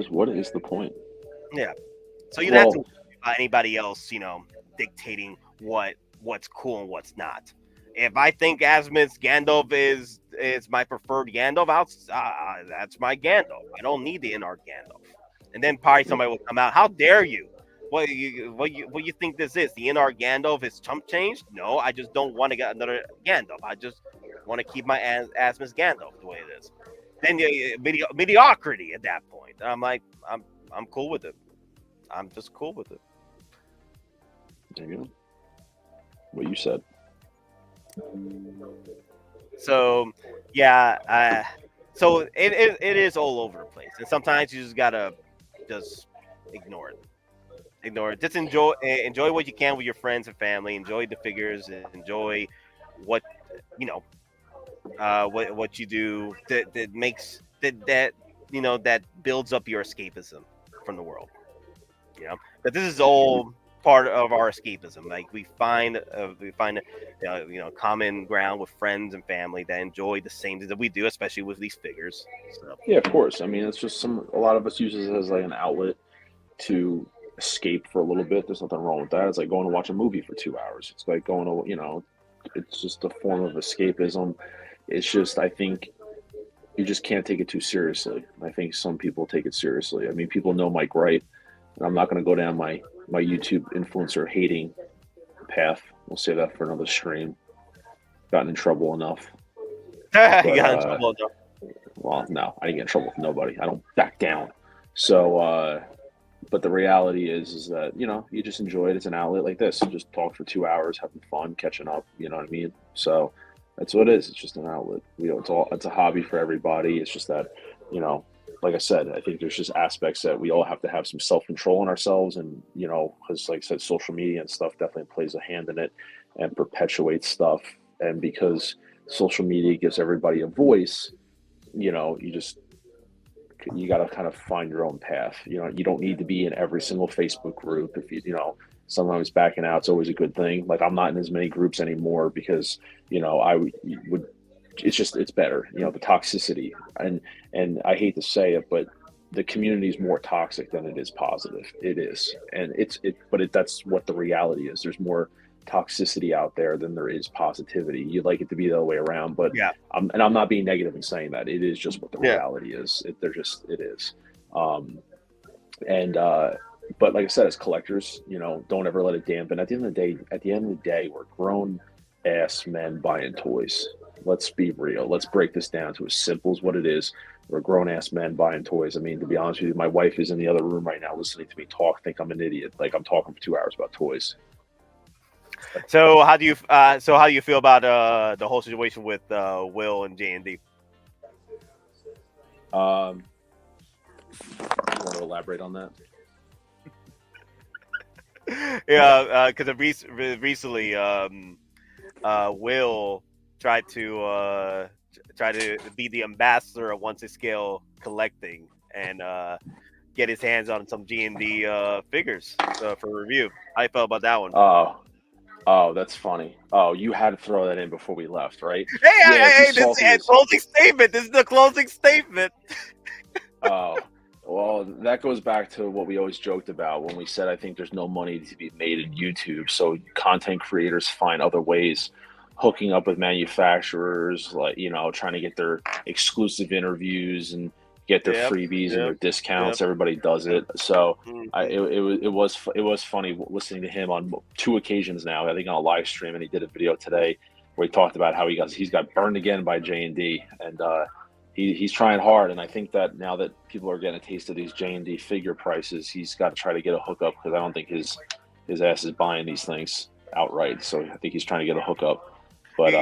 what is the point? Yeah. So you don't have to worry about anybody else, dictating what's cool and what's not. If I think Asmus Gandalf is my preferred Gandalf, that's my Gandalf. I don't need the InArt Gandalf. And then probably somebody will come out. How dare you? What you think this is? The InArt Gandalf is chump changed? No, I just don't want to get another Gandalf. I just want to keep my Asmus Gandalf the way it is. Then mediocrity at that point. I'm like, I'm cool with it. I'm just cool with it. There you go. What you said. So yeah, so it is all over the place, and sometimes you just gotta just ignore it. Just enjoy what you can with your friends and family. Enjoy the figures, and enjoy what what you do that makes that builds up your escapism from the world. But this is all part of our escapism. Like we find common ground with friends and family that enjoy the same things that we do, especially with these figures. So. Yeah, of course. I mean, it's just a lot of us use it as like an outlet to escape for a little bit. There's nothing wrong with that. It's like going to watch a movie for 2 hours. It's like going to, it's just a form of escapism. It's just, I think you just can't take it too seriously. I think some people take it seriously. I mean, people know Mike Wright, and I'm not going to go down my YouTube influencer hating path. We'll save that for another stream. Gotten in trouble enough. Got in trouble enough. Well, no, I didn't get in trouble with nobody. I don't back down. So, but the reality is that, you know, you just enjoy it. It's an outlet like this. You just talk for 2 hours, having fun, catching up. You know what I mean? So that's what it is. It's just an outlet. You know, it's a hobby for everybody. It's just that, you know, like I said, I think there's just aspects that we all have to have some self-control on ourselves. And, you know, because like I said, social media and stuff definitely plays a hand in it and perpetuates stuff. And because social media gives everybody a voice, you know, you got to kind of find your own path. You know, you don't need to be in every single Facebook group. If you know, sometimes backing out's always a good thing. Like, I'm not in as many groups anymore because, you know, it's better, you know, the toxicity. And I hate to say it, but the community is more toxic than it is positive. It is. And that's what the reality is. There's more toxicity out there than there is positivity. You'd like it to be the other way around, but yeah. I'm not being negative in saying that. It is just what the reality is. It is. But like I said, as collectors, you know, don't ever let it dampen. At the end of the day, we're grown ass men buying toys. Let's be real. Let's break this down to as simple as what it is. We're grown ass men buying toys. I mean, to be honest with you, my wife is in the other room right now listening to me talk, think I'm an idiot. Like, I'm talking for 2 hours about toys. So how do you feel about the whole situation with Will and JND? You want to elaborate on that? Yeah, because recently, Will tried to be the ambassador of Once a Scale Collecting and get his hands on some JND figures for review. How you felt about that one? Oh, that's funny. Oh, you had to throw that in before we left, right? Hey, this is closing statement. This is the closing statement. Oh, well, that goes back to what we always joked about when we said I think there's no money to be made in YouTube. So content creators find other ways, hooking up with manufacturers, like, you know, trying to get their exclusive interviews and get their freebies and their discounts. Everybody does it. So it was funny listening to him on 2 occasions now. I think on a live stream, and he did a video today where he talked about how he's got burned again by JND, and he's trying hard. And I think that now that people are getting a taste of these JND figure prices, he's got to try to get a hookup, because I don't think his ass is buying these things outright. So I think he's trying to get a hookup. But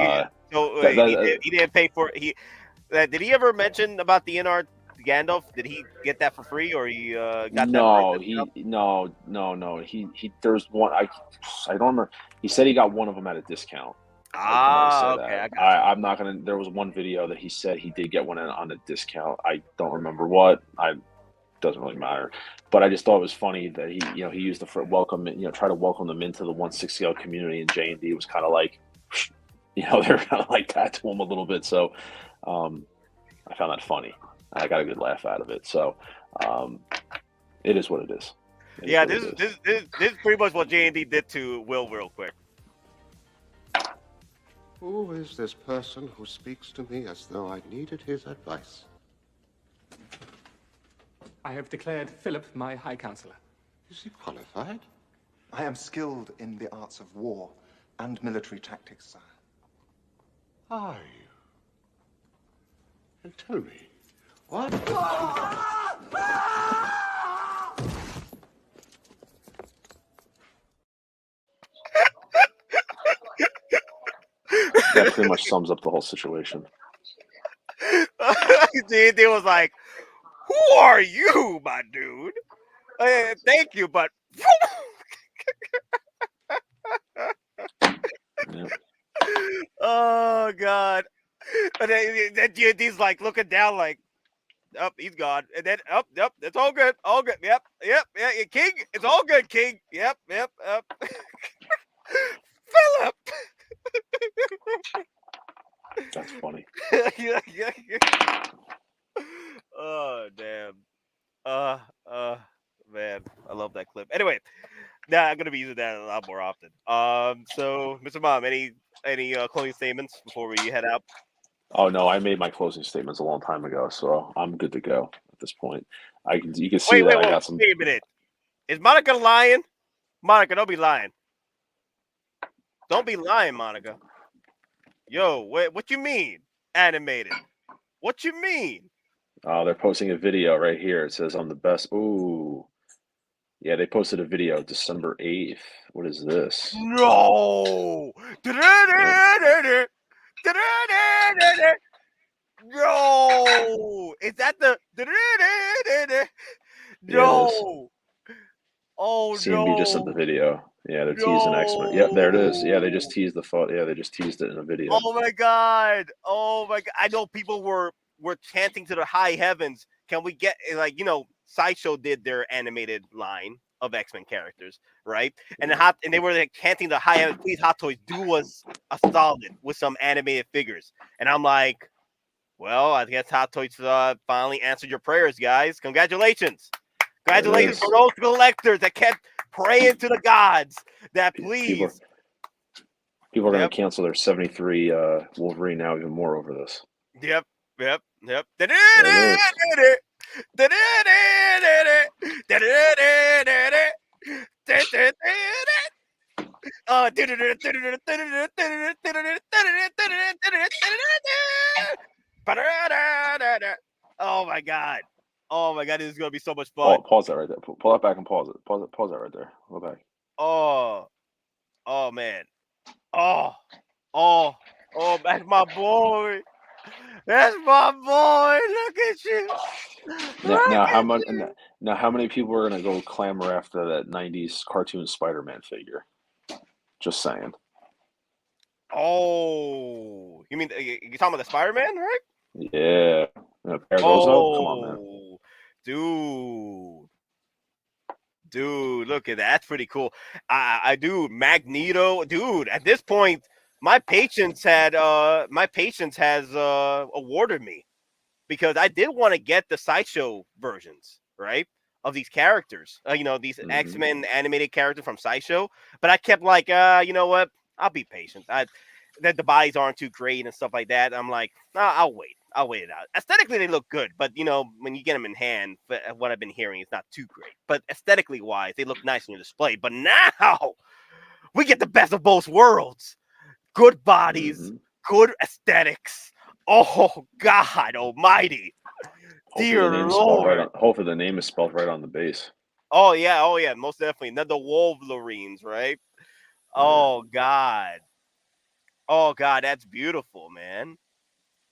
he didn't pay for it. Did he ever mention about the NR Gandalf? Did he get that for free, or he got that? No. He there's one. I don't remember. He said he got one of them at a discount. Okay. I'm not gonna. There was one video that he said he did get one on a discount. I don't remember what. Doesn't really matter. But I just thought it was funny that he used the welcome, try to welcome them into the 1/6 scale community, and JND was kind of like, they're kind of like that to him a little bit. So I found that funny. I got a good laugh out of it. So it is what it is. This is pretty much what JND did to Will real quick. Who is this person who speaks to me as though I needed his advice? I have declared Philip my High Counselor. Is he qualified? I am skilled in the arts of war and military tactics, sire. Are you? And tell me, what? That pretty much sums up the whole situation. JND was like, "Who are you, my dude? Thank you, but." Oh God! And then JND's like looking down, like, "Up, he's gone." And then up, it's all good, Yep, King, it's all good, King. Yep. Philip. That's funny. Yeah. Oh damn. Man, I love that clip. Anyway, I'm gonna be using that a lot more often. So Mr. Mom, any closing statements before we head out? Oh no, I made my closing statements a long time ago, so I'm good to go at this point. You can see that I got some. Wait a minute. Is Monica lying? Monica, don't be lying. Don't be lying, Monica. Yo, what you mean animated? What you mean? Oh, they're posting a video right here. It says I'm the best. Ooh. Yeah, they posted a video December 8th. What is this? No. No. Is that the no? Oh CNB just sent the no. video. Yeah, they're teasing X-Men. Yep, there it is. Yeah, they just teased the photo. Yeah, they just teased it in a video. Oh my god. Oh my god. I know people were chanting to the high heavens. Can we get like, you know, Sideshow did their animated line of X-Men characters, right? And they were like chanting the high heavens, please Hot Toys, do us a solid with some animated figures. And I'm like, well, I guess Hot Toys finally answered your prayers, guys. Congratulations. Congratulations for those collectors that kept praying to the gods that please. People are going to cancel their 73 Wolverine now even more over this. Yep. Oh my god. Oh my god, this is gonna be so much fun. Pause that right there. Pull that back and pause it. Pause that right there. Go back. Oh man. Oh, that's my boy. That's my boy. Look at you. Now how many people are gonna go clamor after that 90s cartoon Spider-Man figure? Just saying. Oh, you mean you're talking about the Spider-Man, right? Yeah. Pair those up. Come on, man. Dude, look at that. That's pretty cool. I do Magneto, dude. At this point, my patience has awarded me because I did want to get the Sideshow versions, right, of these characters. You know, these X-Men animated characters from Sideshow, but I kept like, you know what? I'll be patient. That the bodies aren't too great and stuff like that. I'm like, I'll wait it out. Aesthetically, they look good, but you know, when you get them in hand, what I've been hearing is not too great. But aesthetically wise, they look nice in your display. But now we get the best of both worlds: good bodies, good aesthetics. Oh God Almighty, dear Lord! Hopefully, the name is spelled right on the base. Oh yeah, most definitely. Not the Wolverines, right? Oh God. Oh God, that's beautiful, man.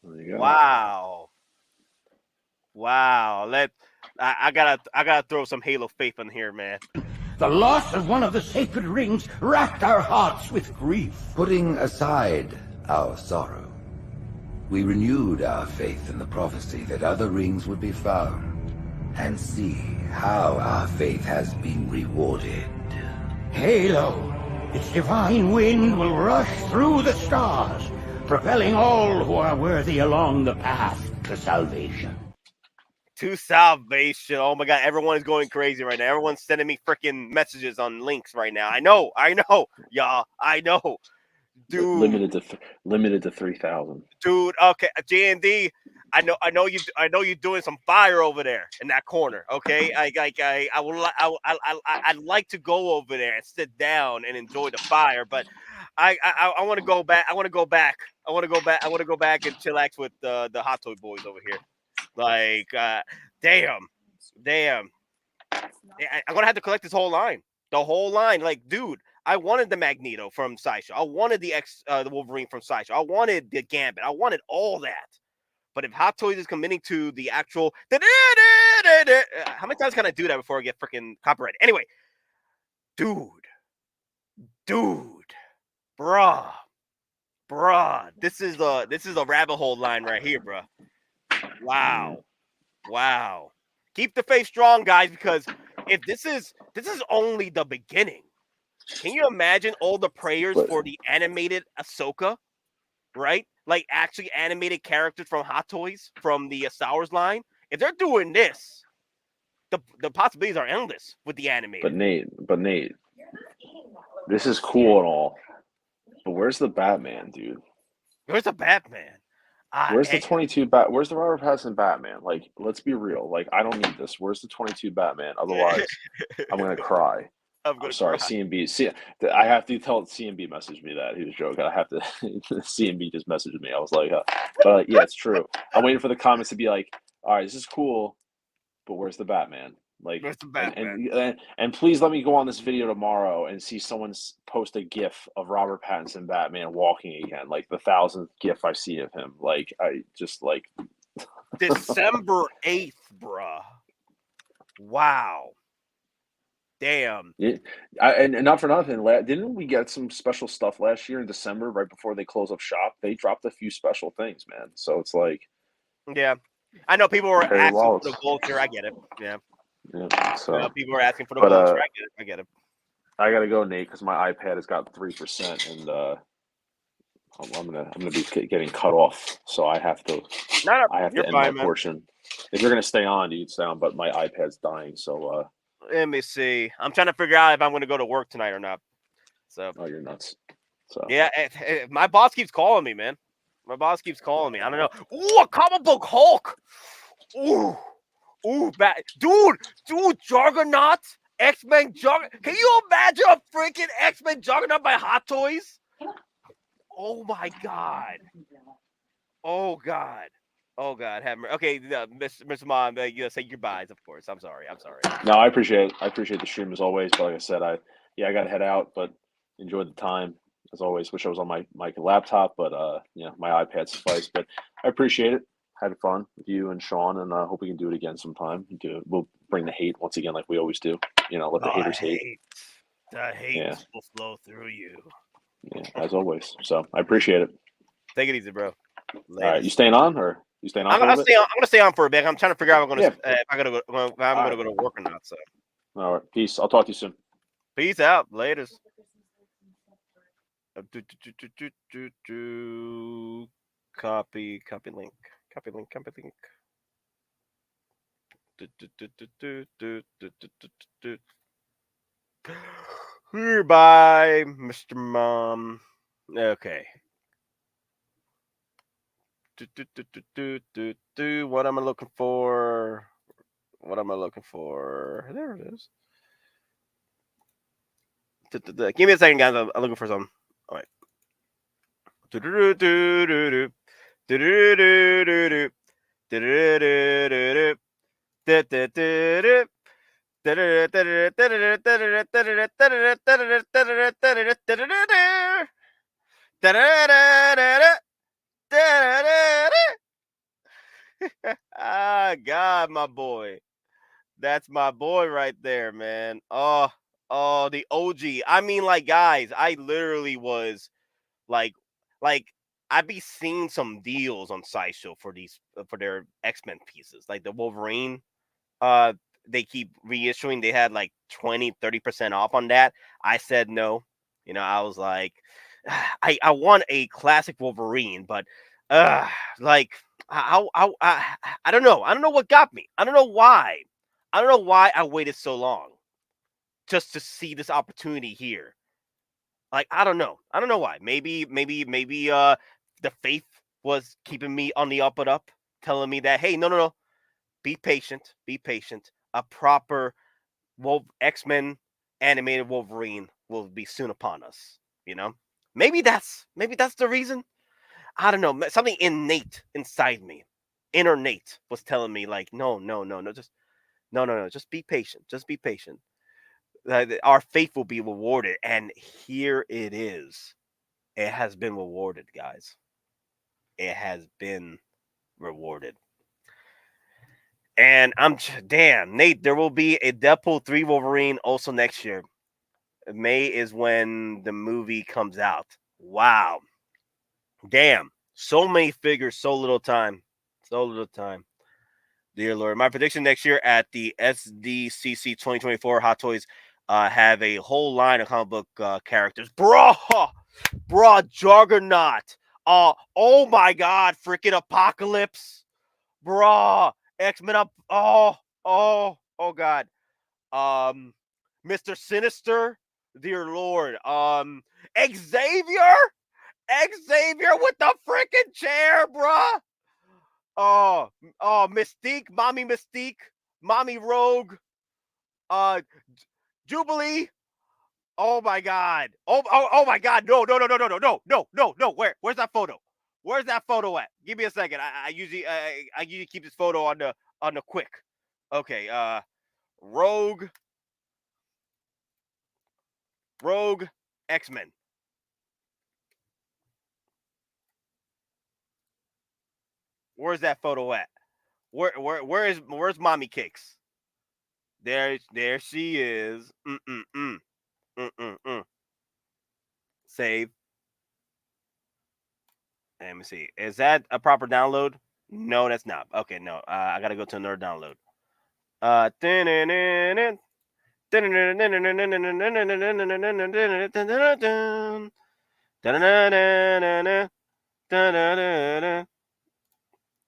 Wow. I gotta throw some Halo faith in here, man. The loss of one of the sacred rings racked our hearts with grief. Putting aside our sorrow, we renewed our faith in the prophecy that other rings would be found, and see how our faith has been rewarded. Halo, its divine wind will rush through the stars, propelling all who are worthy along the path to salvation. To salvation. Oh my God, everyone is going crazy right now. Everyone's sending me freaking messages on links right now. I know, y'all. I know. Dude. Limited to 3,000. Dude, okay, JND, I know you're doing some fire over there in that corner. Okay, I'd like to go over there and sit down and enjoy the fire, but I want to go back. I want to go back and chillax with the Hot Toy boys over here. Like, damn. I'm gonna have to collect this whole line. The whole line, like, dude. I wanted the Magneto from Sideshow. I wanted the Wolverine from Sideshow. I wanted the Gambit. I wanted all that. But if Hot Toys is committing to the actual, how many times can I do that before I get freaking copyrighted? Anyway, dude, bruh, this is a rabbit hole line right here, bruh. Wow. Keep the faith strong, guys, because if this is only the beginning. Can you imagine all the prayers for the animated Ahsoka, right? Like actually animated characters from Hot Toys from the Star Wars line. If they're doing this, the possibilities are endless with the animated. But Nate, this is cool and all, but where's the Batman, dude? Where's the Batman? Where's the 22 Where's the Robert Pattinson Batman? Like, let's be real. Like, I don't need this. Where's the 22 Batman? Otherwise, I'm gonna cry. I'm sorry, cry. CMB. See, I have to tell CMB messaged me that he was joking. I have to. CMB just messaged me. I was like, but yeah, it's true. I'm waiting for the comments to be like, all right, this is cool, but where's the Batman? Like, Where's the Batman? And please let me go on this video tomorrow and see someone post a GIF of Robert Pattinson Batman walking again, like the 1,000th GIF I see of him. Like, I just like December 8th, bruh. Wow. Damn. Yeah, and not for nothing, didn't we get some special stuff last year in December right before they close up shop? They dropped a few special things, man. So it's like, yeah, I know people were asking for wallets. the vulture. I get it. Yeah. So people are asking for the vulture. I get it. I gotta go, Nate, because my iPad has got 3%, and I'm gonna be getting cut off. So I have to. I have to end my portion. If you're gonna stay on, you can stay on. But my iPad's dying, so. Let me see. I'm trying to figure out if I'm going to go to work tonight or not. So. Oh, you're nuts. So. Yeah, my boss keeps calling me, man. My boss keeps calling me. I don't know. Ooh, a comic book Hulk. Ooh, dude, Juggernaut, X-Men Juggernaut. Can you imagine a freaking X-Men Juggernaut by Hot Toys? Oh my God. Oh God. Oh God, have mercy. Okay, Mr. Mom, you say goodbyes, of course. I'm sorry. No, I appreciate the stream as always. But like I said, I got to head out, but enjoyed the time as always. Wish I was on my laptop, but my iPad sufficed. But I appreciate it. Had fun with you and Sean, and I hope we can do it again sometime. We'll bring the hate once again, like we always do. Let the haters hate. The hate will flow through you. Yeah, as always. So I appreciate it. Take it easy, bro. All right, you staying on or? You staying on? I'm gonna stay on for a bit. I'm trying to figure out if I'm gonna go to work or not. So. All right, peace. I'll talk to you soon. Peace out. Laters. Copy link. Bye, Mr. Mom. Okay. What am I looking for? There it is. Give me a second, guys. I'm looking for something. All right. Ah, God, my boy. That's my boy right there, man. Oh, the OG. I mean, like, guys, I literally was like I'd be seeing some deals on Sideshow for their X-Men pieces, like the Wolverine. They keep reissuing. They had like 20-30% off on that. I said no. I was like, I want a classic Wolverine, but like I don't know. I don't know what got me. I don't know why. I don't know why I waited so long just to see this opportunity here. Like, I don't know. I don't know why. Maybe the faith was keeping me on the up and up, telling me that, hey, no. Be patient. A proper X-Men animated Wolverine will be soon upon us. Maybe that's the reason. I don't know. Something innate inside me, inner Nate, was telling me like, no, just be patient. Just be patient. Our faith will be rewarded, and here it is. It has been rewarded, guys. It has been rewarded. And damn, Nate, there will be a Deadpool 3 Wolverine also next year. May is when the movie comes out. Wow. Damn. So many figures, so little time. Dear Lord. My prediction next year at the SDCC 2024 Hot Toys have a whole line of comic book characters. Bruh, Juggernaut. Oh my God, freaking Apocalypse. Bruh, X-Men up. Oh God. Mr. Sinister, dear Lord. Xavier. Xavier with the freaking chair, bruh. Oh, Mystique, Mommy Rogue, Jubilee. Oh my God. Oh my God. No. Where's that photo? Where's that photo at? Give me a second. I usually keep this photo on the quick. Okay. Rogue X-Men. Where's that photo at? Where's Mommy Cakes? There she is. Save. Let me see. Is that a proper download? No, that's not. Okay, no. I gotta go to another download.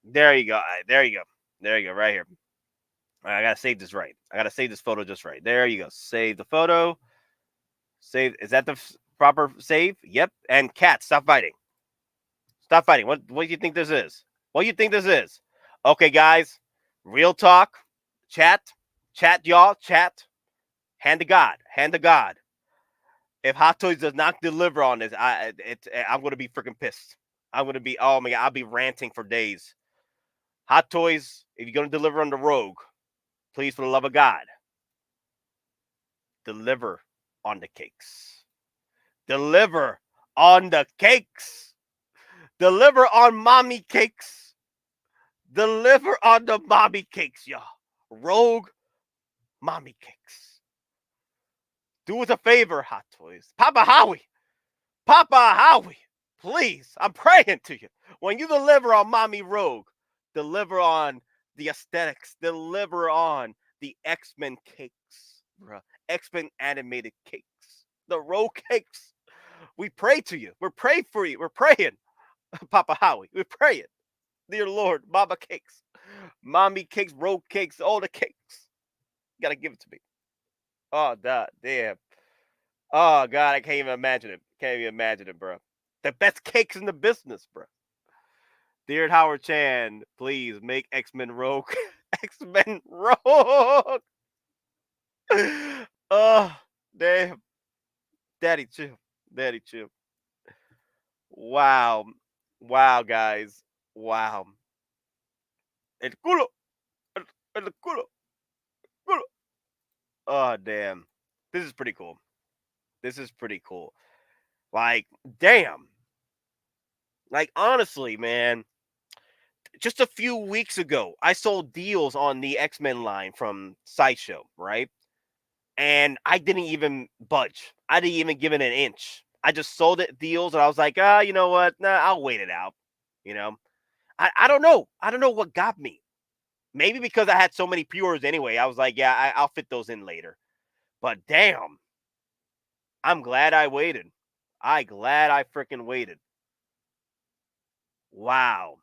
There you go. There you go. Right here. I gotta save this right. I gotta save this photo just right. There you go. Save the photo. Save. Is that the proper save? Yep. And cat, stop fighting. Stop fighting. What do you think this is? What do you think this is? Okay, guys. Real talk. Chat, y'all. Chat. Hand to God. If Hot Toys does not deliver on this, I'm gonna be freaking pissed. I'm gonna be. Oh my God. I'll be ranting for days. Hot Toys, if you're gonna deliver on the Rogue, please, for the love of God, deliver on the cakes. Deliver on the cakes. Deliver on Mommy Cakes. Deliver on the Mommy Cakes, y'all. Rogue Mommy Cakes. Do us a favor, Hot Toys. Papa Howie, please, I'm praying to you. When you deliver on Mommy Rogue, deliver on the aesthetics. Deliver on the X-Men cakes, bro. X-Men animated cakes. The Rogue cakes. We pray to you. We're praying for you. We're praying. Papa Howie, we're praying. Dear Lord, Mama Cakes. Mommy Cakes, Rogue Cakes, all the cakes. You gotta give it to me. Oh, damn. Oh, God, I can't even imagine it. Bro. The best cakes in the business, bro. Dear Howard Chan, please make X-Men Rogue. X-Men Rogue. Oh, damn. Daddy, chill. Wow, guys. Wow. El culo. El culo. Oh, damn. This is pretty cool. Like, damn. Like, honestly, man. Just a few weeks ago, I sold deals on the X-Men line from Sideshow, right? And I didn't even budge. I didn't even give it an inch. I just sold it deals, and I was like, you know what? Nah, I'll wait it out. You know, I don't know. I don't know what got me. Maybe because I had so many pre-orders anyway. I was like, yeah, I'll fit those in later. But damn, I'm glad I waited. Glad I freaking waited. Wow.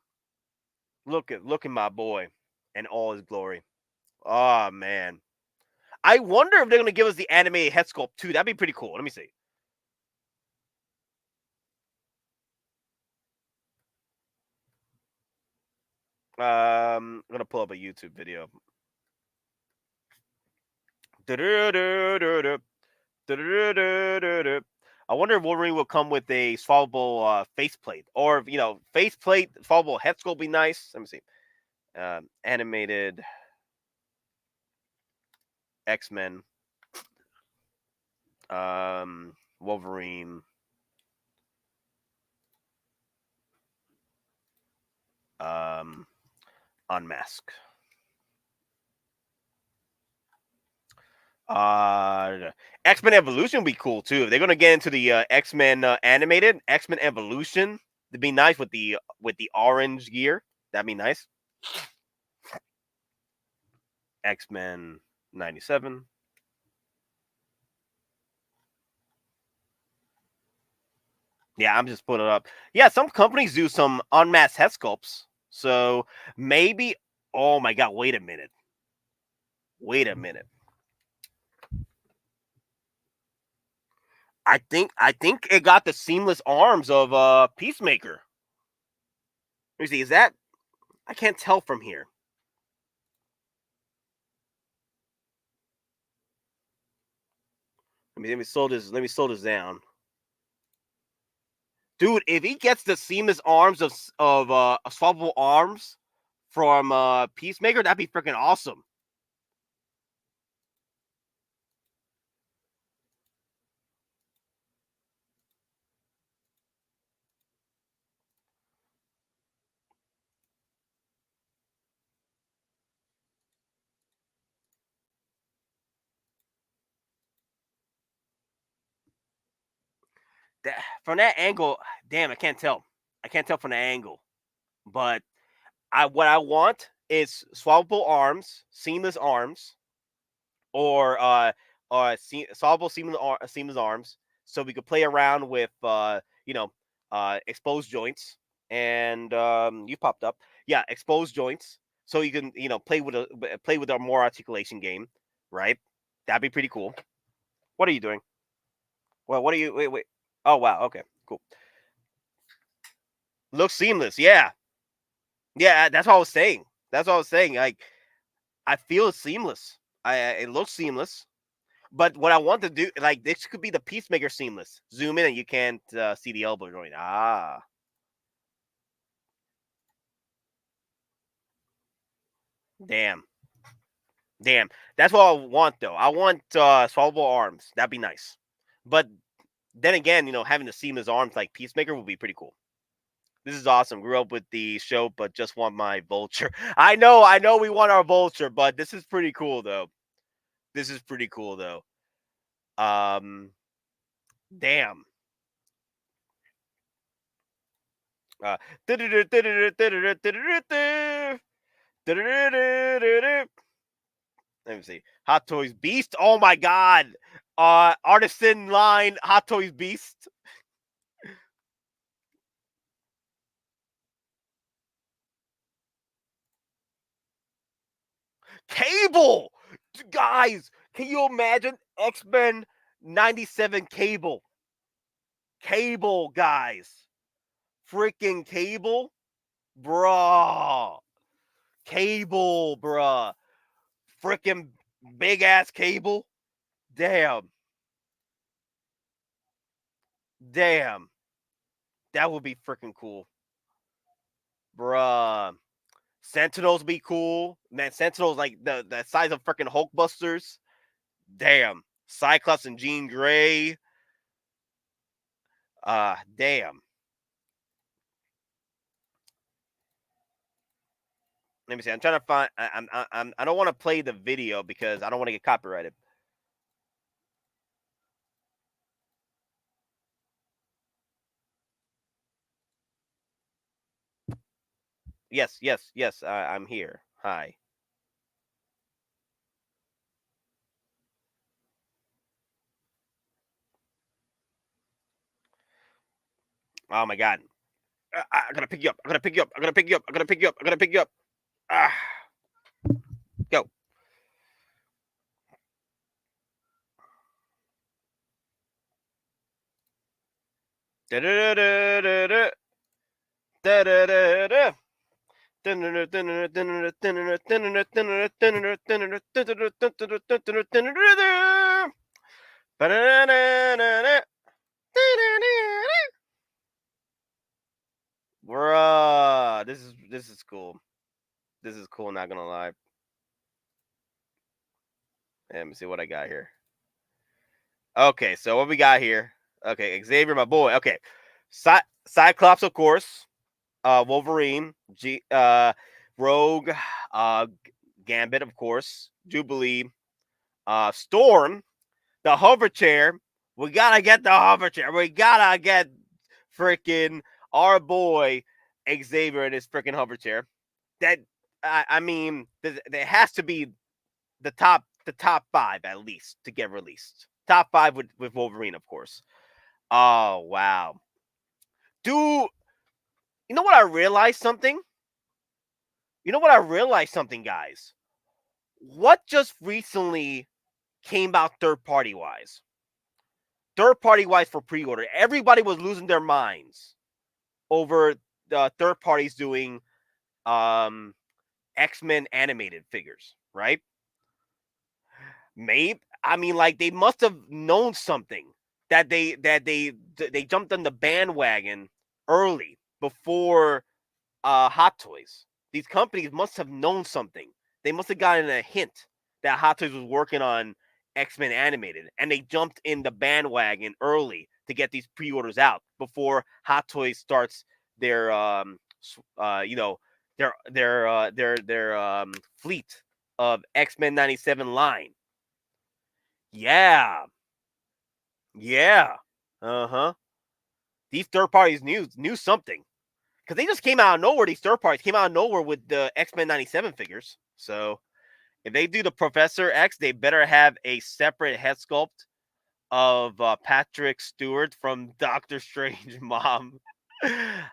Look at my boy in all his glory. Oh man. I wonder if they're gonna give us the animated head sculpt too. That'd be pretty cool. Let me see. I'm gonna pull up a YouTube video. I wonder if Wolverine will come with a solvable faceplate, or faceplate, solvable head sculpt be nice. Let me see. Animated X-Men, Wolverine, Unmask. X-Men Evolution would be cool too. If they're gonna get into the X-Men animated X-Men Evolution, it'd be nice with the orange gear. That'd be nice. X-Men 97. Yeah, I'm just putting it up. Yeah, some companies do some unmasked head sculpts. So maybe. Oh my God! Wait a minute. I think it got the seamless arms of Peacemaker. Let me see. Is that? I can't tell from here. Let me slow this. Let me slow this down. Dude, if he gets the seamless arms of swappable arms from Peacemaker, that'd be freaking awesome. From that angle, damn, I can't tell. I can't tell from the angle. But what I want is swappable arms, seamless arms, or swappable seamless arms, so we could play around with exposed joints. And you popped up, yeah, exposed joints, so you can play with a more articulation game, right? That'd be pretty cool. What are you doing? Well, what are you? Wait. Oh wow, okay, cool. Looks seamless, yeah. Yeah, that's what I was saying. Like, I feel it's seamless. It looks seamless. But what I want to do, like, this could be the Peacemaker seamless. Zoom in and you can't see the elbow joint. Ah. Damn. That's what I want, though. I want swappable arms. That'd be nice. But then again, having the seamless arms like Peacemaker would be pretty cool. This is awesome. Grew up with the show, but just want my Vulture. I know we want our Vulture, but this is pretty cool, though. Damn. Let me see. Hot Toys Beast. Oh my god. Artisan line Hot Toys Beast. Cable! Guys, can you imagine X-Men 97 Cable? Cable, guys. Freaking Cable? Bruh. Cable, bruh. Freaking big-ass Cable? Damn. That would be freaking cool. Bruh. Sentinels be cool. Man, Sentinels like the size of freaking Hulkbusters. Damn. Cyclops and Jean Grey. Damn. Let me see. I'm trying to find. I don't want to play the video because I don't want to get copyrighted. Yes. I'm here. Hi. Oh my god. I'm gonna pick you up. I'm gonna pick you up. Ah. Go. Da-da-da-da-da-da. Da-da-da-da. Bruh, this is cool. This is cool, not gonna lie. Let me see what I got here. Okay, so what we got here? Okay, Xavier, my boy. Okay, Cyclops, of course. Wolverine, Rogue, Gambit, of course. Jubilee, Storm, the hover chair. We gotta get the hover chair. We gotta get freaking our boy Xavier in his freaking hover chair. That I mean, there has to be the top 5 at least to get released. Top 5 with Wolverine, of course. Oh wow, dude. You know what I realized something? Guys? What just recently came out third party wise? third-party wise for pre-order, everybody was losing their minds over the third parties doing X-Men animated figures, right? Maybe, I mean, like, they must have known something that they jumped on the bandwagon early before Hot Toys. These companies must have known something. They must have gotten a hint that Hot Toys was working on X-Men animated, and they jumped in the bandwagon early to get these pre-orders out before Hot Toys starts their their fleet of X-Men 97 line. Yeah. Uh-huh. These third parties knew something. Because they just came out of nowhere. These third parties came out of nowhere with the X-Men 97 figures. So if they do the Professor X, they better have a separate head sculpt of Patrick Stewart from Doctor Strange mom.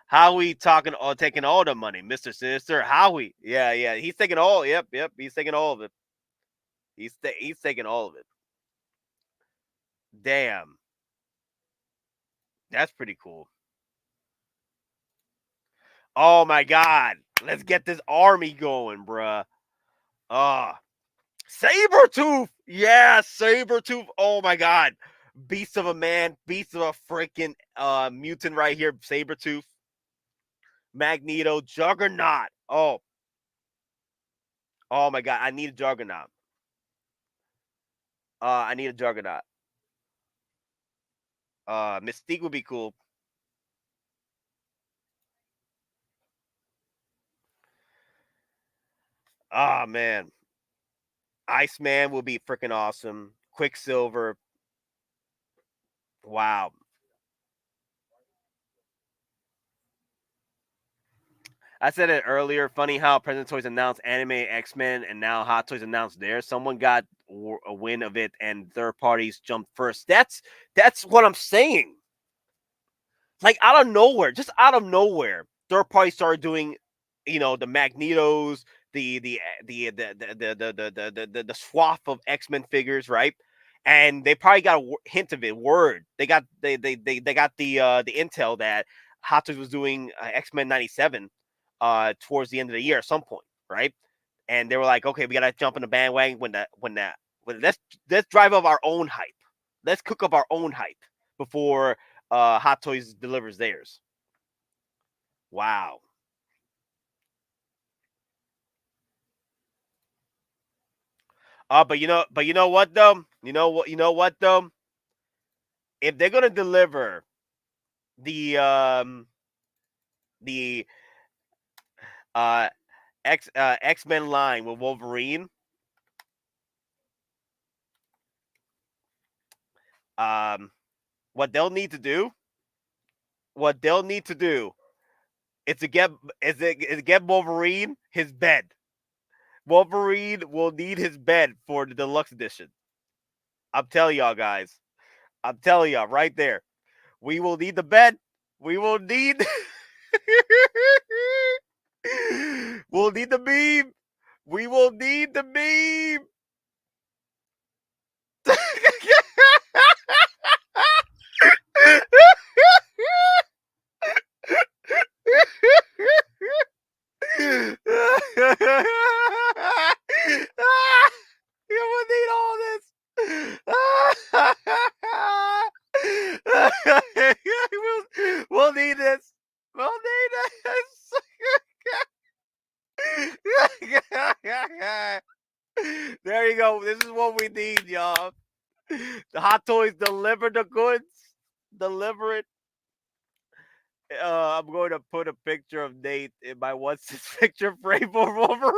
Howie taking all the money. Mr. Sinister. Howie. Yeah. He's taking all. Yep. He's taking all of it. He's taking all of it. Damn. That's pretty cool. Oh my God. Let's get this army going, bruh. Sabretooth. Yeah, Sabretooth. Oh my God. Beast of a man. Beast of a freaking mutant right here. Sabretooth. Magneto. Juggernaut. Oh my God. I need a Juggernaut. I need a Juggernaut. Mystique would be cool. Oh man. Iceman will be freaking awesome. Quicksilver. Wow. I said it earlier. Funny how President Toys announced Anime X-Men and now Hot Toys announced theirs. Someone got a win of it and third parties jumped first. That's what I'm saying. Like out of nowhere, just out of nowhere, third parties started doing, the Magnetos, the swath of X-Men figures, right? And they probably got a hint of it. Word. They got the intel that Hot Toys was doing X-Men 97 towards the end of the year at some point, right? And they were like, okay, we gotta jump in the bandwagon let's drive up our own hype. Let's cook up our own hype before Hot Toys delivers theirs. Wow. But you know what though? You know what though? If they're gonna deliver the X-Men line with Wolverine, what they'll need to do is to get Wolverine his bed. Wolverine will need his bed for the deluxe edition. I'm telling y'all guys. I'm telling y'all right there. We will need the bed. We will need we'll need the beam. We will need the beam. You will need all this. We'll need this. We'll need this. There you go. This is what we need, y'all. The Hot Toys deliver the goods. Deliver it. I'm going to put a picture of Nate in my what's this picture frame for Wolverine.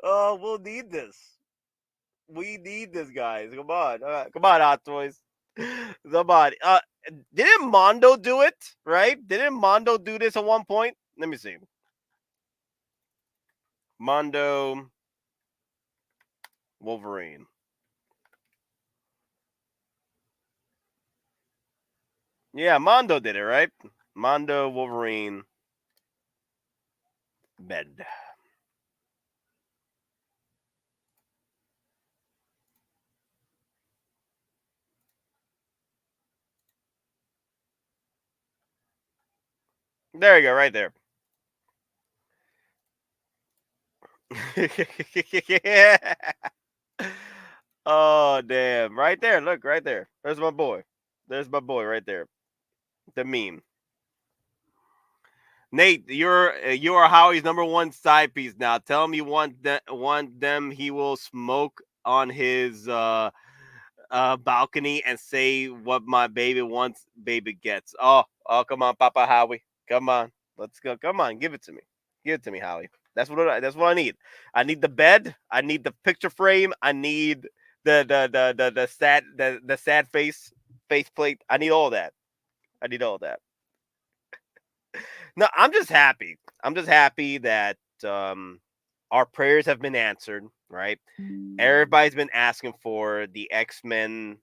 Oh, we'll need this. We need this, guys. Come on, come on, Hot Toys. Come on. Didn't Mondo do it? Right? Didn't Mondo do this at one point? Let me see. Mondo Wolverine. Yeah, Mondo did it, right? Mondo Wolverine. Bed. There you go, right there. Yeah. Oh damn! Right there, look, right there. There's my boy. There's my boy right there. The meme. Nate, you are Howie's #1 side piece now. Tell him you want them. He will smoke on his balcony and say what my baby wants, baby gets. Oh, come on, Papa Howie. Come on. Let's go. Come on, give it to me. Give it to me, Howie. That's what I need. I need the bed. I need the picture frame. I need the sad face plate. I need all that. I need all that. No, I'm just happy. I'm just happy that our prayers have been answered, right? Everybody's been asking for the X-Men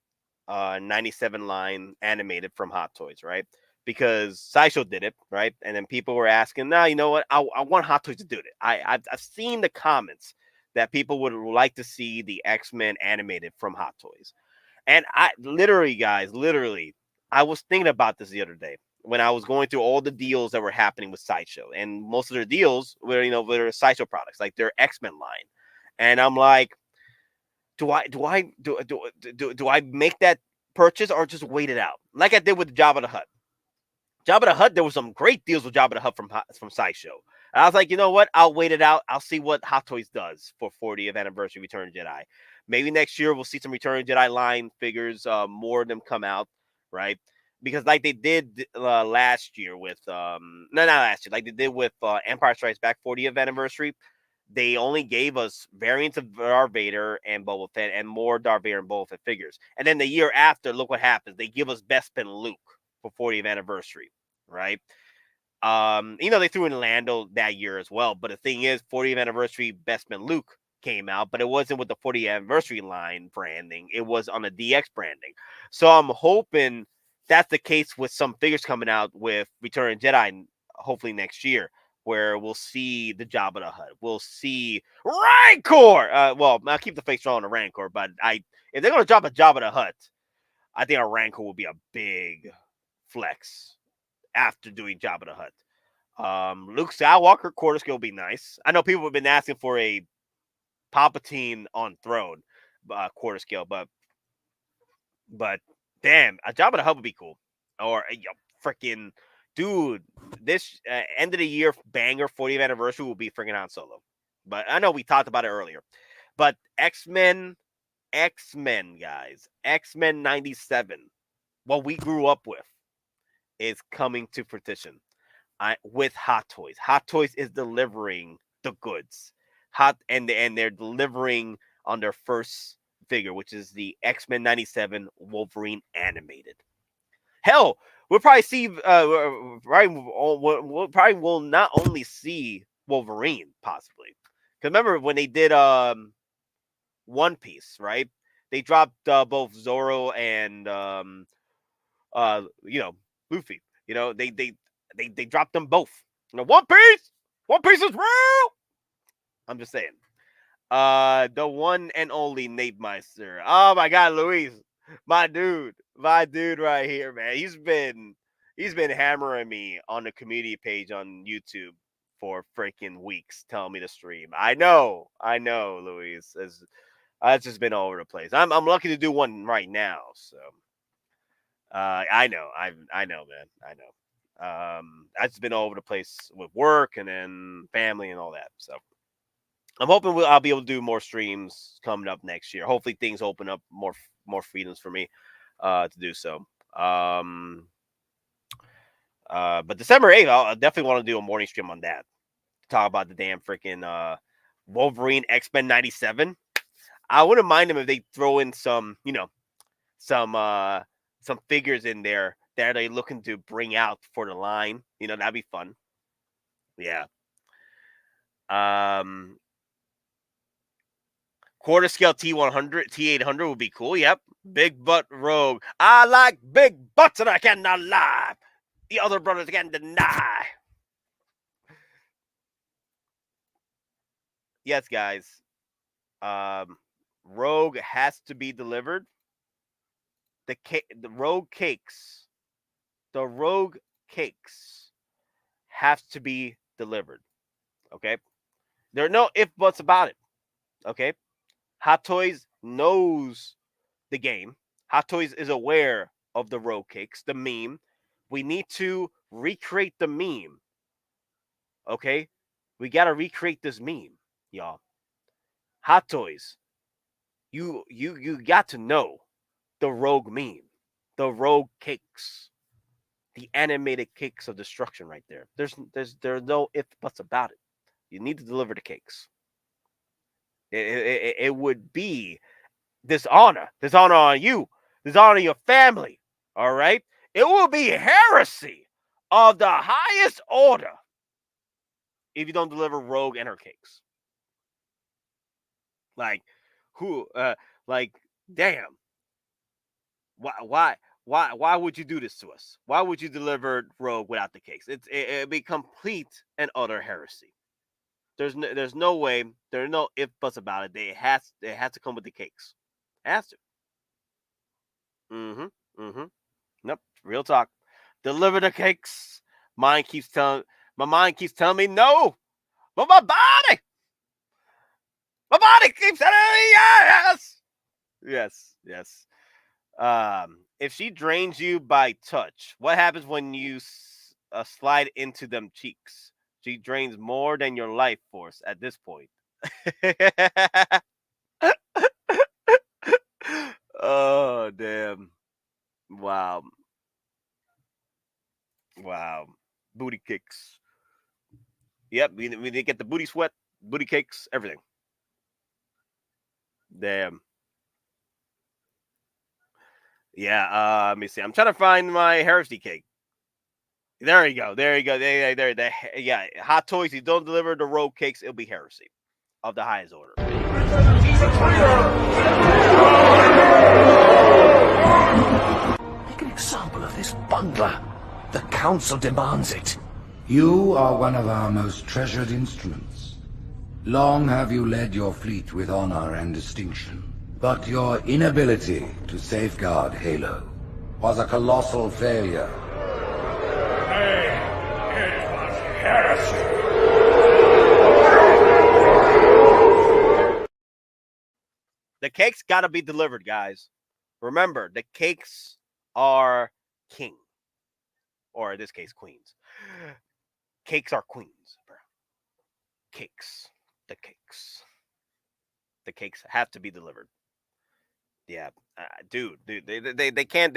97 line animated from Hot Toys, right? Because Sideshow did it, right? And then people were asking, "Nah, you know what? I want Hot Toys to do it." I've seen the comments that people would like to see the X-Men animated from Hot Toys. And I literally, guys, I was thinking about this the other day when I was going through all the deals that were happening with Sideshow, and most of their deals were, were Sideshow products, like their X-Men line. And I'm like, do I make that purchase or just wait it out? Like I did with Jabba the Hutt. Jabba the Hutt, there were some great deals with Jabba the Hutt from Sideshow. And I was like, you know what? I'll wait it out. I'll see what Hot Toys does for 40th anniversary Return of Jedi. Maybe next year we'll see some Return of Jedi line figures, more of them come out, right? Because like they did last year with no, not last year, like they did with Empire Strikes Back 40th anniversary. They only gave us variants of Darth Vader and Boba Fett and more Darth Vader and Boba Fett figures. And then the year after, look what happens. They give us Bespin Luke for 40th anniversary, right? They threw in Lando that year as well. But the thing is, 40th anniversary Bespin Luke came out, but it wasn't with the 40th anniversary line branding. It was on the DX branding. So I'm hoping that's the case with some figures coming out with Return of Jedi, hopefully next year, where we'll see the Jabba the Hutt. We'll see Rancor. Well, I'll keep the face on the Rancor, but if they're going to drop a Jabba the Hutt, I think a Rancor will be a big flex after doing Jabba the Hutt. Luke Skywalker quarter scale will be nice. I know people have been asking for a Palpatine on throne quarter scale, but damn, a Jabba the Hutt would be cool. Or freaking dude, this end of the year banger 40th anniversary will be freaking Han Solo. But I know we talked about it earlier. But X-Men, guys, X-Men 97, what we grew up with, is coming to fruition. With Hot Toys. Hot Toys is delivering the goods. And they're delivering on their first figure, which is the X-Men 97 Wolverine animated. Hell, we'll probably see. We'll probably will not only see Wolverine possibly. Because remember when they did One Piece, right? They dropped both Zoro and Luffy. They dropped them both. One Piece is real. I'm just saying. The one and only Nate Myster. Oh my God, Luis, my dude right here, man. He's been hammering me on the community page on YouTube for freaking weeks, telling me to stream. I know, Luis. It's just been all over the place. I'm lucky to do one right now, so I know, man. I know. I've just been all over the place with work and then family and all that. So I'm hoping I'll be able to do more streams coming up next year. Hopefully things open up more freedoms for me to do so. But December 8th, I'll definitely want to do a morning stream on that. Talk about the damn freaking Wolverine X-Men 97. I wouldn't mind them if they throw in some figures in there that they're looking to bring out for the line. That'd be fun. Yeah. Quarter scale T100, T800 would be cool. Yep. Big butt rogue. I like big butts and I cannot lie. The other brothers can't deny. yes, guys. Rogue has to be delivered. The Rogue cakes. The Rogue cakes have to be delivered. Okay? There are no if buts about it. Okay? Hot Toys knows the game. Hot Toys is aware of the Rogue cakes, the meme. We need to recreate the meme. Okay? We got to recreate this meme, y'all. Hot Toys, you got to know the Rogue meme, the Rogue cakes, the animated cakes of destruction right there. There's no if buts about it. You need to deliver the cakes. It would be dishonor on you, dishonor your family. All right, it will be heresy of the highest order if you don't deliver Rogue and her cakes. Like, who? Like, damn. Why would you do this to us? Why would you deliver Rogue without the cakes? It'd be complete and utter heresy. There's no way. There's no if buts about it. It has to come with the cakes. It has to. Nope. Real talk. Deliver the cakes. My mind keeps telling me no, but my body keeps telling me yes. If she drains you by touch, what happens when you slide into them cheeks? She drains more than your life force at this point. Oh, damn. Wow. Booty kicks. Yep, we didn't get the booty sweat, booty cakes, everything. Damn. Yeah, let me see. I'm trying to find my heresy cake. There you go. There. Yeah, Hot Toys, you don't deliver the Rogue cakes, it'll be heresy of the highest order. Make an example of this bungler. The Council demands it. You are one of our most treasured instruments. Long have you led your fleet with honor and distinction. But your inability to safeguard Halo was a colossal failure. It was heresy. The cakes gotta be delivered, guys. Remember, the cakes are king. Or in this case, queens. Cakes are queens, bro. Cakes. The cakes. The cakes have to be delivered. Yeah, dude, they can't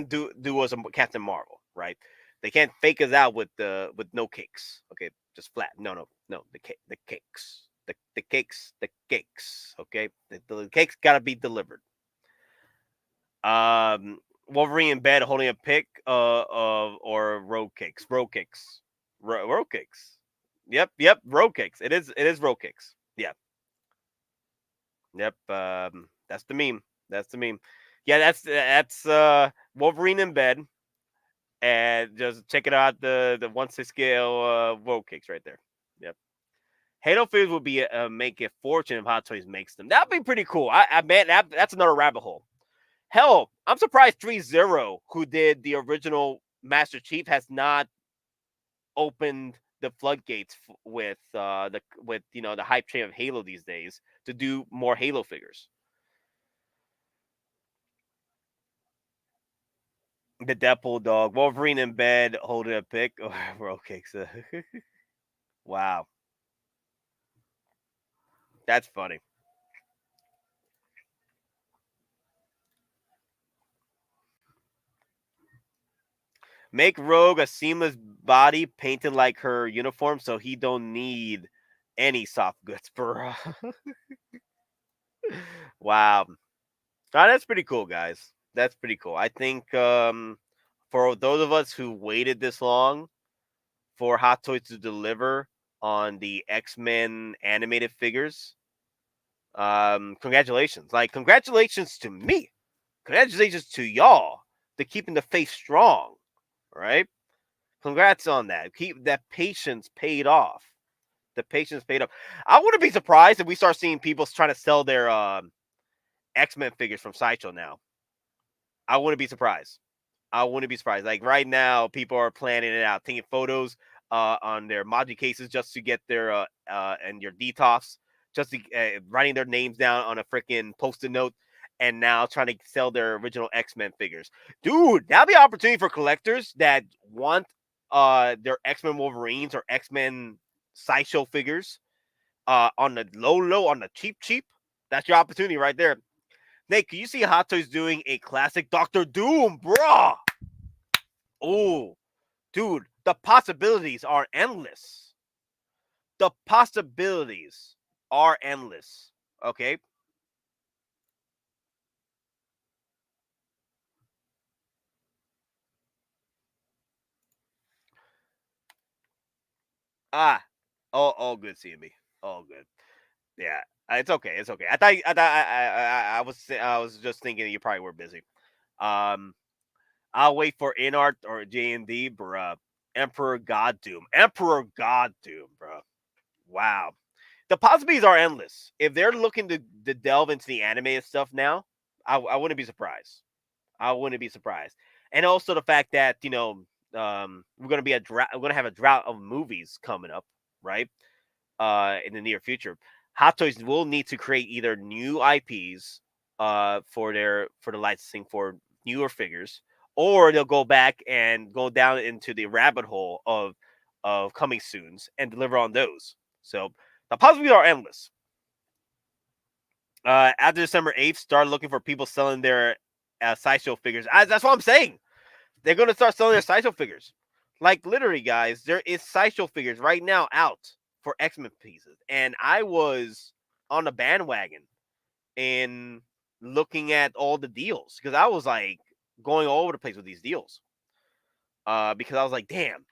do us a Captain Marvel, right? They can't fake us out with no cakes. Okay, just flat. No. The cakes. The cakes. Okay, the cakes gotta be delivered. Wolverine in bed holding a pick or Rogue cakes. Rogue cakes. Yep, Rogue cakes. It is Rogue cakes. Yeah. Yep, that's the meme. Yeah, that's Wolverine in bed, and just check it out, the 1/6 scale Rogue cakes right there. Yep. Halo figures will be make a fortune if Hot Toys makes them. That'd be pretty cool. I man, that's another rabbit hole. Hell, I'm surprised 3-0, who did the original Master Chief, has not opened the floodgates with the hype train of Halo these days to do more Halo figures. The Deadpool dog, Wolverine in bed holding a pick. Oh, Rogue cakes. Wow, that's funny. Make Rogue a seamless body painted like her uniform, so he don't need any soft goods, bro. Wow. That's pretty cool, guys. That's pretty cool. I think for those of us who waited this long for Hot Toys to deliver on the X-Men animated figures, congratulations. Like, congratulations to me. Congratulations to y'all to keeping the faith strong, right? Congrats on that. Keep that patience paid off. The patience paid up. I wouldn't be surprised if we start seeing people trying to sell their X-Men figures from Sideshow now. I wouldn't be surprised. I wouldn't be surprised. Like right now, people are planning it out, taking photos on their Maji cases just to get their and your detox, just to, writing their names down on a freaking post-it note, and now trying to sell their original X-Men figures. Dude, that'd be an opportunity for collectors that want their X-Men Wolverines or X-Men Sideshow figures on the low, on the cheap. That's your opportunity right there. Nate, can you see Hot Toys doing a classic Doctor Doom, bruh? Oh, dude, the possibilities are endless. The possibilities are endless. Okay. All good, CMB. All good. Yeah, it's okay. It's okay. I was just thinking you probably were busy. I'll wait for InArt or JND, bruh. Emperor God Doom, bruh. Wow. The possibilities are endless. If they're looking to delve into the animated stuff now, I wouldn't be surprised. I wouldn't be surprised. And also the fact that, we're gonna have a drought of movies coming up, right? In the near future. Hot Toys will need to create either new IPs for the licensing for newer figures, or they'll go back and go down into the rabbit hole of coming soons and deliver on those. So the possibilities are endless. After December 8th, start looking for people selling their Sideshow figures. That's what I'm saying. They're going to start selling their Sideshow figures. Like, literally, guys, there is Sideshow figures right now out for X-Men pieces. And I was on the bandwagon in looking at all the deals because I was, like, going all over the place with these deals. Because I was like, damn,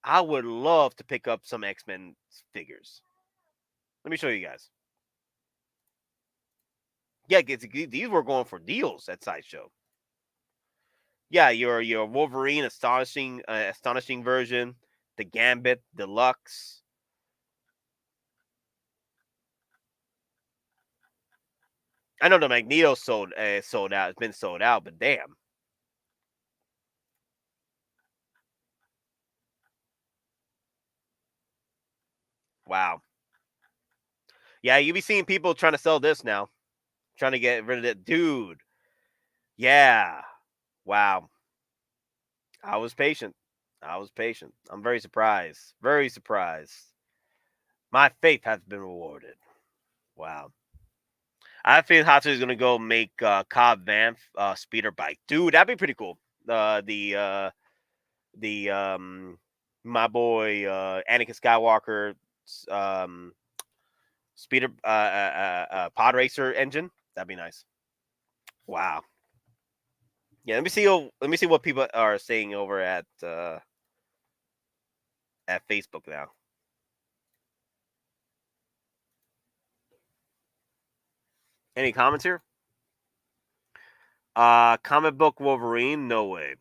I would love to pick up some X-Men figures. Let me show you guys. Yeah, these were going for deals at Sideshow. Yeah, your Wolverine astonishing version, the Gambit Deluxe. I know the Magneto sold out. It's been sold out, but damn. Wow. Yeah, you be seeing people trying to sell this now. Trying to get rid of it. Dude. Yeah. Wow. I was patient. I'm very surprised. Very surprised. My faith has been rewarded. Wow. I think Hot Toys is gonna go make Cobb Vanth speeder bike. Dude, that'd be pretty cool. My boy Anakin Skywalker speeder pod racer engine. That'd be nice. Wow. Yeah, let me see what people are saying over at Facebook now. Any comments here? Comic book Wolverine, no way.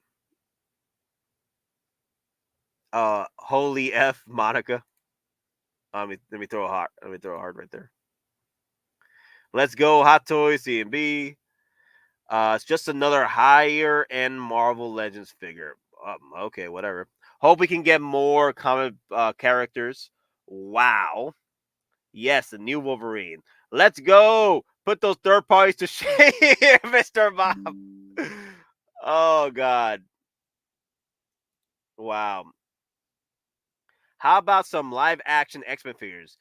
Holy F Monica. Let me throw a heart. Let me throw a heart right there. Let's go, Hot Toys, CMB. It's just another higher end Marvel Legends figure. Okay, whatever. Hope we can get more comic characters. Wow. Yes, the new Wolverine. Let's go. Put those third parties to shame, Mr. Bob. Oh, God. Wow. How about some live action X-Men figures?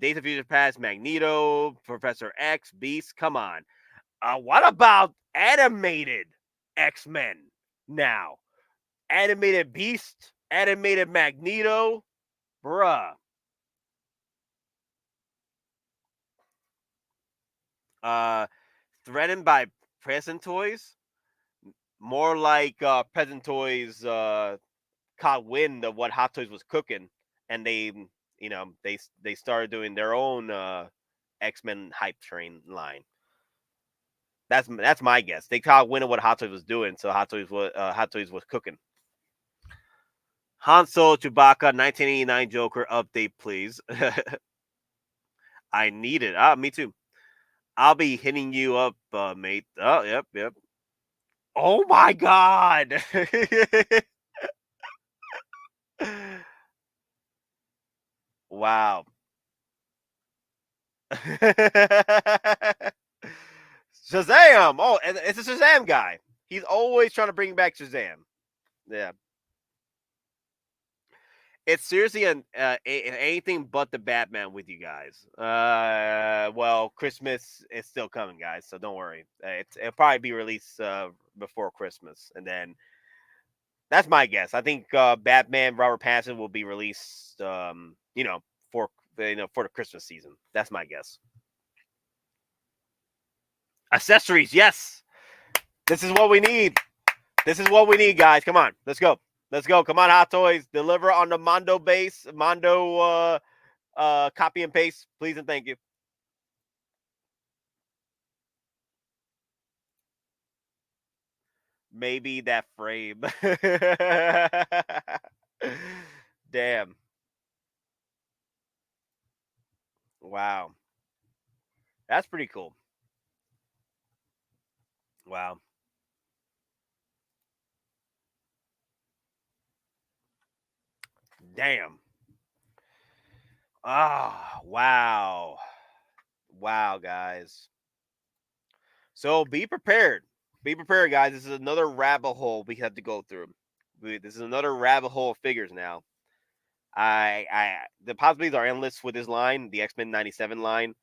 Days of Future Past, Magneto, Professor X, Beast. Come on. What about animated X-Men now? Animated Beast, animated Magneto, bruh. Threatened by present toys? More like present toys caught wind of what Hot Toys was cooking, and they started doing their own X-Men hype train line. That's my guess. They caught wind of what Hot Toys was doing, so Hot Toys was cooking. Han Solo, Chewbacca, 1989 Joker update, please. I need it. Me too. I'll be hitting you up, mate. Oh, yep. Oh my God. Wow. Shazam! Oh, it's a Shazam guy. He's always trying to bring back Shazam. Yeah. It's seriously anything but the Batman with you guys. Well, Christmas is still coming, guys, so don't worry. It'll probably be released before Christmas, and then that's my guess. I think Batman Robert Pattinson will be released, for the Christmas season. That's my guess. Accessories, yes. This is what we need. This is what we need, guys. Come on, let's go. Let's go. Come on, Hot Toys. Deliver on the Mondo base. Mondo copy and paste, please and thank you. Maybe that frame. Damn. Wow. That's pretty cool. Wow. Damn. Ah, wow. Wow, guys. So be prepared. Be prepared, guys. This is another rabbit hole we have to go through. This is another rabbit hole of figures now. The possibilities are endless with this line, the X-Men 97 line.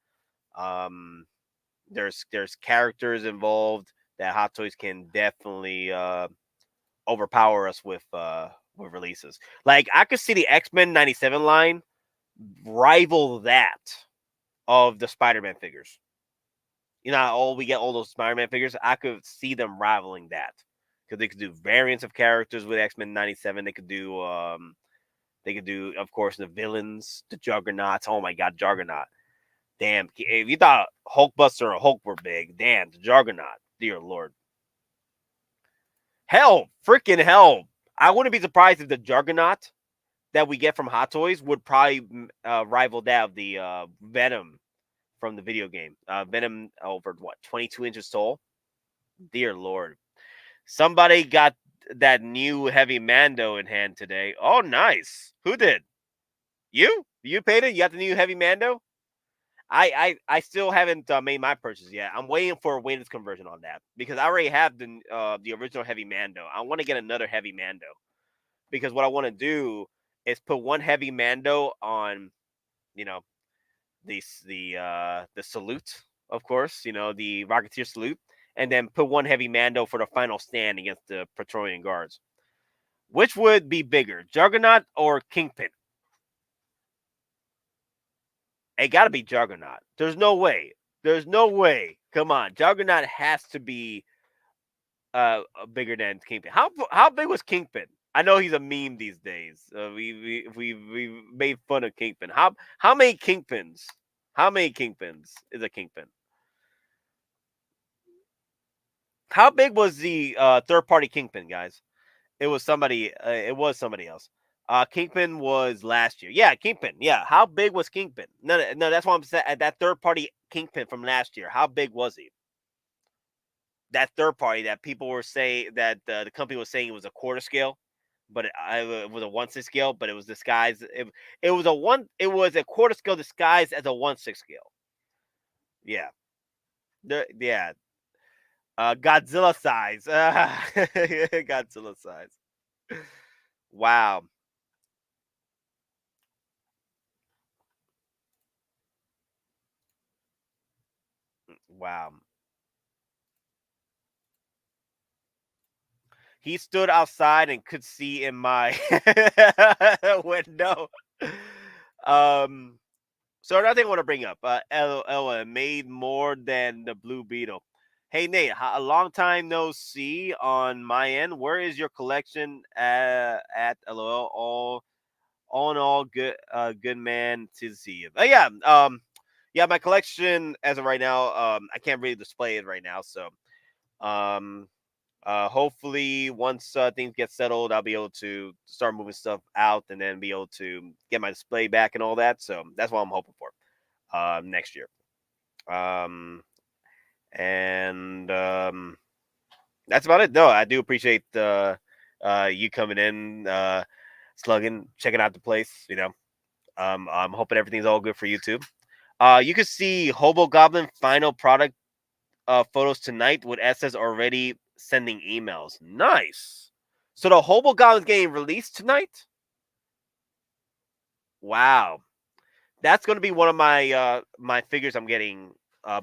There's characters involved that Hot Toys can definitely overpower us with releases. Like I could see the X-Men 97 line rival that of the Spider-Man figures. We get all those Spider-Man figures. I could see them rivaling that because they could do variants of characters with X-Men 97. They could do, of course, the villains, the Juggernauts. Oh my God, Juggernaut! Damn, if you thought Hulkbuster or Hulk were big, damn, the Juggernaut, dear Lord. Hell, freaking hell! I wouldn't be surprised if the Juggernaut that we get from Hot Toys would probably rival that of the Venom from the video game. Venom over 22 inches tall. Dear Lord. Somebody got that new heavy Mando in hand today. Oh, nice. Who did? You? You paid it? You got the new heavy Mando? I still haven't made my purchase yet. I'm waiting for a weighted conversion on that because I already have the original heavy Mando. I want to get another heavy Mando because what I want to do is put one heavy Mando on, the salute, of course, the Rocketeer salute, and then put one heavy Mando for the final stand against the Praetorian Guards. Which would be bigger, Juggernaut or Kingpin? It got to be Juggernaut. There's no way. There's no way. Come on, Juggernaut has to be bigger than Kingpin. How big was Kingpin? I know he's a meme these days. We made fun of Kingpin. How many Kingpins? How many Kingpins is a Kingpin? How big was the third-party Kingpin, guys? It was somebody. It was somebody else. Kingpin was last year. Yeah, Kingpin. Yeah, how big was Kingpin? No, that's what I'm saying. That third-party Kingpin from last year. How big was he? That third party that people were saying that the company was saying it was a quarter scale, but it was a 1/6 scale, but it was disguised. It was a quarter scale disguised as a 1/6 scale. Yeah, yeah. Godzilla size. Godzilla size. Wow. Wow. He stood outside and could see in my window. So another thing I want to bring up. Ella made more than the Blue Beetle. Hey Nate, a long time no see on my end. Where is your collection at LOL? All in all, good man to see you. Yeah, yeah, my collection as of right now, I can't really display it right now, so Hopefully, once things get settled, I'll be able to start moving stuff out and then be able to get my display back and all that. So that's what I'm hoping for next year. That's about it. No, I do appreciate you coming in, slugging, checking out the place. You know, I'm hoping everything's all good for you too. You can see Hobo Goblin final product photos tonight with SS already sending emails. Nice. So the Hobo Goblin's getting released tonight? Wow. That's going to be one of my my figures I'm getting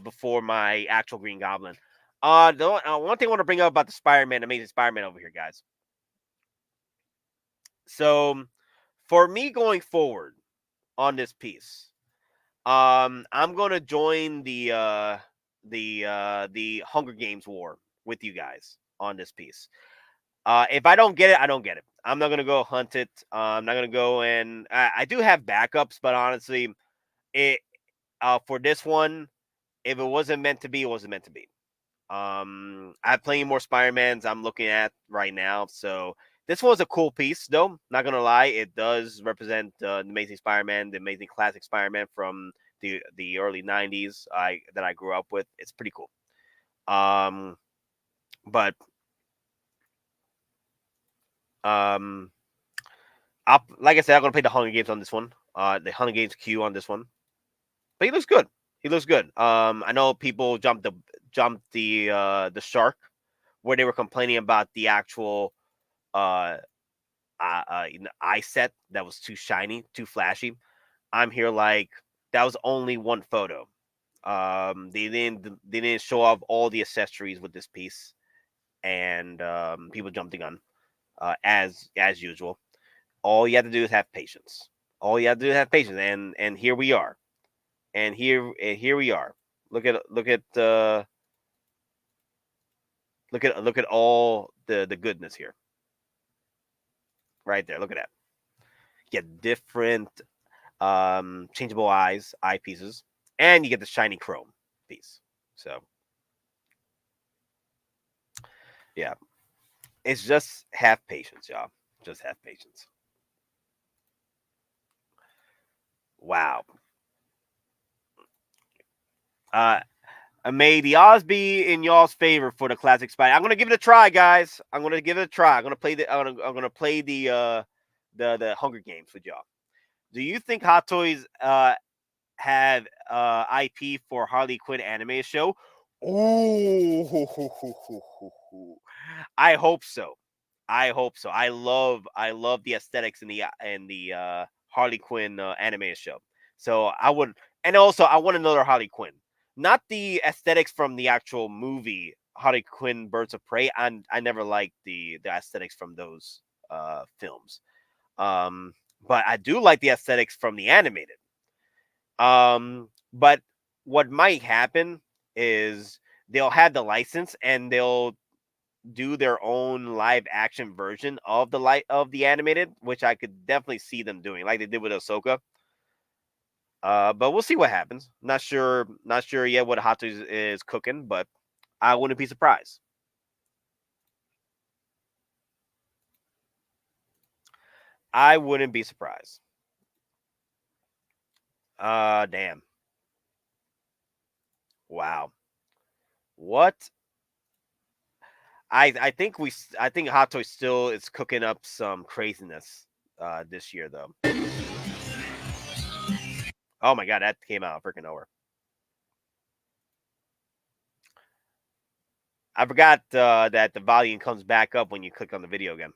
before my actual Green Goblin. One thing I want to bring up about the Spider-Man, Amazing Spider-Man over here, guys. So for me going forward on this piece, I'm going to join the Hunger Games war with you guys on this piece. If I don't get it, I don't get it. I'm not gonna go hunt it. I'm not gonna go and I do have backups, but honestly, it for this one, if it wasn't meant to be, it wasn't meant to be. I have plenty more Spider-Mans I'm looking at right now, so this was a cool piece, though. Not gonna lie, it does represent the Amazing Spider-Man, the amazing classic Spider-Man from the early '90s. That I grew up with. It's pretty cool. But like I said, I'm gonna play the Hunger Games on this one. The Hunger Games Q on this one. But he looks good. He looks good. I know people jumped the shark where they were complaining about the actual eye set that was too shiny, too flashy. I'm here like that was only one photo. They didn't show off all the accessories with this piece, and people jumped the gun as usual. All you have to do is have patience. All you have to do is have patience, and here we are, and here we are. Look at all the goodness here, right there. Look at that. Get different changeable eye pieces, and you get the shiny chrome piece. So yeah, it's just have patience, y'all. Just have patience. Wow. May the odds be in y'all's favor for the classic Spider. I'm gonna give it a try, guys. I'm gonna give it a try. I'm gonna play the Hunger Games with y'all. Do you think Hot Toys have IP for Harley Quinn animated show? Ooh, I hope so. I hope so. I love the aesthetics in the Harley Quinn animated show. So I would, and also I want another Harley Quinn, not the aesthetics from the actual movie Harley Quinn Birds of Prey. I never liked the aesthetics from those films, but I do like the aesthetics from the animated. But what might happen is they'll have the license and they'll do their own live action version of the animated, which I could definitely see them doing, like they did with Ahsoka. But we'll see what happens. Not sure yet what Hot Toys is cooking, but I wouldn't be surprised. I wouldn't be surprised. Damn. Wow. What? I think Hot Toys still is cooking up some craziness this year though. Oh my god, that came out of freaking nowhere. I forgot that the volume comes back up when you click on the video again.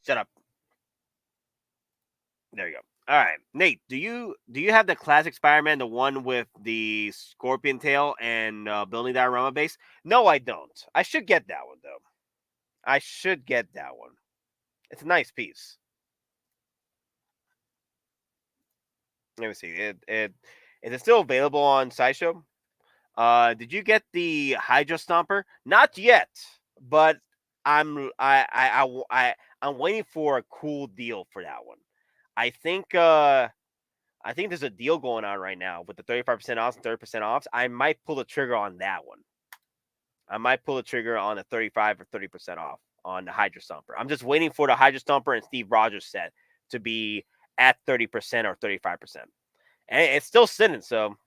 Shut up. There you go. All right, Nate. Do you have the classic Spider-Man, the one with the scorpion tail and building diorama base? No, I don't. I should get that one though. I should get that one. It's a nice piece. Let me see. Is it still available on Sideshow? Did you get the Hydra Stomper? Not yet, but I'm waiting for a cool deal for that one. I think there's a deal going on right now with the 35% off and 30% off. I might pull the trigger on that one. I might pull the trigger on the 35 or 30% off on the Hydra Stomper. I'm just waiting for the Hydra Stomper and Steve Rogers set to be at 30% or 35%. And it's still sitting, so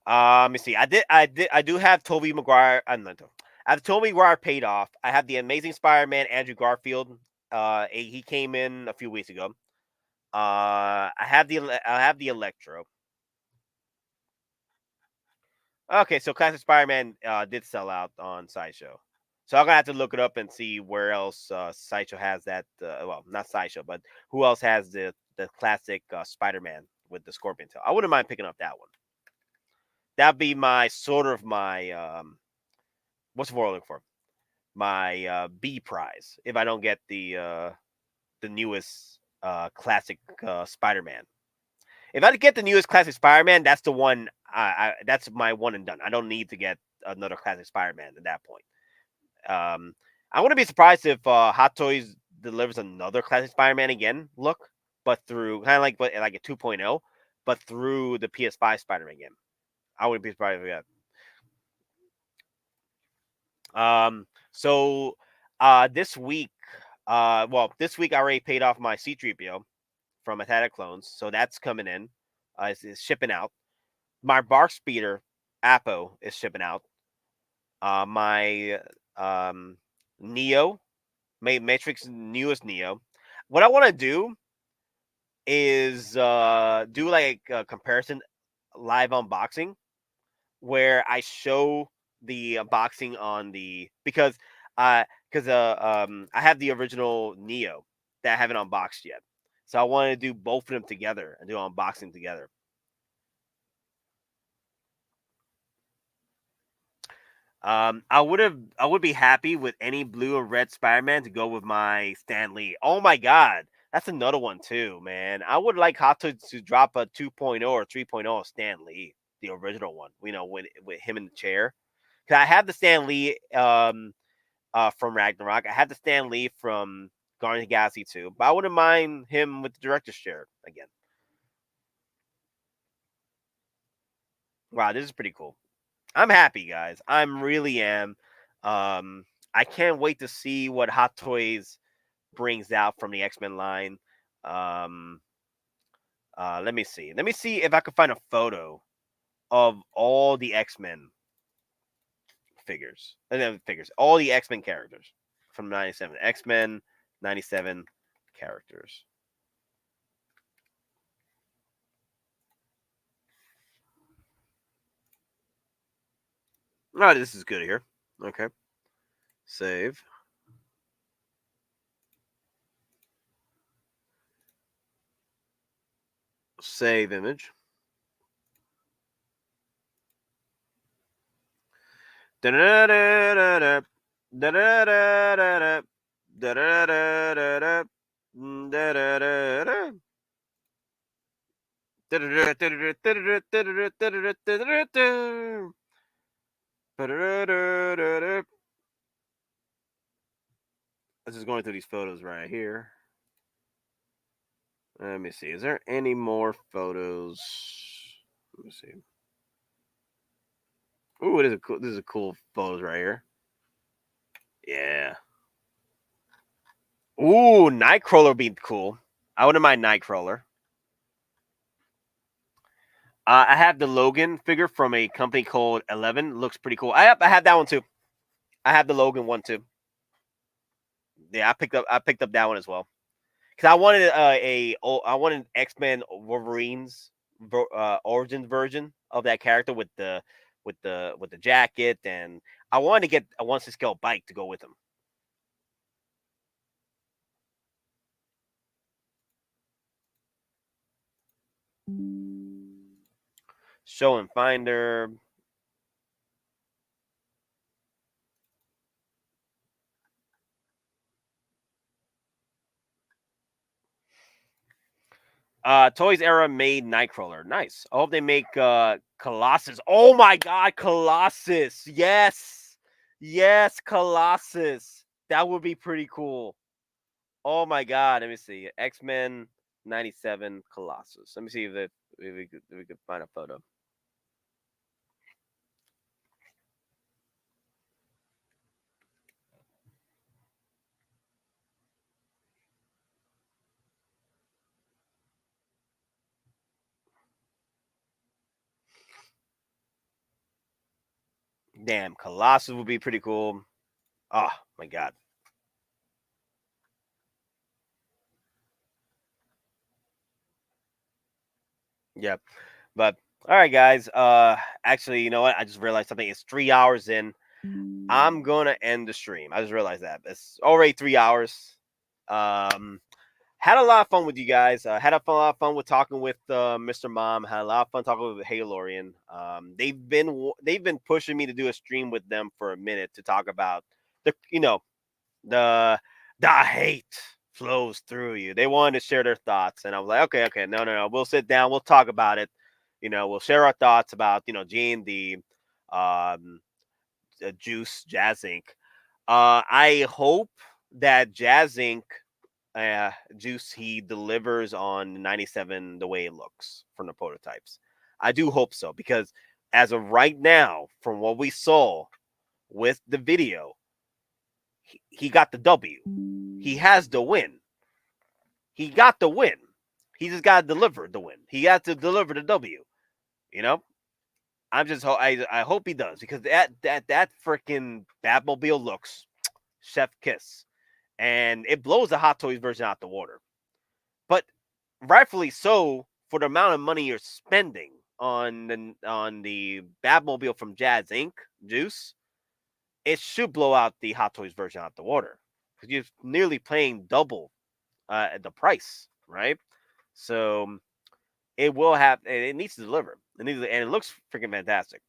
let me see. I do have Tobey Maguire. I have Tobey Maguire paid off. I have the Amazing Spider-Man Andrew Garfield. He came in a few weeks ago. I have the Electro. Okay, so Classic Spider-Man did sell out on Sideshow. So I'm gonna have to look it up and see where else Sideshow has that. Well, not Sideshow, but who else has the classic Spider-Man with the Scorpion tail? I wouldn't mind picking up that one. That'd be my sort of my what's the word I'm looking for? My B prize if I don't get the newest classic Spider-Man. If I get the newest classic Spider-Man, that's the one. That's my one and done. I don't need to get another classic Spider-Man at that point. I wouldn't be surprised if Hot Toys delivers another classic Spider-Man again. Look, but through kind of like a 2.0, but through the PS5 Spider-Man game. I wouldn't be surprised if that. So this week, this week I already paid off my C-3PO from Attack of Clones, so that's coming in. It's shipping out. My Bark Speeder Apo is shipping out. My Neo, Matrix newest Neo. What I want to do is do like a comparison live unboxing where I show the unboxing on the because I have the original Neo that I haven't unboxed yet. So I want to do both of them together and do unboxing together. I would be happy with any blue or red Spider-Man to go with my Stan Lee. Oh my god, that's another one too, man. I would like Hot Toys to drop a 2.0 or 3.0 Stan Lee, the original one. You know, with him in the chair. Cause I have the Stan Lee from Ragnarok. I have the Stan Lee from Guardians of the Galaxy 2, but I wouldn't mind him with the director's chair again. Wow, this is pretty cool. I'm happy, guys. I'm really am. I can't wait to see what Hot Toys brings out from the X-Men line. Let me see. Let me see if I can find a photo of all the X-Men figures. All the X-Men characters from 97. X-Men 97 characters. Oh, this is good here. Okay. Save. Save image. This is going through these photos right here. Let me see. Is there any more photos? Let me see. Ooh, it is a cool. This is a cool photos right here. Yeah. Ooh, Nightcrawler would be cool. I wouldn't mind Nightcrawler. I have the Logan figure from a company called 11. Looks pretty cool. I have that one too. I have the Logan one too. Yeah, I picked up that one as well. Because I wanted X-Men Wolverine's origin version of that character with the jacket, and I wanted to get a 1/6 scale bike to go with him. Show and Finder. Toys Era made Nightcrawler. Nice. I hope they make Colossus. Oh my God, Colossus. Yes. Yes, Colossus. That would be pretty cool. Oh my God. Let me see. X-Men 97 Colossus. Let me see if we could find a photo. Damn, Colossus would be pretty cool. Oh my God. Yep. But all right, guys. Actually, you know what? I just realized something. It's 3 hours in. I'm gonna end the stream. I just realized that it's already 3 hours. Had a lot of fun with you guys. Had a lot of fun with talking with Mr. Mom. Had a lot of fun talking with Halorian. They've been pushing me to do a stream with them for a minute to talk about the the hate flows through you. They wanted to share their thoughts, and I was like, okay, no, we'll sit down, we'll talk about it. We'll share our thoughts about JND, Juice, JAZZINC. I hope that JAZZINC Juice he delivers on 97 the way it looks from the prototypes. I do hope so, because as of right now, from what we saw with the video, he got the W. He has the win. He got the win. He just got to deliver the win. He got to deliver the W. I hope he does, because that freaking Batmobile looks chef kiss, and it blows the Hot Toys version out the water. But rightfully so, for the amount of money you're spending on the Batmobile from JAZZINC Juice, it should blow out the Hot Toys version out the water, because you're nearly paying double the price, right? So it will have. It needs to deliver. And it looks freaking fantastic.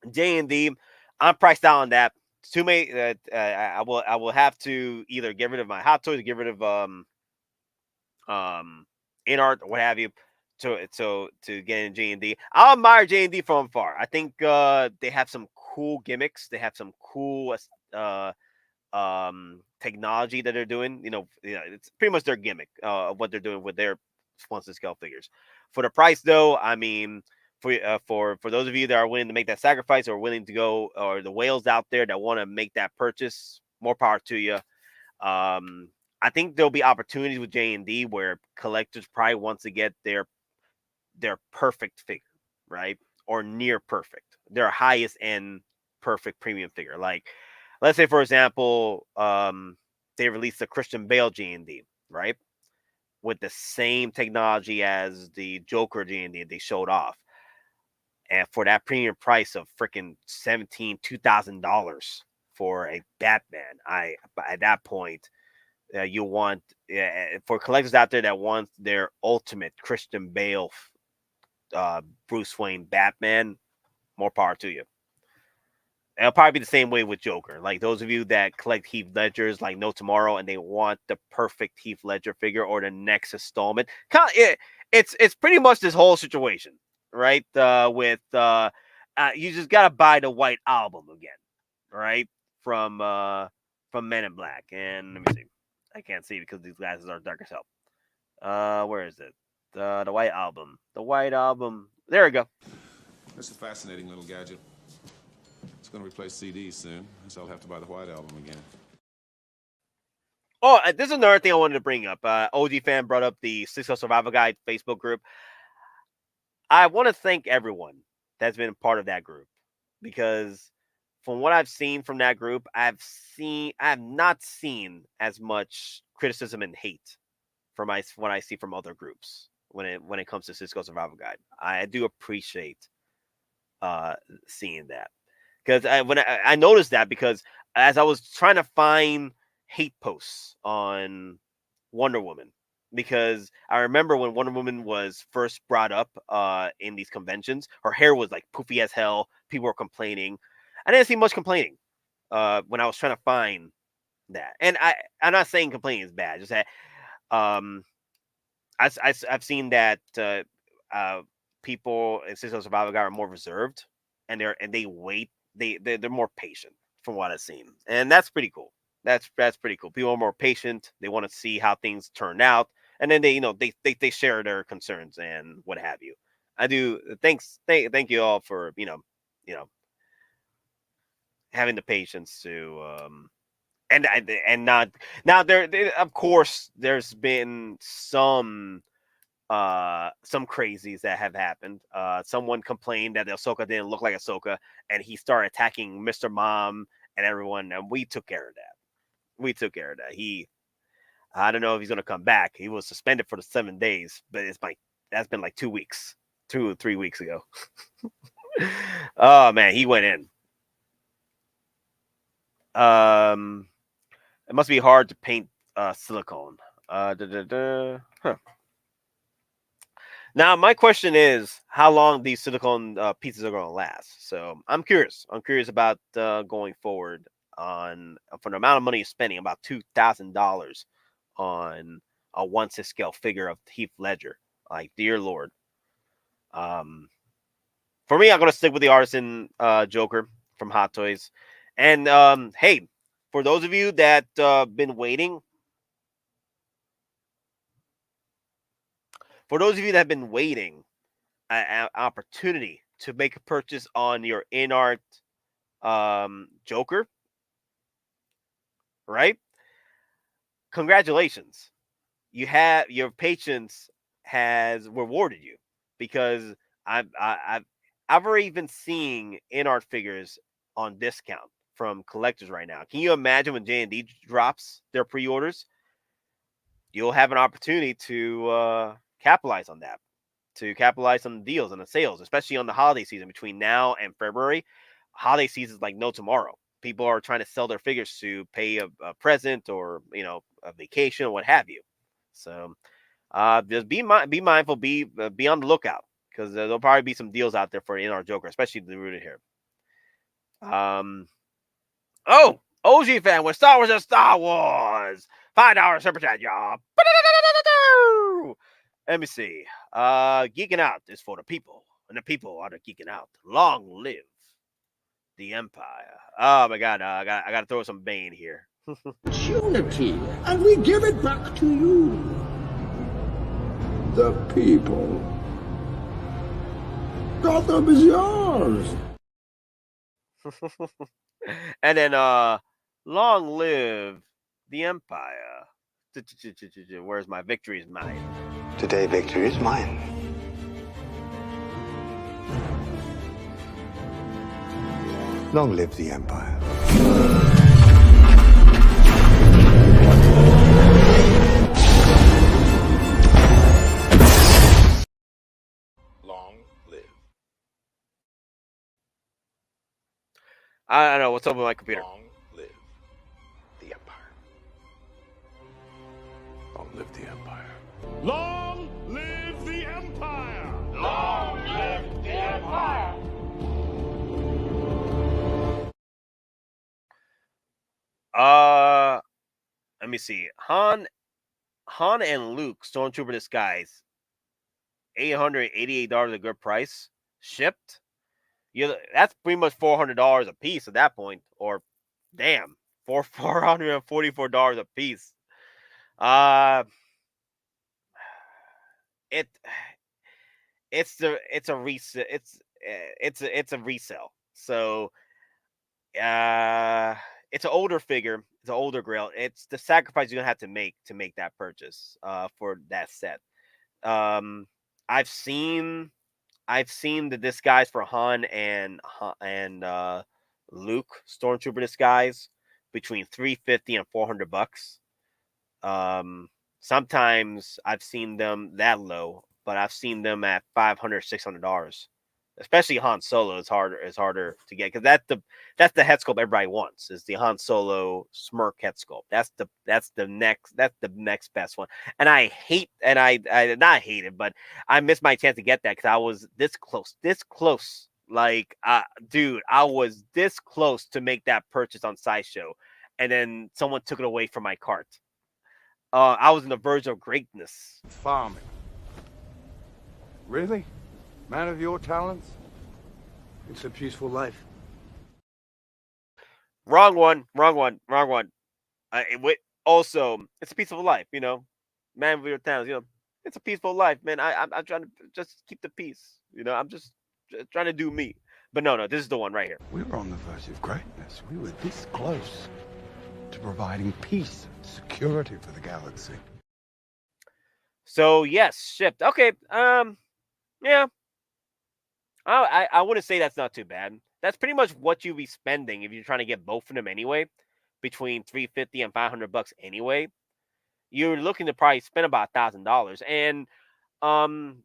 JND, I'm priced out on that. Too many. I will have to either get rid of my Hot Toys, get rid of in art or what have you, to get in JND. I'll admire JND from afar. I think they have some cool gimmicks. They have some cool technology that they're doing. It's pretty much their gimmick of what they're doing with their sponsor scale figures. For the price, though, I mean, for those of you that are willing to make that sacrifice, or willing to go, or the whales out there that want to make that purchase, more power to you. I think there'll be opportunities with JND where collectors probably want to get their perfect figure, right? Or near perfect, their highest end perfect premium figure. Like, let's say, for example, they released the Christian Bale JND, right? With the same technology as the Joker JND they showed off. And for that premium price of freaking $2,000 for a Batman, at that point, you want, for collectors out there that want their ultimate Christian Bale, Bruce Wayne Batman, more power to you. It'll probably be the same way with Joker. Like, those of you that collect Heath Ledgers like no tomorrow, and they want the perfect Heath Ledger figure or the next installment, it's pretty much this whole situation, right? With you just gotta buy the White Album again, right? From Men in Black. And let me see. I can't see because these glasses are dark as hell. Where is it? The White Album. The White Album. There we go. That's a fascinating little gadget. It's going to replace CDs soon, so I'll have to buy the White Album again. Oh, this is another thing I wanted to bring up. OG Fan brought up the Sideshow Survival Guide Facebook group. I want to thank everyone that's been part of that group, because from what I've seen from that group, I have not seen as much criticism and hate from what I see from other groups when it comes to Sideshow Survival Guide. I do appreciate seeing that, because I noticed that, because as I was trying to find hate posts on Wonder Woman, because I remember when Wonder Woman was first brought up in these conventions, her hair was like poofy as hell. People were complaining. I didn't see much complaining when I was trying to find that. And I'm not saying complaining is bad, just that I've seen that people in Cisco Survival Guide are more reserved, and they wait. They're more patient from what I've seen, and that's pretty cool. That's pretty cool. People are more patient. They want to see how things turn out, and then they share their concerns and what have you. I do. Thank you all for having the patience to and not now there of course there's been some crazies that have happened. Someone complained that Ahsoka didn't look like Ahsoka, and he started attacking Mr. Mom and everyone, and we took care of that. I don't know if he's gonna come back. He was suspended for the 7 days, but that's been like 2 weeks, 2 or 3 weeks ago. Oh man, he went in. It must be hard to paint silicone. Huh. Now, my question is how long these silicone pieces are going to last. So I'm curious. I'm curious about going forward for the amount of money you're spending, about $2,000 on a 1/6 scale figure of Heath Ledger. Like, dear Lord. For me, I'm going to stick with the Artisan Joker from Hot Toys. And hey, for those of you that been waiting, an opportunity to make a purchase on your in-art Joker, right? Congratulations. Your patience has rewarded you, because I've already been seeing in-art figures on discount from collectors right now. Can you imagine when JND drops their pre-orders? You'll have an opportunity to capitalize on that, to capitalize on the deals and the sales, especially on the holiday season between now and February. Holiday season is like no tomorrow. People are trying to sell their figures to pay a present or a vacation or what have you. So just be mindful, be on the lookout, because there'll probably be some deals out there for in our Joker, especially the rooted here. Oh, OG fan with Star Wars and Star Wars. $5 super chat, y'all. Let me see. Geeking Out is for the people, and the people are the geeking out. Long live the Empire. Oh my God, I gotta throw some Bane here. Opportunity, and we give it back to you. The people. Gotham is yours. And then long live the Empire. Where's my victory is mine? Today, victory is mine. Long live the Empire. Long live. I don't know what's up with my computer. Long live the Empire. Long live the Empire. Long live the Empire! Long live the Empire! Let me see. Han and Luke Stormtrooper disguise. $888 a good price. Shipped. That's pretty much $400 a piece at that point. Or damn, $444 a piece. It's a resale. It's a resale. So it's an older figure. It's an older grail. It's the sacrifice you're gonna have to make that purchase for that set. I've seen the disguise for Han and Luke Stormtrooper disguise between $350 and $400. Sometimes I've seen them that low, but I've seen them at $500, $600. Especially Han Solo is harder to get, because that's the head sculpt everybody wants, is the Han Solo smirk head sculpt. That's the next best one. And I not hate it, but I missed my chance to get that because I was this close. Like, dude, I was this close to make that purchase on Sideshow, and then someone took it away from my cart. I was on the verge of greatness. Farming. Really? Man of your talents? It's a peaceful life. Wrong one. Also, it's a peaceful life, Man of your talents, it's a peaceful life, man. I'm trying to just keep the peace, I'm just trying to do me. But no, this is the one right here. We were on the verge of greatness. We were this close to providing peace and security for the galaxy. So yes, shipped. Okay, yeah. I wouldn't say that's not too bad. That's pretty much what you'd be spending if you're trying to get both of them anyway, between $350 and $500 anyway. You're looking to probably spend about $1,000, and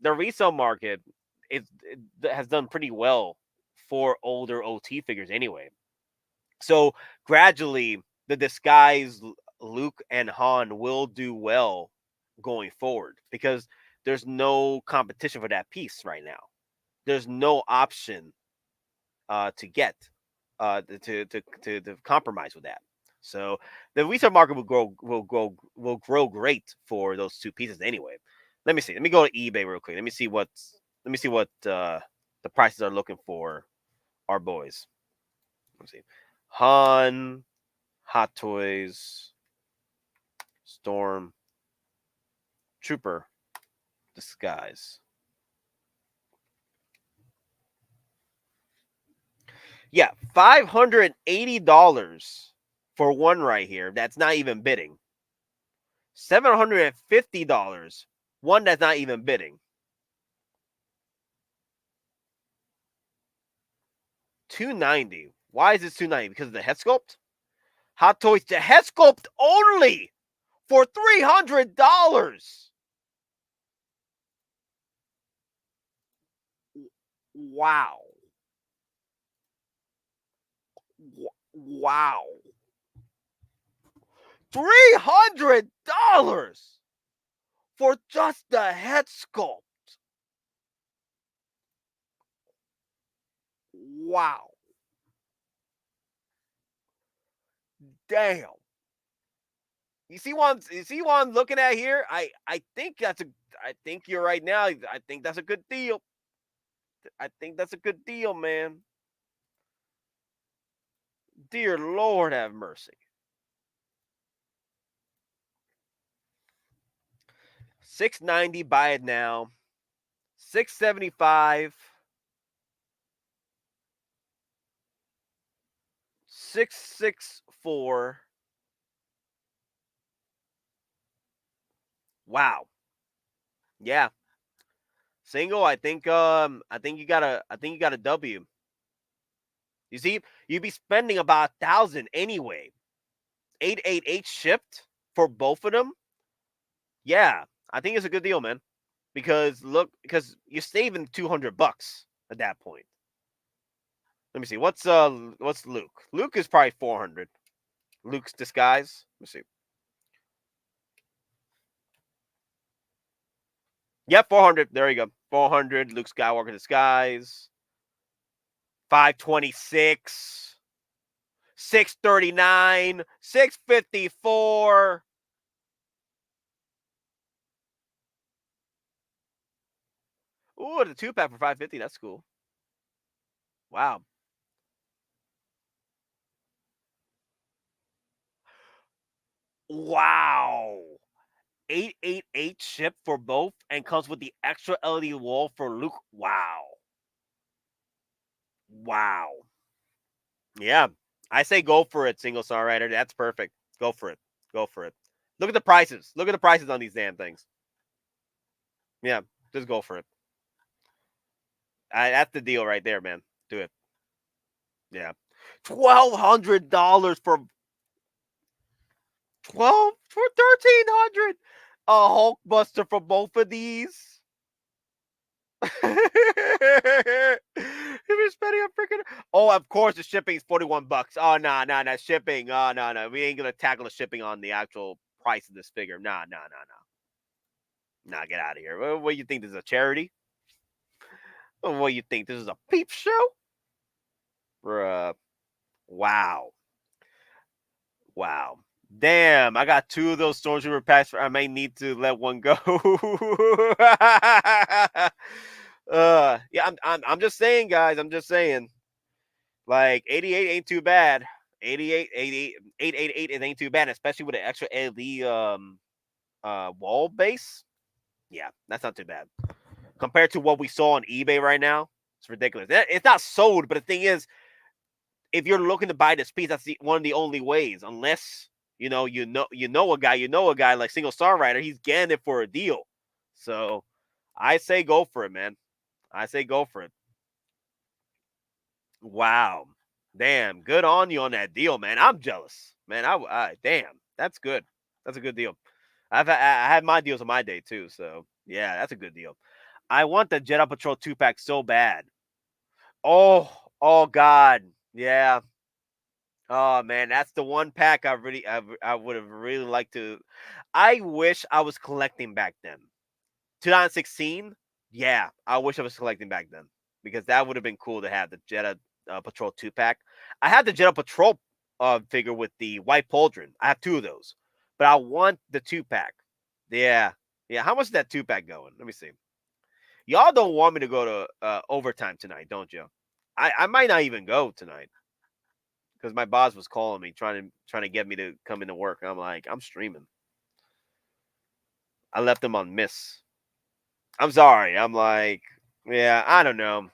the resale market has done pretty well for older OT figures anyway. So gradually, the disguised Luke and Han will do well going forward because there's no competition for that piece right now. There's no option to get to compromise with that. So the resale market will grow great for those two pieces anyway. Let me see. Let me go to eBay real quick. Let me see what the prices are looking for our boys. Let's see. Han, Hot Toys, Storm, Trooper, Disguise. Yeah, $580 for one right here. That's not even bidding. $750. One that's not even bidding. $290. Why is this $290? Because of the head sculpt? Hot Toys, the head sculpt only for $300. Wow. Wow. $300 for just the head sculpt. Wow. Damn. You see what I'm looking at here? I think you're right now. I think that's a good deal. I think that's a good deal, man. Dear Lord have mercy. $690, buy it now. $675. $664. Wow. Yeah. Single, I think you got a W. You see, you'd be spending about $1,000 anyway. 888 shipped for both of them. Yeah, I think it's a good deal, man. Because you're saving $200 at that point. Let me see. What's Luke? Luke is probably $400. Luke's Disguise. Let me see. Yep, 400. There you go. 400. Luke Skywalker Disguise. 526. 639. 654. Ooh, the 2-pack for $550. That's cool. Wow. Wow. 888 ship for both and comes with the extra LED wall for Luke. Wow. Wow. Yeah. I say go for it, single star writer. That's perfect. Go for it. Go for it. Look at the prices. Look at the prices on these damn things. Yeah, just go for it. That's the deal right there, man. Do it. Yeah. $1,200 for $1,300. A Hulkbuster for both of these. If you're spending a freaking of course the shipping is $41. Oh nah, shipping. Oh no. We ain't gonna tackle the shipping on the actual price of this figure. Nah, get out of here. What do you think? This is a charity? What do you think? This is a peep show? Bruh. Wow. Damn, I got 2 of those Stormtrooper packs. I may need to let one go. Yeah, I'm just saying, guys. I'm just saying. Like 88 ain't too bad. 888, it ain't too bad, especially with an extra LED wall base. Yeah, that's not too bad. Compared to what we saw on eBay right now, it's ridiculous. It's not sold, but the thing is, if you're looking to buy this piece, that's one of the only ways. Unless you know a guy like Single Star Rider, he's getting it for a deal. So I say go for it, man. I say go for it. Wow, damn, good on you on that deal, man. I'm jealous, man. I damn, that's good. That's a good deal. I had my deals on my day too, so yeah, that's a good deal. I want the Jedi Patrol 2-pack so bad. Oh God, yeah. Oh man, that's the one pack I would have really liked to. I wish I was collecting back then. 2016, yeah, I wish I was collecting back then because that would have been cool to have the Jedi Patrol 2-pack. I had the Jedi Patrol figure with the white pauldron. I have 2 of those, but I want the 2-pack. Yeah. How much is that 2-pack going? Let me see. Y'all don't want me to go to overtime tonight, don't you? I might not even go tonight because my boss was calling me trying to get me to come into work. I'm like, I'm streaming. I left him on miss. I'm sorry. I'm like, yeah, I don't know.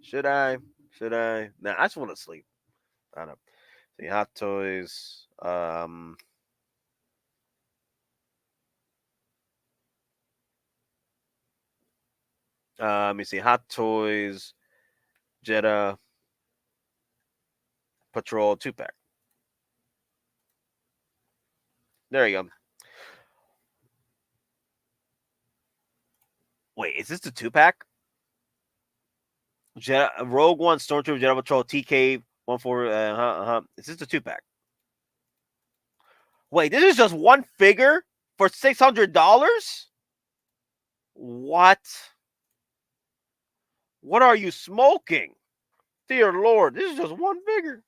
Should I? Nah, I just want to sleep. I don't know. See, Hot Toys. Let me see. Hot Toys, Jedi Patrol 2-pack. There you go. Wait, is this the 2-pack? Rogue One, Stormtrooper, Jedi Patrol, TK 14. Is this the 2-pack? Wait, this is just one figure for $600? What? What are you smoking? Dear Lord, this is just one figure.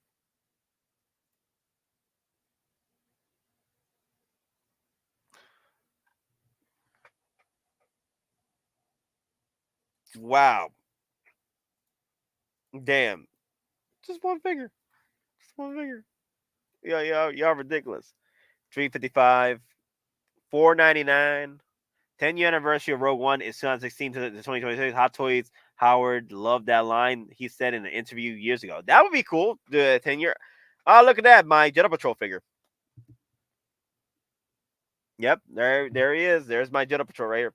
Wow. Damn. Just one figure. Just one figure. Yeah, y'all ridiculous. $355, $499. 10-year anniversary of Rogue One is 2016 to 2026. Hot Toys Howard loved that line. He said in an interview years ago. That would be cool. The 10-year. Oh, look at that. My Jedi Patrol figure. Yep, there he is. There's my Jedi Patrol right here.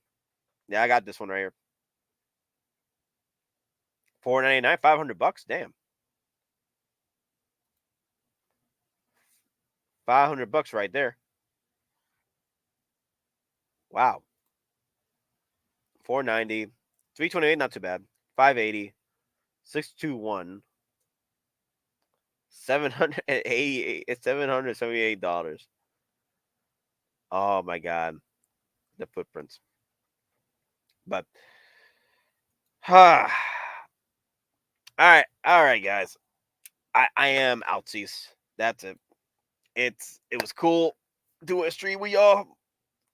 Yeah, I got this one right here. $499, $500. Damn. $500 right there. Wow. $490, $328, not too bad. $580, $621, $778. Oh my God, the footprints. But, all right, guys. I am outsies. That's it. It was cool doing a stream with y'all,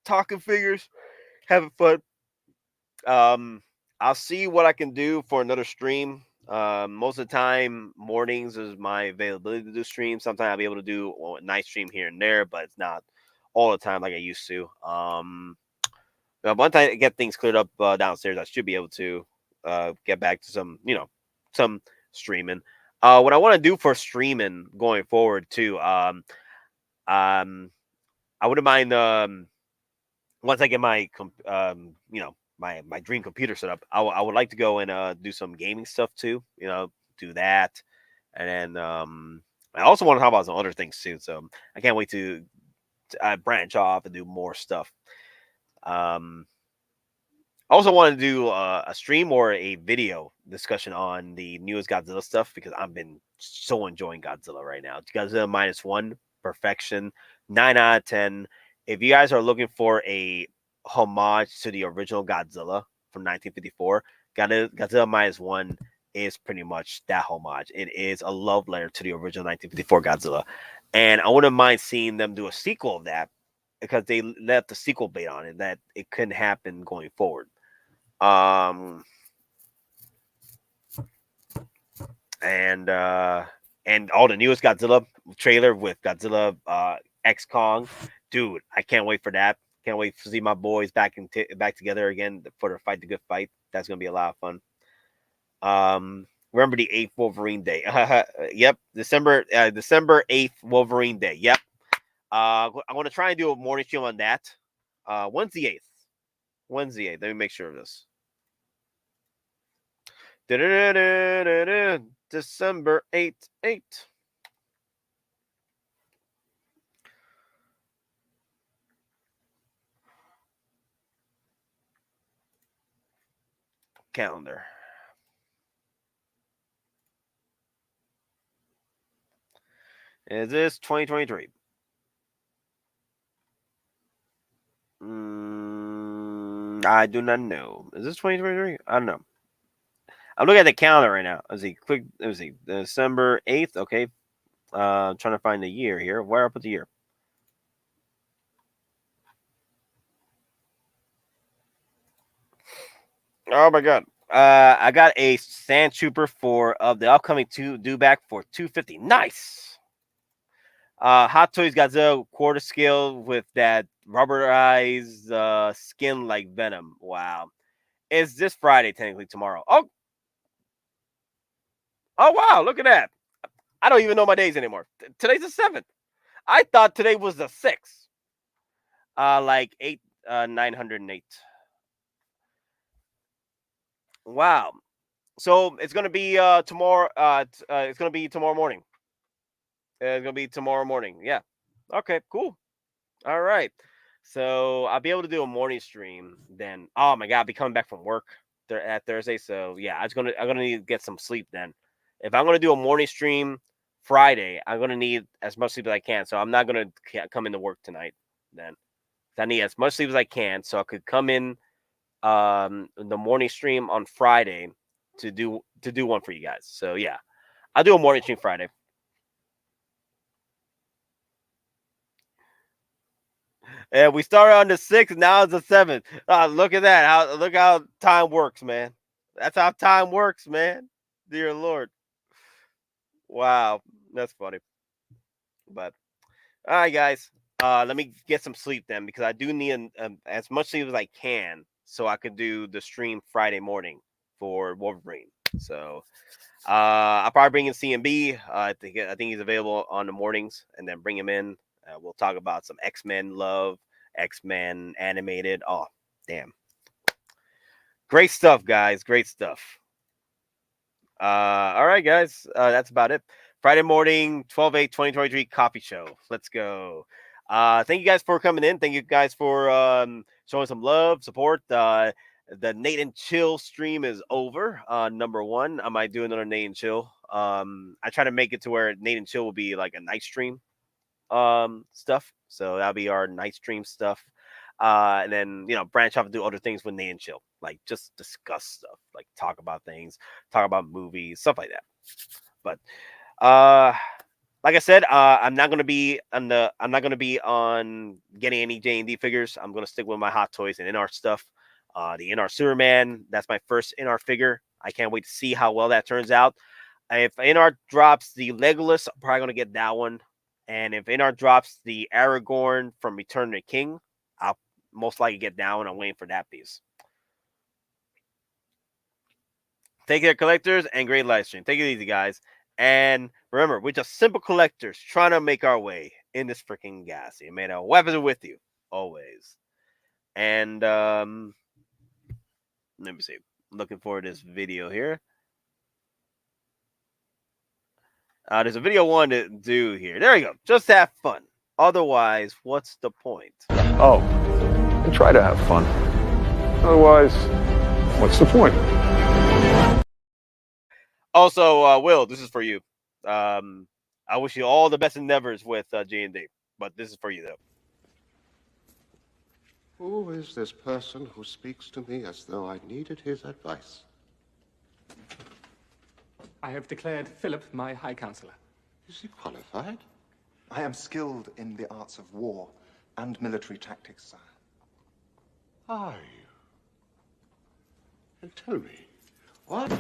talking figures, having fun. I'll see what I can do for another stream. Most of the time, mornings is my availability to do streams. Sometimes I'll be able to do a night stream here and there, but it's not all the time like I used to. Once I get things cleared up downstairs, I should be able to get back to some streaming. What I want to do for streaming going forward too. I wouldn't mind once I get my my dream computer set up. I would like to go and do some gaming stuff too. Do that, and then I also want to talk about some other things too. So I can't wait to branch off and do more stuff. I also want to do a stream or a video discussion on the newest Godzilla stuff because I've been so enjoying Godzilla right now. Godzilla -1, perfection, 9 out of 10. If you guys are looking for a homage to the original Godzilla from 1954, Godzilla -1 is pretty much that homage. It is a love letter to the original 1954 Godzilla. And I wouldn't mind seeing them do a sequel of that because they left the sequel bait on it that it couldn't happen going forward. And all the newest Godzilla trailer with Godzilla X Kong, dude, I can't wait for that. Can't wait to see my boys back together again for the fight, the good fight. That's gonna be a lot of fun. Remember the 8th Wolverine Day? Yep, December 8th Wolverine Day. Yep. I'm gonna try and do a morning stream on that. When's the 8th? When's the 8th? Let me make sure of this. December 8th. Calendar. Is this 2023? I do not know. Is this 2023? I don't know. I'm looking at the calendar right now. Let's see. December 8th. Okay. Trying to find the year here. Where I put the year? Oh my god. I got a Sand Trooper of the upcoming due back for $250. Nice. Hot Toys Godzilla quarter scale with that rubberized skin like Venom. Wow. It's this Friday, technically tomorrow. Oh wow, look at that. I don't even know my days anymore. Today's the 7th. I thought today was the 6th. Like 908. Wow. So it's gonna be tomorrow. It's gonna be tomorrow morning. It's gonna be tomorrow morning. Yeah. Okay. Cool. All right. So I'll be able to do a morning stream then. Oh my god, I'll be coming back from work at Thursday. So yeah, I'm gonna need to get some sleep then. If I'm gonna do a morning stream Friday, I'm gonna need as much sleep as I can. So I'm not gonna come into work tonight then. I need as much sleep as I can so I could come in the morning stream on Friday to do one for you guys. So yeah, I'll do a morning stream Friday. And we started on the 6th, now it's the 7th. Look at that. Look how time works, man. That's how time works, man. Dear Lord. Wow. That's funny. But all right, guys. Let me get some sleep then because I do need as much sleep as I can so I could do the stream Friday morning for Wolverine. So I'll probably bring in CMB. I think he's available on the mornings, and then bring him in. We'll talk about some X-Men love, X-Men animated. Oh, damn. Great stuff, guys. Great stuff. All right, guys. That's about it. Friday morning, 12/8/2023 coffee show. Let's go. Thank you guys for coming in. Thank you guys for showing some love, support. The Nate and Chill stream is over. Number one, I might do another Nate and Chill. I try to make it to where Nate and Chill will be like a night stream stuff. So that'll be our night stream stuff. And then, branch off and do other things with Nate and Chill, like just discuss stuff, like talk about things, talk about movies, stuff like that. But like I said, I'm not gonna be on getting any JND figures. I'm gonna stick with my Hot Toys and in-art stuff. The in-art Superman, that's my first in-art figure. I can't wait to see how well that turns out. If in-art drops the Legolas, I'm probably gonna get that one. And if in-art drops the Aragorn from Return of the King, I'll most likely get that one. I'm waiting for that piece. Take care, collectors, and great live stream. Take it easy, guys. And remember, we're just simple collectors trying to make our way in this freaking galaxy. May our weapons are with you always. And let me see. I'm looking for this video here. There's a video I wanted to do here. There you go. Just have fun. Otherwise, what's the point? Oh, and try to have fun. Otherwise, what's the point? Also, Will, this is for you. I wish you all the best endeavors with JND, but this is for you, though. Who is this person who speaks to me as though I needed his advice? I have declared Philip my High Counselor. Is he qualified? I am skilled in the arts of war and military tactics, sire. Are you? And tell me, what?